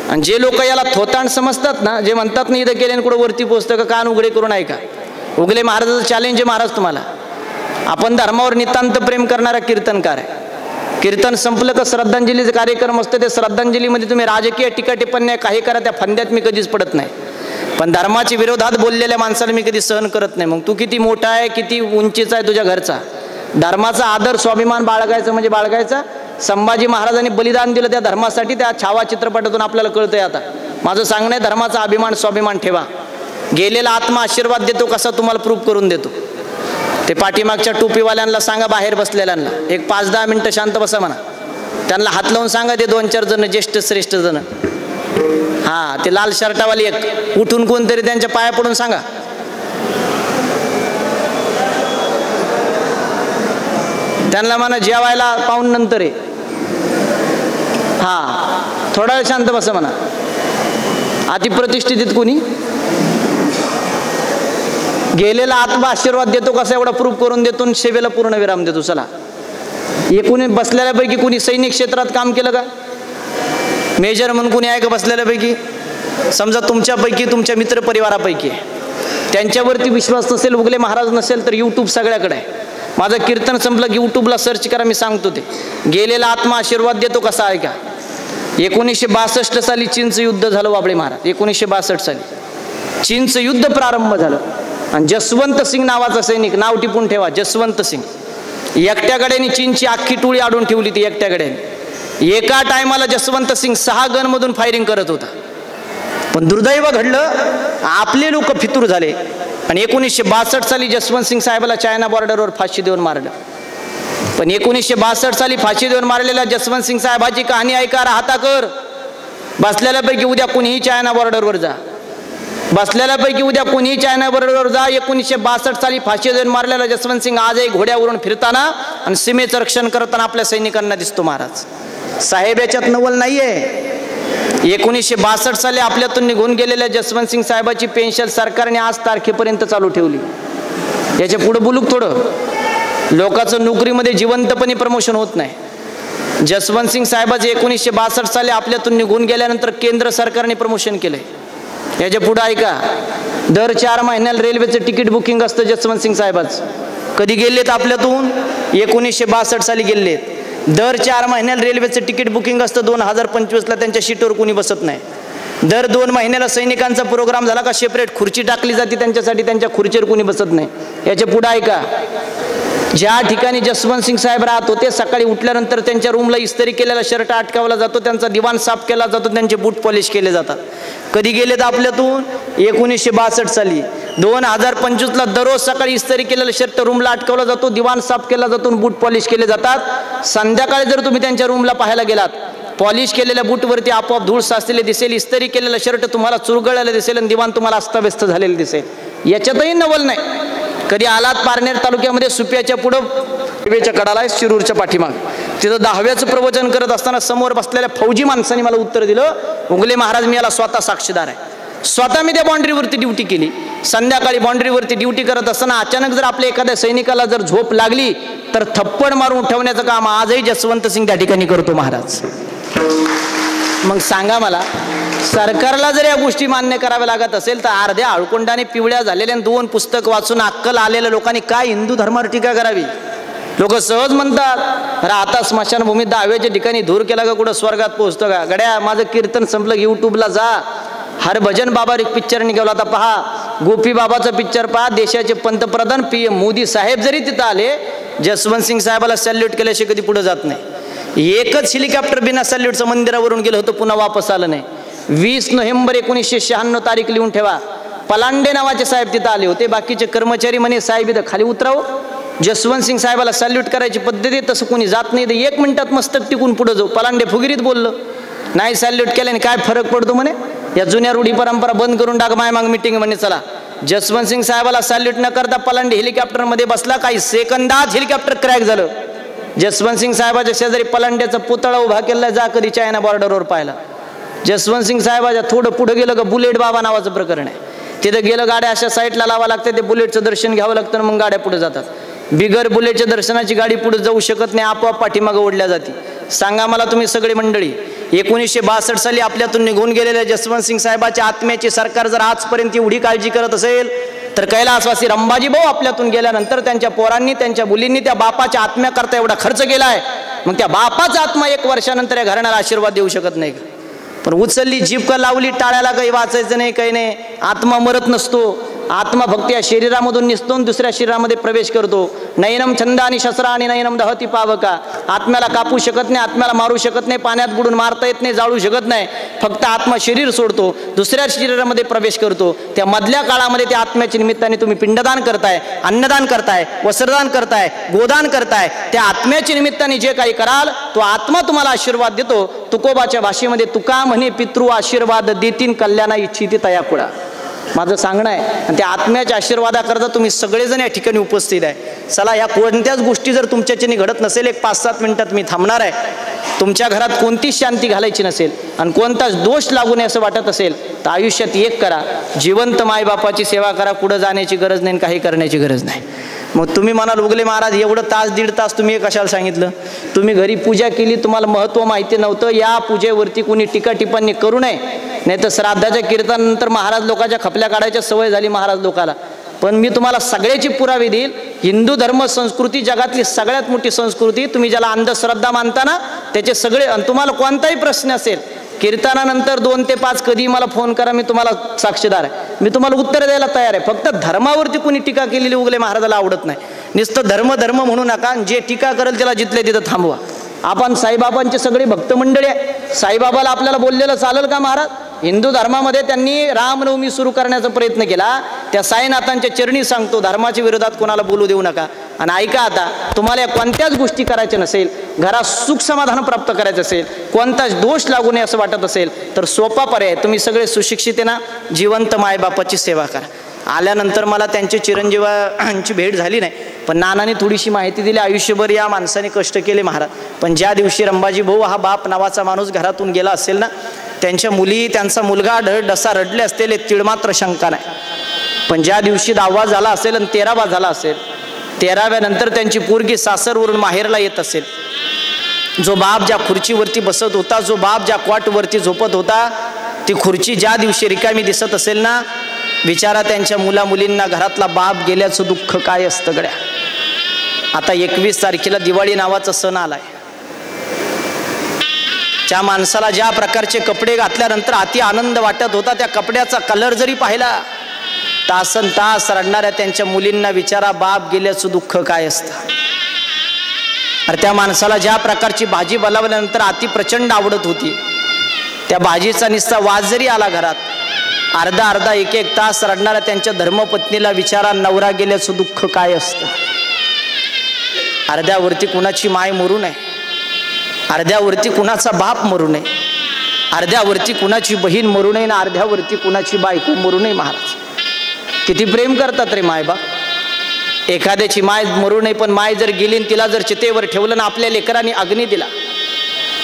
S1: आणि जे लोक याला थोतांड समजतात ना, जे म्हणतात ना इथं केल्याने कुठं वरती पोचतं का, कान उघडे करून ऐका. उगले महाराजाचं चॅलेंज आहे महाराज तुम्हाला. आपण धर्मावर नितांत प्रेम करणारा कीर्तनकार आहे. कीर्तन संपलं का श्रद्धांजलीचे कार्यक्रम असते, ते श्रद्धांजलीमध्ये तुम्ही राजकीय टीका टिप्पण्या काही करा, त्या फंद्यात मी कधीच पडत नाही. पण धर्माच्या विरोधात बोललेल्या माणसाला मी कधी सहन करत नाही. मग तू किती मोठा आहे, किती उंचीचा आहे तुझ्या घरचा, धर्माचा आदर स्वाभिमान बाळगायचं म्हणजे बाळगायचा. संभाजी महाराजांनी बलिदान दिलं त्या धर्मासाठी, त्या छावा चित्रपटातून आपल्याला कळतंय. आता माझं सांगणं आहे धर्माचा अभिमान स्वाभिमान ठेवा. गेलेला आत्मा आशीर्वाद देतो कसा तुम्हाला प्रूफ करून देतो. ते पाठीमागच्या टोपीवाल्यांना सांगा, बाहेर बसलेल्यांना एक 5-10 मिनिटं शांत बसा म्हणा. त्यांना हात लावून सांगा, ते 2-4 जण ज्येष्ठ श्रेष्ठ जण, हा ते लाल शर्टावाली एक उठून कोणतरी त्यांच्या पाया पडून सांगा. त्यांना म्हणा जेवायला पाहून नंतर आहे. हा थोडा वेळ शांत बसा म्हणा. अतिप्रतिष्ठित कोणी गेलेला आत्मा आशीर्वाद देतो कसा एवढा प्रूफ करून देतो, सेवेला पूर्ण विराम देतो. चला, एकूण बसलेल्यापैकी कुणी सैनिक क्षेत्रात काम केलं का, मेजर म्हणून कुणी आहे का बसलेल्यापैकी? समजा तुमच्यापैकी तुमच्या मित्र परिवारापैकी त्यांच्यावरती विश्वास नसेल, उगले महाराज नसेल तर यूट्यूब सगळ्याकडे आहे. माझं कीर्तन संपलं की यूट्यूबला सर्च करा, मी सांगतो ते. गेलेला आत्मा आशीर्वाद देतो कसा आहे का. 1962 साली चीनचं युद्ध झालं बाबळे महाराज. 1962 साली चीनचं युद्ध प्रारंभ झालं आणि जसवंत सिंग नावाचा सैनिक, नाव टिपून ठेवा, जसवंत सिंग, एकट्या गड्याने चीनची अख्खी टोळी आडून ठेवली. ती एकट्या गड्याने एका टायमाला जसवंत सिंग 6 गनमधून फायरिंग करत होता. पण दुर्दैव घडलं, आपले लोक फितूर झाले आणि 1962 साली जसवंत सिंग साहेबाला चायना बॉर्डरवर फाशी देऊन मारलं. पण 1962 साली फाशी देऊन मारलेल्या जसवंत सिंग साहेबाची कहाणी ऐका, राहता कर. बसलेल्यापैकी उद्या कुणीही चायना बॉर्डरवर जा, बसलेल्यापैकी उद्या कुणीही चायना बॉर्डरवर जा. 1962 साली फाशी देऊन मारलेला जसवंत सिंग आजही घोड्यावरून फिरताना आणि सीमेचं रक्षण करताना आपल्या सैनिकांना दिसतो महाराज. साहेब याच्यात नवल नाहीये. 1962 साली आपल्यातून निघून गेलेल्या जसवंत सिंग साहेबाची पेन्शन सरकारने आज तारखेपर्यंत चालू ठेवली. याच्या पुढे बोलू थोडं. लोकांचं नोकरीमध्ये जिवंतपणे प्रमोशन होत नाही. जसवंत सिंग साहेबाचे 1962 साली आपल्यातून निघून गेल्यानंतर केंद्र सरकारने प्रमोशन केलंय. याच्या पुढे ऐका, दर 4 महिन्याला रेल्वेचं तिकीट बुकिंग असतं जसवंत सिंग साहेबाचं. कधी गेलेत आपल्यातून? 1962 साली गेलेत. दर 4 महिन्याला रेल्वेचं तिकीट बुकिंग असतं. 2025ला त्यांच्या सीटवर कोणी बसत नाही. दर 2 महिन्याला सैनिकांचा प्रोग्राम झाला का सेपरेट खुर्ची टाकली जाते त्यांच्यासाठी, त्यांच्या खुर्चीवर कोणी बसत नाही. याच्या पुढे ऐका, ज्या ठिकाणी जसवंत सिंग साहेब राहत होते, सकाळी उठल्यानंतर त्यांच्या रूमला इस्त्री केलेला शर्ट अटकावला जातो, त्यांचा दिवाण साफ केला जातो, त्यांचे बूट पॉलिश केले जातात. कधी गेलेत आपल्यातून? 1962 साली. 2025ला दररोज सकाळी इस्त्री केलेला शर्ट रूमला अटकावला जातो, दिवाण साफ केला जातो, बूट पॉलिश केले जातात. संध्याकाळी जर तुम्ही त्यांच्या रूमला पाहायला गेलात, पॉलिश केलेल्या बूटवरती आपोआप धूळ साचलेले दिसेल, इस्त्री केलेला शर्ट तुम्हाला चुरगळलेला दिसेल आणि दिवाण तुम्हाला अस्ताव्यस्त झालेलं दिसेल. याच्यातही नवल नाही. कधी आलात पारनेर तालुक्यामध्ये सुप्याच्या पुढं रेल्वेच्या कडाला आहे, शिरूरच्या पाठीमाग, तिथं 10व्याचं प्रवचन करत असताना समोर बसलेल्या फौजी माणसाने मला उत्तर दिलं, उगले महाराज मी याला स्वतः साक्षीदार आहे. स्वतः मी त्या बाउंड्रीवरती ड्युटी केली. संध्याकाळी बाउंड्रीवरती ड्युटी करत असताना अचानक जर आपल्या एखाद्या सैनिकाला जर झोप लागली तर थप्पड मारून उठवण्याचं काम आजही जसवंत सिंग त्या ठिकाणी करतो महाराज. मग सांगा मला, सरकारला जर या गोष्टी मान्य कराव्या लागत असेल तर अर्ध्या आळकोंडाने पिवळ्या झालेल्या 2 पुस्तक वाचून अक्कल आलेल्या लोकांनी काय हिंदू धर्मावर टीका करावी? लोक सहज म्हणतात, अरे आता स्मशानभूमीत 10व्याच्या ठिकाणी धूर केला का कुठं स्वर्गात पोहोचतो का? गड्या, माझं कीर्तन संपलं, यूट्यूबला जा, हरभजन बाबा एक पिक्चर निघाला होता पहा, गोपी बाबाचा पिक्चर पहा. देशाचे पंतप्रधान PM मोदी साहेब जरी तिथं आले, जसवंत सिंग साहेबाला सॅल्यूट केल्याशिवाय कधी पुढे जात नाही. एकच हेलिकॉप्टर बिना सॅल्यूटचं मंदिरावरून गेलं होतं, पुन्हा वापस आलं नाही. 20 नोव्हेंबर 1996 तारीख लिहून ठेवा. पलांडे नावाचे साहेब तिथं आले होते. बाकीचे कर्मचारी म्हणे साहेब इथं खाली उतराव, जसवंत सिंग साहेबाला सॅल्यूट करायची पद्धती आहे, तसं कोणी जात नाही, तर 1 मिनिटात मस्तक टिकून पुढे जाऊ. पलांडे फुगिरीत बोललं, नाही सॅल्यूट केल्याने काय फरक पडतो म्हणे, या जुन्या रूढी परंपरा बंद करून टाक, माय माग मिटिंग म्हणे चला. जसवंत सिंग साहेबाला सॅल्यूट न करता पलांडे हेलिकॉप्टरमध्ये बसला. काही सेकंदात हेलिकॉप्टर क्रॅक झालं. जसवंत सिंग साहेबाच्या शेजारी पलांड्याचा पुतळा उभा केला, जा कधी चायना बॉर्डरवर पाहिला. जसवंत सिंग साहेबाच्या थोडं पुढे गेलं का बुलेट बाबा नावाचं प्रकरण आहे, तिथं गेलं गाड्या अशा साईडला लावा लागते, ते बुलेटचं दर्शन घ्यावं लागतं, मग गाड्या पुढे जातात. बिगर बुलेटच्या दर्शनाची गाडी पुढे जाऊ शकत नाही, आपोआप पाठीमागं ओढल्या जाते. सांगा मला तुम्ही सगळी मंडळी, 1962 साली आपल्यातून निघून गेलेल्या जसवंत सिंग साहेबाच्या आत्म्याची सरकार जर आजपर्यंत एवढी काळजी करत असेल तर कैलासवासी रंबाजी भाऊ आपल्यातून गेल्यानंतर त्यांच्या पोरांनी, त्यांच्या मुलींनी त्या बापाच्या आत्म्याकरता एवढा खर्च केलाय, मग त्या बापाचा आत्मा 1 वर्षानंतर या घराण्याला आशीर्वाद देऊ शकत नाही का? पण उचलली जीभ का लावली टाळ्याला, काही वाचायचं नाही, काही नाही. आत्मा मरत नसतो. आत्मा फक्त या शरीरामधून निसतो, दुसऱ्या शरीरामध्ये प्रवेश करतो. नयनम छंद आणि शस्त्र आणि नयनम दहती पावका. आत्म्याला कापू शकत नाही, आत्म्याला मारू शकत नाही, पाण्यात बुडून मारता येत नाही, जाळू शकत नाही. फक्त आत्मा शरीर सोडतो, दुसऱ्या शरीरामध्ये प्रवेश करतो. त्या मधल्या काळामध्ये त्या आत्म्याच्या निमित्ताने तुम्ही पिंडदान करताय, अन्नदान करताय, वस्त्रदान करताय, गोदान करताय. त्या आत्म्याच्या निमित्ताने जे काही कराल तो आत्मा तुम्हाला आशीर्वाद देतो. तुकोबाच्या भाषेमध्ये तुका म्हणे, पितृ आशीर्वाद देतीन कल्याणा इच्छिती तया कुळा. माझं सांगणं आहे. आणि त्या आत्म्याच्या आशीर्वादाकरता तुम्ही सगळेजण या ठिकाणी उपस्थित आहे. चला, या कोणत्याच गोष्टी जर तुमच्याच्याने घडत नसेल, 5-7 मिनिटात मी थांबणार आहे. तुमच्या घरात कोणतीच शांती घालायची नसेल आणि कोणताच दोष लागू नये असं वाटत असेल तर आयुष्यात एक करा, जिवंत मायबापाची सेवा करा. पुढे जाण्याची गरज नाही, काही करण्याची गरज नाही. मग तुम्ही म्हणाल, उगले महाराज एवढं 1.5-1.5 तास तुम्ही कशाला सांगितलं? तुम्ही घरी पूजा केली, तुम्हाला महत्त्व माहिती नव्हतं. या पूजेवरती कोणी टीका टिप्पणी करू नये. नाही तर श्राद्धाच्या कीर्तनानंतर महाराज लोकांच्या खपल्या काढायच्या सवय झाली महाराज लोकाला. पण मी तुम्हाला सगळ्याची पुरावे देईल. हिंदू धर्म संस्कृती जगातली सगळ्यात मोठी संस्कृती. तुम्ही ज्याला अंधश्रद्धा मानता ना त्याचे सगळे, आणि तुम्हाला कोणताही प्रश्न असेल कीर्तनानंतर 2 ते 5 कधी मला फोन करा, मी तुम्हाला साक्षीदार आहे, मी तुम्हाला उत्तर द्यायला तयार आहे. फक्त धर्मावरती कुणी टीका केलेली उगले महाराजाला आवडत नाही. नुसतं धर्म धर्म म्हणू नका, जे टीका करेल त्याला जिथले तिथं थांबवा. आपण साईबाबांचे सगळे भक्त मंडळी आहे. साईबाबाला आपल्याला बोललेलं चालेल का महाराज? हिंदू धर्मामध्ये त्यांनी रामनवमी सुरू करण्याचा प्रयत्न केला. त्या साईनाथांच्या चरणी सांगतो धर्माच्या विरोधात कोणाला बोलू देऊ नका. आणि ऐका, आता तुम्हाला कोणत्याच गोष्टी करायच्या नसेल, घरात सुख समाधान प्राप्त करायचं असेल, कोणताच दोष लागू नये असं वाटत असेल तर सोपा पर्याय, तुम्ही सगळे सुशिक्षित आहे ना, जिवंत मायबापाची सेवा करा. आल्यानंतर मला त्यांचे चिरंजीवांची भेट झाली नाही, पण नानाने थोडीशी माहिती दिली. आयुष्यभर या माणसाने कष्ट केले महाराज, पण ज्या दिवशी रंबाजी भाऊ हा बाप नावाचा माणूस घरातून गेला असेल ना, त्यांच्या मुली त्यांचा मुलगा डसा रडले असतील तिळमात्र शंका नाही. पण ज्या दिवशी 10वा झाला असेल आणि 13वा झाला असेल, 13व्या नंतर त्यांची पोरगी सासरवरून माहेरला येत असेल, जो बाप ज्या खुर्चीवरती बसत होता, जो बाप ज्या क्वाटवरती झोपत होता, ती खुर्ची ज्या दिवशी रिकामी दिसत असेल ना, विचारा त्यांच्या मुला मुलींना घरातला बाप गेल्याचं दुःख काय असतं गड्या. आता 21 तारखेला दिवाळी नावाचा सण आलाय. त्या माणसाला ज्या प्रकारचे कपडे घातल्यानंतर अति आनंद वाटत होता, त्या कपड्याचा कलर जरी पाहिला, तासन तास रडणाऱ्या त्यांच्या मुलींना विचारा बाप गेल्याचं दुःख काय असतं. अरे त्या माणसाला ज्या प्रकारची भाजी बनवल्यानंतर अति प्रचंड आवडत होती, त्या भाजीचा निस्ता वास जरी आला घरात, अर्धा 1-1 तास रडणाऱ्या त्यांच्या धर्मपत्नीला विचारा नवरा गेल्याचं दुःख काय असतं. अर्ध्यावरती कुणाची माय मरू नये, अर्ध्यावरती कुणाचा बाप मरू नये, अर्ध्यावरती कुणाची बहीण मरू नये, ना अर्ध्यावरती कुणाची बायको मरू नये. महाराज किती प्रेम करतात रे माय बाप. एखाद्याची माय मरू नये, पण माय जर गेली तिला जर चितेवर ठेवलं ना, आपल्या लेकरांनी अग्नी दिला.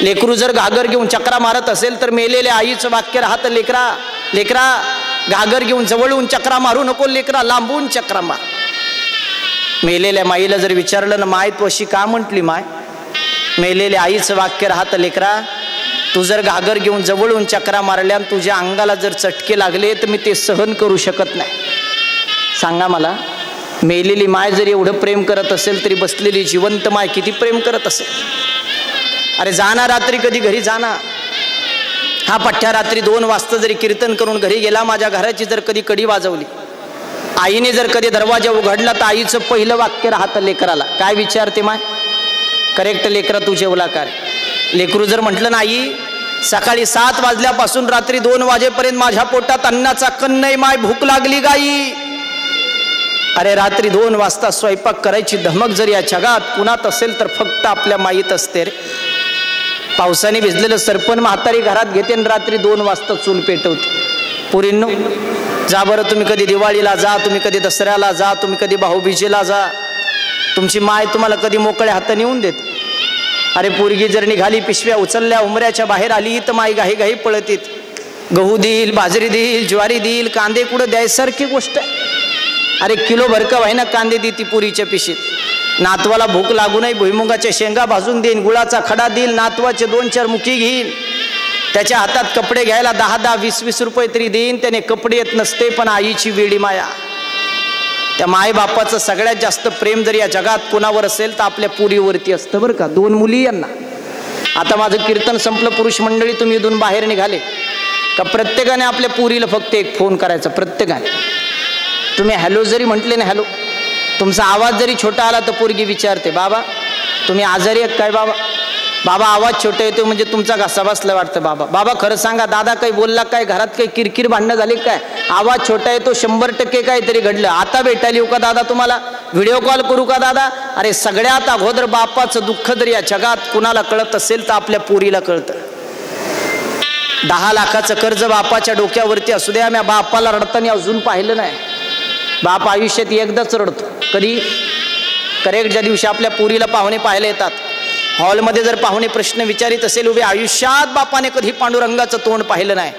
S1: लेकरू जर घागर घेऊन चक्रा मारत असेल तर मेलेल्या आईचं वाक्य राहतं, लेकरा घागर घेऊन जवळून चक्रा मारू नको, लेकरा लांबून चक्रा मार. मेलेल्या माईला जर विचारलं ना, माय तू अशी का म्हटली माय, मेलेल्या आईचं वाक्य राहतं, लेकरा तू जर घागर घेऊन जवळून चक्रा मारल्या आणि तुझ्या अंगाला जर चटके लागले तर मी ते सहन करू शकत नाही. सांगा मला, मेलेली माय जर एवढं प्रेम करत असेल तरी बसलेली जिवंत माय किती प्रेम करत असेल. अरे जाना रात्री कधी घरी जाना, हा पठ्ठ्या रात्री 2 वाजता जरी कीर्तन करून घरी गेला, माझ्या घराची जर कधी कडी वाजवली, आईने जर कधी दरवाजा उघडला तर आईचं पहिलं वाक्य राहतं लेकराला, काय विचारते माय, करेक्ट लेकरा तू जेवला काय. लेकरू जर म्हटलं नाही, सकाळी 7 वाजल्यापासून रात्री 2 वाजेपर्यंत माझ्या पोटात अन्नाचा कण नाही माय, भूक लागली गाई. अरे रात्री 2 वाजता स्वयंपाक करायची धमक जर या जगात कुणात असेल तर फक्त आपल्या माईत असते रे. पावसाने भिजलेलं सरपण म्हातारी घरात घेते आणि रात्री 2 वाजता चूल पेटवते. पुरींनो जा बरं, तुम्ही कधी दिवाळीला जा, तुम्ही कधी दसऱ्याला जा, तुम्ही कधी भाऊबीजेला जा, तुमची माय तुम्हाला कधी मोकळ्या हाताने येऊन देते. अरे पोरगी जर निघाली, पिशव्या उचलल्या, उमऱ्याच्या बाहेर आली तर माई घाई घाई पळतीत. गहू देईल, बाजरी देईल, ज्वारी देईल, कांदे कुठं द्यायसारखी गोष्ट आहे. अरे किलो भरका व्हायना कांदे देती पुरीच्या पिशीत. नातवाला भूक लागू नये, भुईमुगाच्या शेंगा भाजून देईन, गुळाचा खडा देईल, नातवाचे 2-4 मुखी घेईन, त्याच्या हातात कपडे घ्यायला 10-10, 20-20 रुपये तरी देईन. त्याने कपडे येत नसते, पण आईची वेडी माया. त्या मायबापाचं सगळ्यात जास्त प्रेम जर या जगात कोणावर असेल तर आपल्या पुरीवरती असतं बरं का. 2 मुली यांना. आता माझं कीर्तन संपलं, पुरुष मंडळी तुम्ही इथून बाहेर निघाले का प्रत्येकाने आपल्या पुरीला फक्त एक फोन करायचा. प्रत्येकाने तुम्ही हॅलो जरी म्हटले ना, हॅलो, तुमचा आवाज जरी छोटा आला तर पोरगी विचारते, बाबा तुम्ही आजारी आहेत काय बाबा. बाबा आवाज छोटा येतो म्हणजे तुमचा घसा बसला वाटतं. बाबा बाबा खरं सांगा, दादा काही बोलला काय, घरात काही किरकिर भांडणं झाली काय, आवाज छोटा येतो, 100% काहीतरी घडलं, आता भेटायला येऊ का दादा, तुम्हाला व्हिडिओ कॉल करू का दादा. अरे सगळ्यात अगोदर बापाचं दुःख जर या जगात कुणाला कळत असेल तर आपल्या पोरीला कळतं. 10 लाखाचं कर्ज बापाच्या डोक्यावरती असू द्या, मी बापाला रडताना अजून पाहिलं नाही. बाप आयुष्यात एकदाच रडतो. कधी, करेक्ट ज्या दिवशी आपल्या पोरीला पाहुणे पाहायला येतात, हॉलमध्ये जर पाहुणे प्रश्न विचारित असेल उभे, आयुष्यात बापाने कधी पांडुरंगाचं तोंड पाहिलं नाही.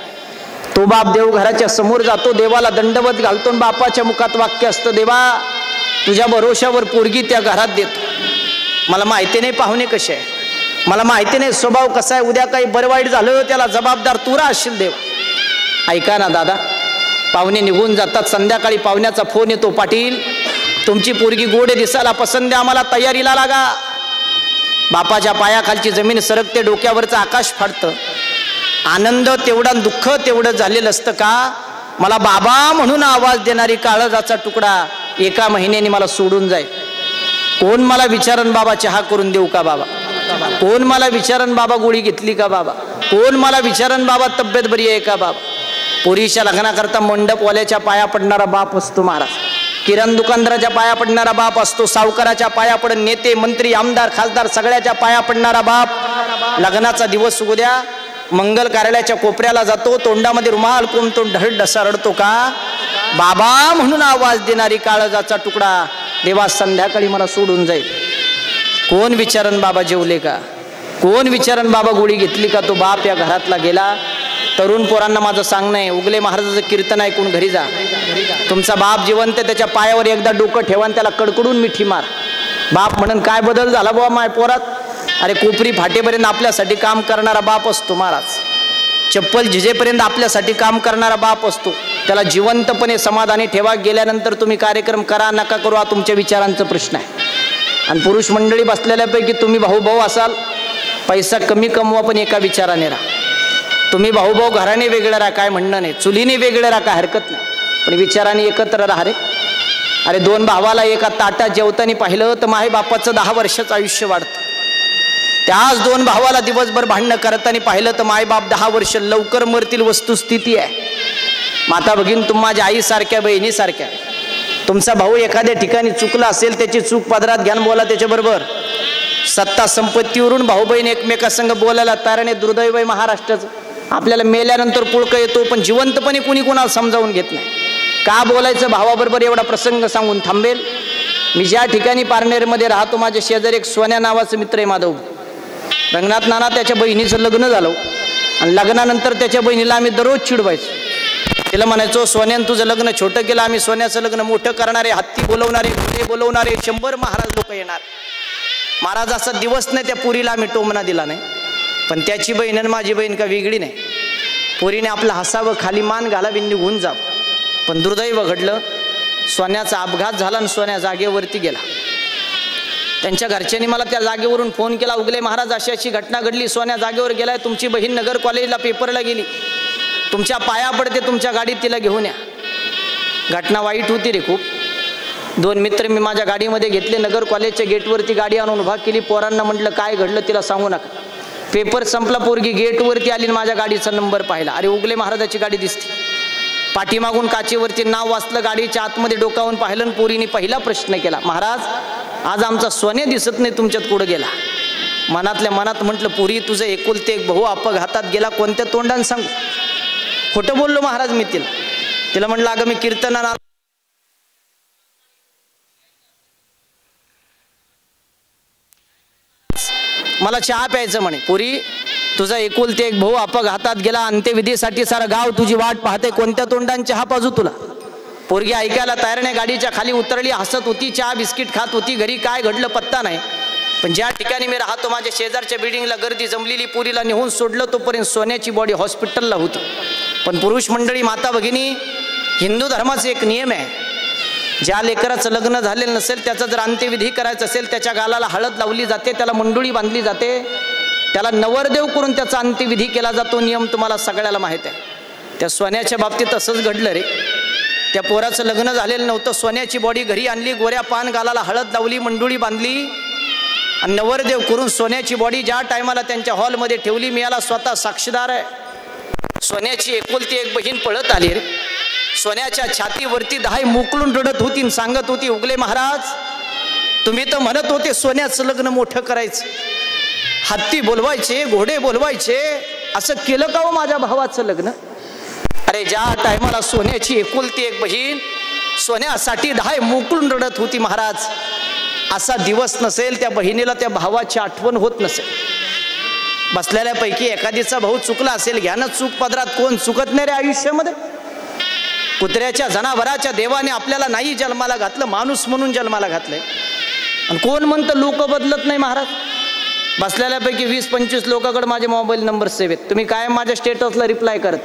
S1: तो बाप देवघराच्या समोर जातो, देवाला दंडवत घालतो, बापाच्या मुखात वाक्य असतं, देवा तुझ्या भरोशावर पोरगी त्या घरात देतो. मला माहिती नाही पाहुणे कसे आहे, मला माहिती नाही स्वभाव कसा आहे, उद्या काही बरं वाईट झालं त्याला जबाबदार तू राहशील देवा. ऐका ना दादा, पाहुणे निघून जातात, संध्याकाळी पाहुण्याचा फोन येतो, पाटील तुमची पोरगी गोडे दिसायला पसंत आहे, आम्हाला तयारीला लागा. बापाच्या पायाखालची जमीन सरकते, डोक्यावरचं आकाश फाटतं. आनंद तेवढा, दुःख तेवढं झालेलं असतं का? मला बाबा म्हणून आवाज देणारी काळजाचा तुकडा एका महिन्याने मला सोडून जाईल. कोण मला विचारन बाबा चहा करून देऊ का बाबा? कोण मला विचारन बाबा गोळी घेतली का बाबा? कोण मला विचारन बाबा तब्येत बरी आहे का बाबा? पोरीच्या लग्नाकरता मंडपवाल्याच्या पाया पडणारा बाप असतो महाराज, किराणा दुकानदाराच्या पाया पडणारा बाप असतो, सावकाराच्या पाया पडून नेते मंत्री आमदार खासदार सगळ्याच्या पाया पडणारा बाप. लग्नाचा दिवस उगू द्या, मंगल कार्यालयाच्या कोपऱ्याला जातो, तोंडामध्ये रुमाल कोंबतो, ढळ डसा रडतो का? बाबा म्हणून आवाज देणारी काळजाचा तुकडा देवा संध्याकाळी मला सोडून जाईल. कोण विचारन बाबा जेवले का? कोण विचारन बाबा गोळी घेतली का? तो बाप या घरातला गेला. तरुण पोरांना माझं सांगणं आहे, उगले महाराजाचं कीर्तन ऐकून घरी जा. तुमचा बाप जिवंत, त्याच्या पायावर एकदा डोकं ठेवा आणि त्याला कडकडून मिठी मार. बाप म्हणून काय बदल झाला बाबा माय पोरात? अरे कोपरी फाटेपर्यंत आपल्यासाठी काम करणारा बाप असतो महाराज, चप्पल झिजेपर्यंत आपल्यासाठी काम करणारा बाप असतो. त्याला जिवंतपणे समाधानी ठेवा. गेल्यानंतर तुम्ही कार्यक्रम करा नका करू हा तुमच्या विचारांचा प्रश्न आहे. आणि पुरुष मंडळी बसलेल्यापैकी तुम्ही भाऊ भाऊ असाल, पैसा कमी कमवा पण एका विचाराने राहा. तुम्ही भाऊ भाऊ घराने वेगळं राहा, काय म्हणणं नाही, चुलीने वेगळं राहा, काय हरकत नाही, पण विचाराने एकत्र राहा रे. अरे दोन भावाला एका ताटात जेवताना पाहिलं तर माहे बापाचं 10 वर्षाचं आयुष्य वाढतं. त्याच दोन भावाला दिवसभर भांडणं करताना पाहिलं तर मायबाप 10 वर्ष लवकर मरतील वस्तुस्थिती आहे. माता भगिनी, तुम्ही माझ्या आईसारख्या बहिणीसारख्या. तुमचा भाऊ एखाद्या ठिकाणी चुकला असेल, त्याची चूक पदरात घ्या, बोला त्याच्याबरोबर. सत्ता संपत्तीवरून भाऊ बहीण एकमेकासंग बोलायला तारणे दुर्दैव आहे महाराष्ट्राचं. आपल्याला मेल्यानंतर पुळकं येतो, पण जिवंतपणे कुणी कुणाला समजावून घेत नाही. का बोलायचं भावाबरोबर? एवढा प्रसंग सांगून थांबेल. मी ज्या ठिकाणी पारनेरमध्ये राहतो, माझ्या शेजारी एक सोन्या नावाचं मित्र आहे माधव. रंगनाथ नाना त्याच्या बहिणीचं लग्न झालं आणि लग्नानंतर त्याच्या बहिणीला आम्ही दररोज चिडवायचो. तिला म्हणायचो, सोन्यानं तुझं लग्न छोटं केलं, आम्ही सोन्याचं लग्न मोठं करणारे, हत्ती बोलवणारे, घोडे बोलवणारे, 100 महाराज लोक येणार. महाराज असा दिवस नाही त्या पुरीला आम्ही टोमना दिला नाही. पण त्याची बहीण आणि माझी बहीण का वेगळी नाही. पोरीने आपलं हसावं, खाली मान घालावी, निघून जावं. पण दुर्दैव घडलं, सोन्याचा अपघात झाला आणि सोन्या जागेवरती गेला. त्यांच्या घरच्यांनी मला त्या जागेवरून फोन केला, उगले महाराज अशी अशी घटना घडली, सोन्या जागेवर गेलाय, तुमची बहीण नगर कॉलेजला पेपरला गेली, तुमच्या पाया पडते, तुमच्या गाडीत तिला घेऊन या. घटना वाईट होती रे खूप. 2 मित्र मी माझ्या गाडीमध्ये घेतले, नगर कॉलेजच्या गेटवरती गाडी आणून उभा केली. पोरांना म्हटलं काय घडलं तिला सांगू नका. पेपर संपला, पोरगी गेटवरती आली, माझ्या गाडीचा नंबर पाहिला. अरे उगले महाराजाची गाडी दिसते. पाठीमागून काचेवरती नाव वाचलं, गाडीच्या आतमध्ये डोकावून पाहिलं. पोरीने पहिला प्रश्न केला, महाराज आज आमचा सोन्या दिसत नाही, तुमच्यात कुठं गेला? मनातल्या मनात म्हटलं, पुरी तुझं एकुलते एक भाऊ अपघातात गेला, कोणत्या तोंडाने सांगू? खोटं बोललो महाराज मी तिला म्हटलं, अगं मी कीर्तनाला मला चहा प्यायचं म्हणे. पुरी तुझा एकुलते एक भाऊ अपघातात गेला, अंत्यविधीसाठी सारं गाव तुझी वाट पाहते, कोणत्या तोंडाने चहा पाजू तुला? पोरगी ऐकायला तयार नाही, गाडीच्या खाली उतरली, हसत होती, चहा बिस्किट खात होती. घरी काय घडलं पत्ता नाही. पण ज्या ठिकाणी मी राहतो माझ्या शेजारच्या बिल्डिंगला गर्दी जमलेली, पुरीला नेहून सोडलं, तोपर्यंत सोन्याची बॉडी हॉस्पिटलला होती. पण पुरुष मंडळी, माता भगिनी, हिंदू धर्माचा एक नियम आहे, ज्या लेकराचं लग्न झालेलं नसेल त्याचा जर अंत्यविधी करायचा असेल, त्याच्या गालाला हळद लावली जाते, त्याला मंडोळी बांधली जाते, त्याला नवरदेव करून त्याचा अंत्यविधी केला जातो. नियम तुम्हाला सगळ्याला माहीत आहे. त्या सोन्याच्या बाबतीत तसंच घडलं रे. त्या पोराचं लग्न झालेलं नव्हतं, सोन्याची बॉडी घरी आणली, गोऱ्या पान गालाला हळद लावली, मंडोळी बांधली आणि नवरदेव करून सोन्याची बॉडी ज्या टायमाला त्यांच्या हॉलमध्ये ठेवली, मी याला स्वतः साक्षीदार आहे. सोन्याची एकुलती एक बहीण पळत आली रे. सोन्याच्या छातीवरती 10 मोकळून रडत होती आणि सांगत होती, उगले महाराज तुम्ही तर म्हणत होते सोन्याचं लग्न मोठं करायचं, हत्ती बोलवायचे, घोडे बोलवायचे, असं केलं का हो माझ्या भावाचं लग्न? अरे ज्या टायमाला सोन्याची एकुलती एक बहीण सोन्यासाठी 10 मोकळून रडत होती महाराज, असा दिवस नसेल त्या बहिणीला त्या भावाची आठवण होत नसेल. बसलेल्यापैकी एखादीचा भाऊ चुकला असेल, घ्या ना चूक पदरात, कोण चुकत नाही रे आयुष्यामध्ये. कुत्र्याच्या जनावराच्या देवाने आपल्याला नाही जन्माला घातलं, माणूस म्हणून जन्माला घातलंय. आणि कोण म्हणतं लोक बदलत नाही महाराज? बसलेल्यापैकी 20-25 लोकांकडे माझे मोबाईल नंबर सेव्ह आहेत. तुम्ही काय माझ्या स्टेटसला रिप्लाय करत,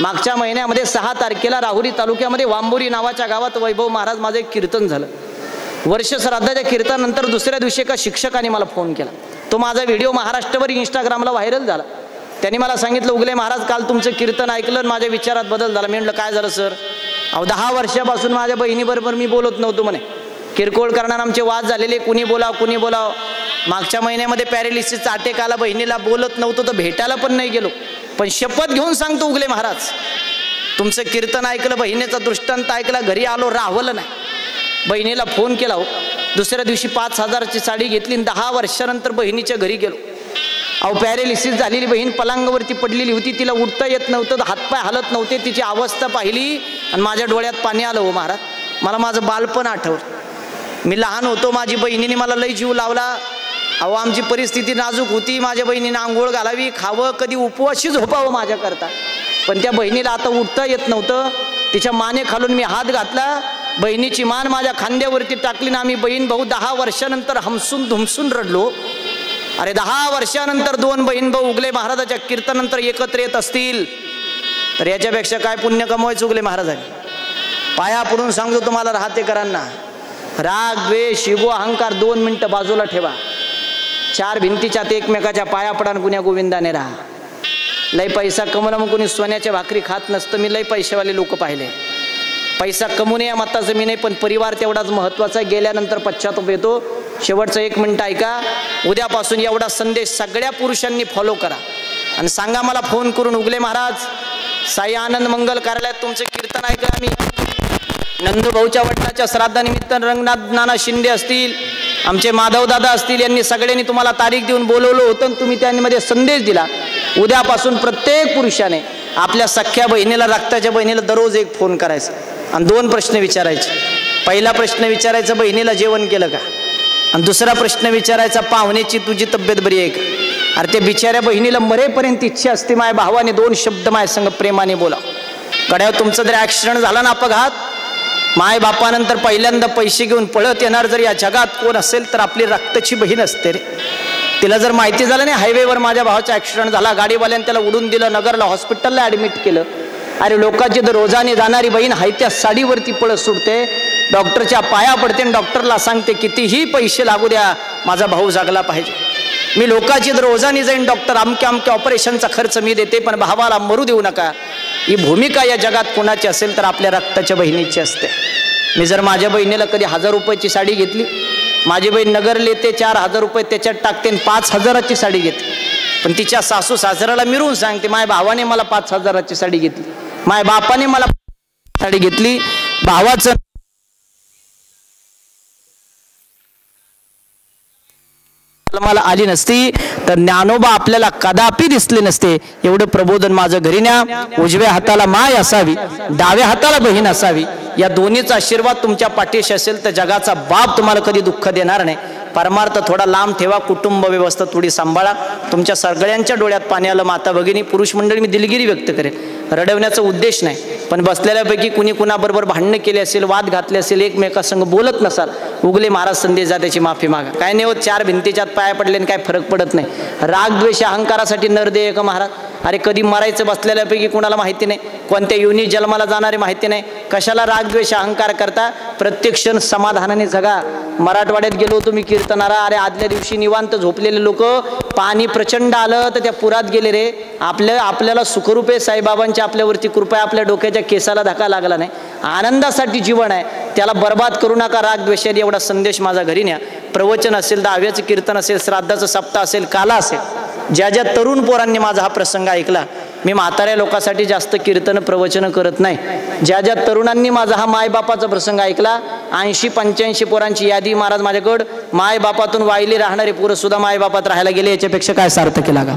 S1: मागच्या महिन्यामध्ये 6 तारखेला राहुरी तालुक्यामध्ये वांबोरी नावाच्या गावात वैभव महाराज माझं एक कीर्तन झालं. वर्ष श्राद्धाच्या कीर्तनानंतर दुसऱ्या दिवशी एका शिक्षकाने मला फोन केला. तो माझा व्हिडिओ महाराष्ट्रभर इंस्टाग्रामला व्हायरल झाला. त्यांनी मला सांगितलं, उगले महाराज काल तुमचं कीर्तन ऐकलं आणि माझ्या विचारात बदल झाला. मी म्हटलं काय झालं सर? अहो 10 वर्षापासून माझ्या बहिणीबरोबर मी बोलत नव्हतो म्हणे. किरकोळ करणार आमचे वाद झालेले, कुणी बोलाव. मागच्या महिन्यामध्ये पॅरालिसिसचा अटॅक आला, बहिणीला बोलत नव्हतो तर भेटायला पण नाही गेलो. पण शपथ घेऊन सांगतो उगले महाराज, तुमचं कीर्तन ऐकलं, बहिणीचा दृष्टांत ऐकला, घरी आलो, राहवलं नाही. बहिणीला फोन केला हो. दुसऱ्या दिवशी 5,000ची साडी घेतली आणि 10 वर्षानंतर बहिणीच्या घरी गेलो. अहो पॅरालिसिस झालेली बहीण पलंगावरती पडलेली होती, तिला उठता येत नव्हतं, हातपाय हलत नव्हते. तिची अवस्था पाहिली आणि माझ्या डोळ्यात पाणी आलं हो महाराज. मला माझं बालपण आठवलं. मी लहान होतो, माझी बहिणीने मला लई जीव लावला. अहो आमची परिस्थिती नाजूक होती. माझ्या बहिणीने आंघोळ घालावी, खावं, कधी उपवाशी झोपावं माझ्याकरता. पण त्या बहिणीला आता उठता येत नव्हतं. तिच्या माने खालून मी हात घातला, बहिणीची मान माझ्या खांद्यावरती टाकली ना आम्ही बहीण भाऊ 10 वर्षानंतर हमसून धुमसून रडलो. अरे 10 वर्षानंतर 2 बहीण भाऊ उगले महाराजाच्या कीर्तनानंतर एकत्र येत असतील तर याच्यापेक्षा काय पुण्य कमवायचं उगले महाराजांनी. पाया पडून सांगतो तुम्हाला राहतेकरांना, राग द्वेष इगो अहंकार 2 मिनिटं बाजूला ठेवा. 4 भिंतीच्या एकमेकाच्या पाया पडा, गुण्या गोविंदाने राहा. लय पैसा कमवणं मग कोणी सोन्याच्या भाकरी खात नसतं. मी लय पैसेवाले लोक पाहिले. पैसा कमवणे या मताचं मी नाही, पण परिवार तेवढाच महत्वाचा. गेल्यानंतर पश्चाताप येतो. शेवटचं 1 मिनिट ऐका. उद्यापासून एवढा संदेश सगळ्या पुरुषांनी फॉलो करा आणि सांगा मला फोन करून, उगले महाराज साई आनंद मंगल कार्यालयात तुमचं कीर्तन ऐकलं आम्ही. नंदूभाऊच्या वडिलांच्या श्राद्धानिमित्त रंगनाथ नाना शिंदे असतील, आमचे माधव दादा असतील, यांनी सगळ्यांनी तुम्हाला तारीख देऊन बोलवलं होतं. तुम्ही त्यांमध्ये संदेश दिला. उद्यापासून प्रत्येक पुरुषाने आपल्या सख्या बहिणीला, रक्ताच्या बहिणीला दररोज एक फोन करायचा आणि 2 प्रश्न विचारायचे. पहिला प्रश्न विचारायचा, बहिणीला जेवण केलं का? आणि दुसरा प्रश्न विचारायचा, पाहुण्याची तुझी तब्येत बरी आहे का? अरे ते बिचाऱ्या बहिणीला मरेपर्यंत इच्छा असते माझ्या भावाने 2 शब्द माझ्या संग प्रेमाने बोला. गड्यावर तुमचं जर ॲक्सिडेंट झाला ना, अपघात, माय बापानंतर पहिल्यांदा पैसे घेऊन पळत येणार जर या जगात कोण असेल तर आपली रक्ताची बहीण असते रे. तिला जर माहिती झालं नाही हायवेवर माझ्या भावाचा ॲक्सिडेंट झाला, गाडीवाल्याने त्याला उडून दिलं, नगरला हॉस्पिटलला ॲडमिट केलं. अरे लोकांची तर रोजाने जाणारी बहीण हाय त्या साडीवरती पळत सुटते, डॉक्टरच्या पाया पडते आणि डॉक्टरला सांगते कितीही पैसे लागू द्या माझा भाऊ जागला पाहिजे. मी लोकांची तर रोजाने जाईन, डॉक्टर अमक्या ऑपरेशनचा खर्च मी देते पण भावाला मरू देऊ नका. ही भूमिका या जगात कोणाची असेल तर आपल्या रक्ताच्या बहिणीची असते. मी जर माझ्या बहिणीला कधी 1000 रुपयाची साडी घेतली, माझी बहीण नगरला येते 4000 रुपये त्याच्यात टाकते आणि 5000ची साडी घेते. पण तिच्या सासू सासऱ्याला मिळून सांगते माझ्या भावाने मला 5000ची साडी घेतली, माझ्या बापाने मला साडी घेतली. भावाचं मला आली नसती तर ज्ञानोबा आपल्याला कदापि दिसले नसते. एवढं प्रबोधन माझं घरी न्या. उजव्या हाताला माय असावी, डाव्या हाताला बहीण असावी. या दोन्हीचा आशीर्वाद तुमच्या पाठीशी असेल तर जगाचा बाप तुम्हाला कधी दुःख देणार नाही. परमार्थ थोडा लांब ठेवा, कुटुंब व्यवस्था थोडी सांभाळा. तुमच्या सगळ्यांच्या डोळ्यात पाणी आलं माता भगिनी, पुरुष मंडळी, मी दिलगिरी व्यक्त करेन. रडवण्याचा उद्देश नाही, पण बसलेल्यापैकी कुणी कुणाबरोबर भांडणं केले असेल, वाद घातले असेल, एकमेकासंग बोलत नसाल, उगले महाराज संदेश जा त्याची माफी मागा. काय नाही होत, 4 भिंतीच्यात पाया पडले काय फरक पडत नाही. राग द्वेष अहंकारासाठी नरदेय का महाराज? अरे कधी मरायचं बसलेल्यापैकी कुणाला माहिती नाही, कोणत्या युनी जन्माला जाणारे माहिती नाही. कशाला राग द्वेष अहंकार करता? प्रत्येक क्षण समाधानाने जगा. मराठवाड्यात गेलो होतो मी कीर्तनाला. अरे आदल्या दिवशी निवांत झोपलेले लोक, पाणी प्रचंड आलं तर त्या पुरात गेले रे. आपल्याला सुखरूपे साईबाबांच्या आपल्यावरती कृपा, आपल्या डोक्याच्या केसाला धक्का लागला नाही. आनंदासाठी जीवन आहे, त्याला बर्बाद करू नका राग द्वेषाने. एवढा संदेश माझा घरी न्या. प्रवचन असेल, दहाव्याचं कीर्तन असेल, श्राद्धाचं सप्ताह असेल, काला असेल, ज्या ज्या तरुण पोरांनी माझा हा प्रसंग ऐकला, मी म्हाताऱ्या लोकांसाठी जास्त कीर्तन प्रवचन करत नाही. ज्या ज्या तरुणांनी माझा हा मायबापाचा प्रसंग ऐकला, 80-85 पोरांची यादी महाराज माझ्याकडं. मायबापातून वाहिली राहणारे पोरं सुद्धा मायबापात राहायला गेले, याच्यापेक्षा काय सार्थक केला का?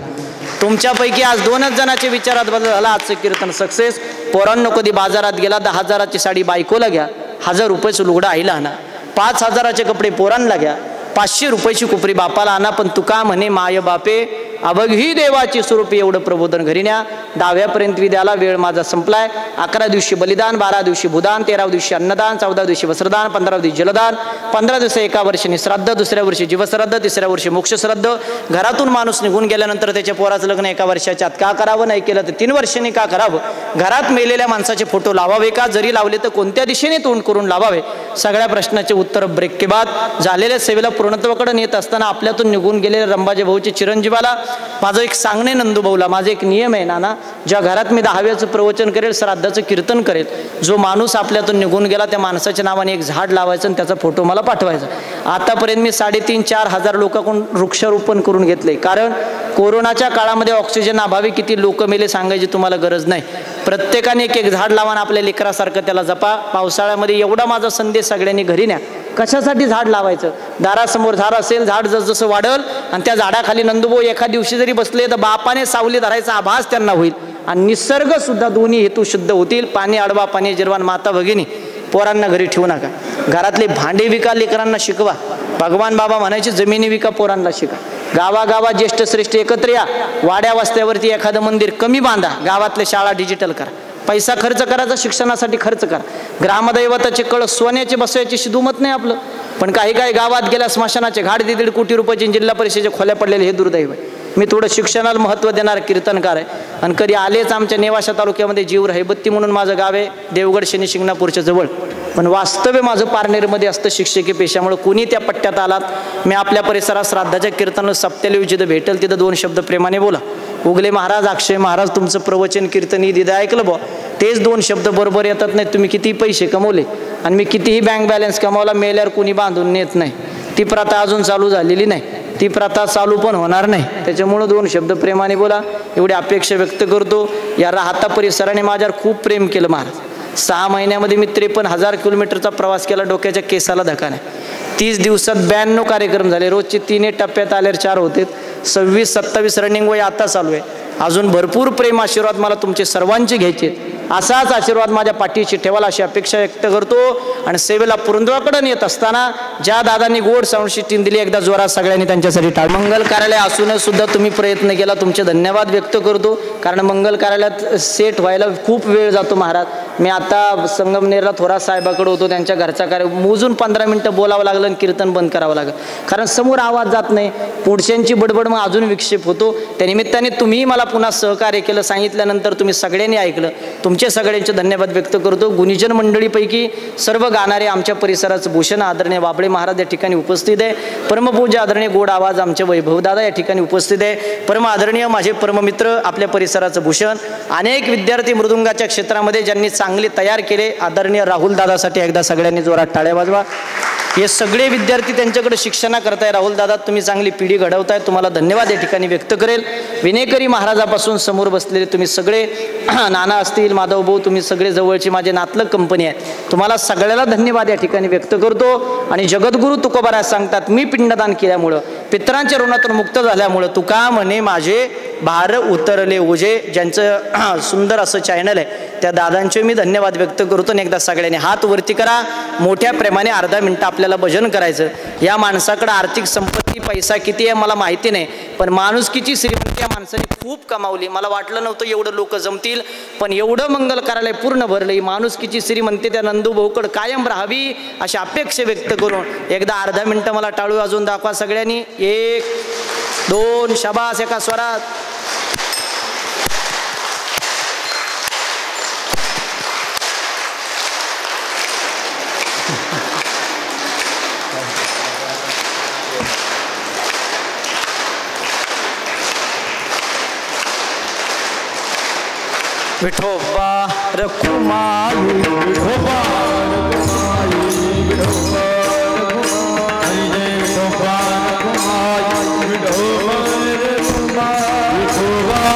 S1: तुमच्यापैकी आज 2च जणांच्या विचारात बदल झाला. आजचं कीर्तन सक्सेस. पोरांनो कधी बाजारात गेला, 10,000ची साडी बायकोला घ्या, 1000 रुपयाचं लुगडं आईला आणा, 5000चे कपडे पोरांना घ्या, 500 रुपयाची कुपरी बापाला आणा. पण तुका म्हणे माय बापे अवघी देवाची स्वरूपी. एवढं प्रबोधन घरी न्या. 10व्यापर्यंत विद्याला वेळ माझा संपलाय. 11 दिवशी बलिदान, 12 दिवशी भूदान, 13 दिवशी अन्नदान, 14 दिवशी वस्त्रदान, 15 दिवशी जलदान, 15 दिवस एका वर्षाने श्राद्ध, दुसऱ्या वर्षी जीवश्राद्ध, तिसऱ्या वर्षी मोक्षश्राद्ध. घरातून माणूस निघून गेल्यानंतर त्याच्या पोराचं लग्न 1 वर्षाच्या आत का करावं, नाही केलं तर 3 वर्षांनी का करावं? घरात मेलेल्या माणसाचे फोटो लावावे का, जरी लावले तर कोणत्या दिशेने तोंड करून लावावे, सगळ्या प्रश्नाचे उत्तर ब्रेक के बाद. झालेल्या सेवेला पूर्णत्वाकडे नेत असताना आपल्यातून निघून गेलेले रंबाजे भाऊचे चिरंजीवाला माझं एक सांगणे, नंदूभाऊला माझा एक नियम आहे नाना, ज्या घरात मी 10व्याचं प्रवचन करेल, श्राद्धाचं कीर्तन करेल, जो माणूस आपल्यातून निघून गेला त्या माणसाच्या नावाने एक झाड लावायचं आणि त्याचा फोटो मला पाठवायचा. आतापर्यंत मी 3,500-4,000 लोकांकडून वृक्षारोपण करून घेतले, कारण कोरोनाच्या काळामध्ये ऑक्सिजन अभावी किती लोक मेले सांगायची तुम्हाला गरज नाही. प्रत्येकाने एक झाड लावा, आपल्या लेकरासारखं त्याला जपा. पावसाळ्यामध्ये एवढा माझा संदेश सगळ्यांनी घरी न्या. कशासाठी झाड लावायचं, दारासमोर झाड असेल, झाड जसजसं वाढल आणि त्या झाडाखाली नंदूभाऊ एका दिवशी जरी बसले तर बापाने सावली धरायचा आभास त्यांना होईल आणि निसर्ग सुद्धा दोन्ही हेतू शुद्ध होतील. पाणी अडवा, पाणी जिरवान. माता भगिनी, पोरांना घरी ठेवू नका, घरातले भांडे विका, लेकरांना शिकवा. भगवान बाबा म्हणायचे जमिनी विका, पोरांना शिका. गावागावात ज्येष्ठ श्रेष्ठ एकत्र या, वाड्या वस्त्यावरती एखादं मंदिर कमी बांधा, गावातल्या शाळा डिजिटल करा, पैसा खर्च करायचा शिक्षणासाठी खर्च करा. ग्रामदैवताचे कळस सोन्याचे बसवायचे शिदुमत नाही आपलं, पण काही गावात गेल्या स्मशानाचे घाट 1.5 कोटी रुपयाचे जिल्हा परिषदेच्या खोल्या पडलेले हे दुर्दैव आहे. मी थोडं शिक्षणाला महत्त्व देणारा कीर्तनकार आहे आणि कधी आलेच आमच्या नेवाशा तालुक्यामध्ये जीव राहिबत्ती म्हणून माझं गाव आहे, देवगड शनी शिंगणापूरच्या जवळ, पण वास्तव्य माझं पारनेरमध्ये असतं शिक्षकी पेशामुळे. कोणी त्या पट्ट्यात आलात, मी आपल्या परिसरात श्राद्धाच्या कीर्तनाला सप्त्याला जिथं भेटेल तिथं 2 शब्द प्रेमाने बोला. उगले महाराज, अक्षय महाराज तुमचं प्रवचन कीर्तन दिदं ऐकलं बुवा, तेच 2 शब्द बरोबर येतात नाही. तुम्ही कितीही पैसे कमवले आणि मी कितीही बँक बॅलन्स कमावला, मेल्यावर कोणी बांधून नेत नाही. ती प्रथा अजून चालू झालेली नाही, ती प्रथा चालू पण होणार नाही. त्याच्यामुळं 2 शब्द प्रेमाने बोला एवढी अपेक्षा व्यक्त करतो. या राहता परिसराने माझ्यावर खूप प्रेम केलं महाराज. 6 महिन्यामध्ये मी 53,000 किलोमीटरचा प्रवास केला, डोक्याच्या केसाला धक्का नाही. 30 दिवसात 92 कार्यक्रम झाले, रोजचे 3 टप्प्यात आल्यावर 4 होते. 26-27 रनिंग वय आता चालू आहे. अजून भरपूर प्रेम आशीर्वाद मला तुमचे सर्वांचे घ्यायचे. असाच आशीर्वाद माझ्या पाठीशी ठेवाला अशी अपेक्षा व्यक्त करतो. आणि सेवेला पूर्णत्वाकडे नेत असताना ज्या दादांनी गोड साऊंड सिस्टीम दिली, एकदा जोरात सगळ्यांनी त्यांच्यासाठी टाळ. मंगल कार्यालय असून सुद्धा तुम्ही प्रयत्न केला, तुमचे धन्यवाद व्यक्त करतो. कारण मंगल कार्यालयात सेट व्हायला खूप वेळ जातो महाराज. मी आता संगमनेरला थोरा साहेबाकडे होतो, त्यांच्या घरचा कार्य मोजून 15 मिनिटं बोलावं लागलं आणि कीर्तन बंद करावं लागलं, कारण समोर आवाज जात नाही, पुढच्यांची बडबड मग अजून विक्षेप होतो. त्या निमित्ताने तुम्ही मला पुन्हा सहकार्य केलं, सांगितल्यानंतर तुम्ही सगळ्यांनी ऐकलं, तुमचे सगळ्यांचे धन्यवाद व्यक्त करतो. गुणीजन मंडळीपैकी सर्व गाणारे आमच्या परिसराचं भूषण आदरणीय बाबळे महाराज या ठिकाणी उपस्थित आहे. परमपूज्य आदरणीय गोड आवाज आमचे वैभवदादा या ठिकाणी उपस्थित आहे. परम आदरणीय माझे परममित्र आपल्या परिसराचं भूषण, अनेक विद्यार्थी मृदुंगाच्या क्षेत्रामध्ये ज्यांनी चांगले तयार केले, आदरणीय राहुल दादासाठी एकदा सगळ्यांनी जोरात टाळ्या वाजवा. हे सगळे विद्यार्थी त्यांच्याकडे शिक्षणा करताय. राहुल दादा तुम्ही चांगली पिढी घडवताय, तुम्हाला धन्यवाद या ठिकाणी व्यक्त करेल. विनेकरी महाराजापासून समोर बसलेले तुम्ही सगळे, नाना असतील, माधव भाऊ, तुम्ही सगळे जवळची माझे नातलग कंपनी आहे, तुम्हाला सगळ्याला धन्यवाद या ठिकाणी व्यक्त करतो. आणि जगद्गुरु तुकोबाराज सांगतात, मी पिंडदान केल्यामुळं, पितरांच्या ऋणातून मुक्त झाल्यामुळं, तुका म्हणे माझे भार उतरले ओझे, ज्यांचं सुंदर असं चॅनल आहे त्या दादांचे मी धन्यवाद व्यक्त करतो. आणि एकदा सगळ्यांनी हात वरती करा, मोठ्या प्रेमाने अर्धा मिनिटं आपल्याला भजन करायचं. या माणसाकडे आर्थिक संपत्ती पैसा किती आहे मला माहिती नाही, पण माणुसकीची श्रीमंती या माणसाने खूप कमावली. मला वाटलं नव्हतं एवढं लोक जमतील, पण एवढं मंगल कार्यालय पूर्ण भरलं. ही माणुसकीची श्रीमंती त्या नंदूभाऊकडे कायम राहावी अशी अपेक्षा व्यक्त करून एकदा अर्धा मिनिटं मला टाळू वाजवून दाखवा सगळ्यांनी. 1 2 शाबास, एका स्वरात. विठोबा रखुमाई, विठोबा रखुमाई, विठोबा रखुमाई, विठोबा रखुमाई, विठोबा रखुमाई,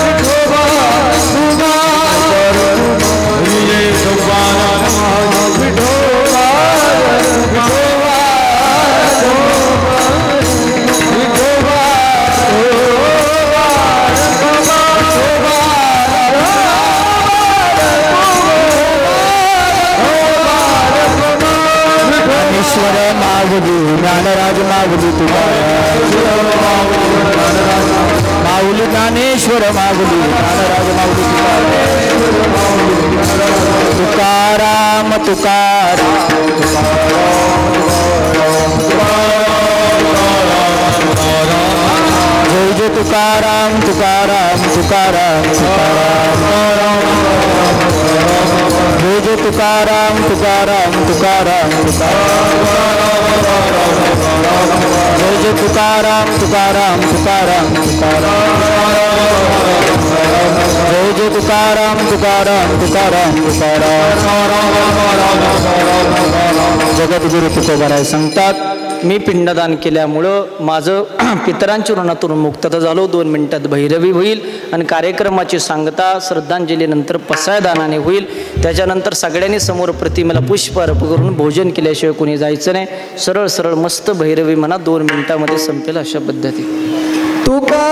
S1: विठोबा ज्ञानेश्वर माऊली ज्ञानराज माऊली तुकाराम तुकाराम जय जय तुकाराम तुकाराम तुकाराम तुकाराम जय जय तुकाराम तुकाराम तुकाराम जय जय तुकाराम तुकाराम तुकाराम जय जय तुकाराम तुकाराम तुकाराम जगद्गुरु तुकोबाराय सांगतात मी पिंडदान केल्यामुळं माझं पितरांच्या ऋणातून मुक्तता झालो. 2 मिनिटात भैरवी होईल आणि कार्यक्रमाची सांगता श्रद्धांजलीनंतर पसायदानाने होईल. त्याच्यानंतर सगळ्यांनी समोर प्रतिमेला पुष्प अर्पण करून भोजन केल्याशिवाय कोणी जायचं नाही. सरळ सरळ मस्त भैरवी म्हणा 2 मिनिटामध्ये संपेल अशा पद्धती.
S2: तुका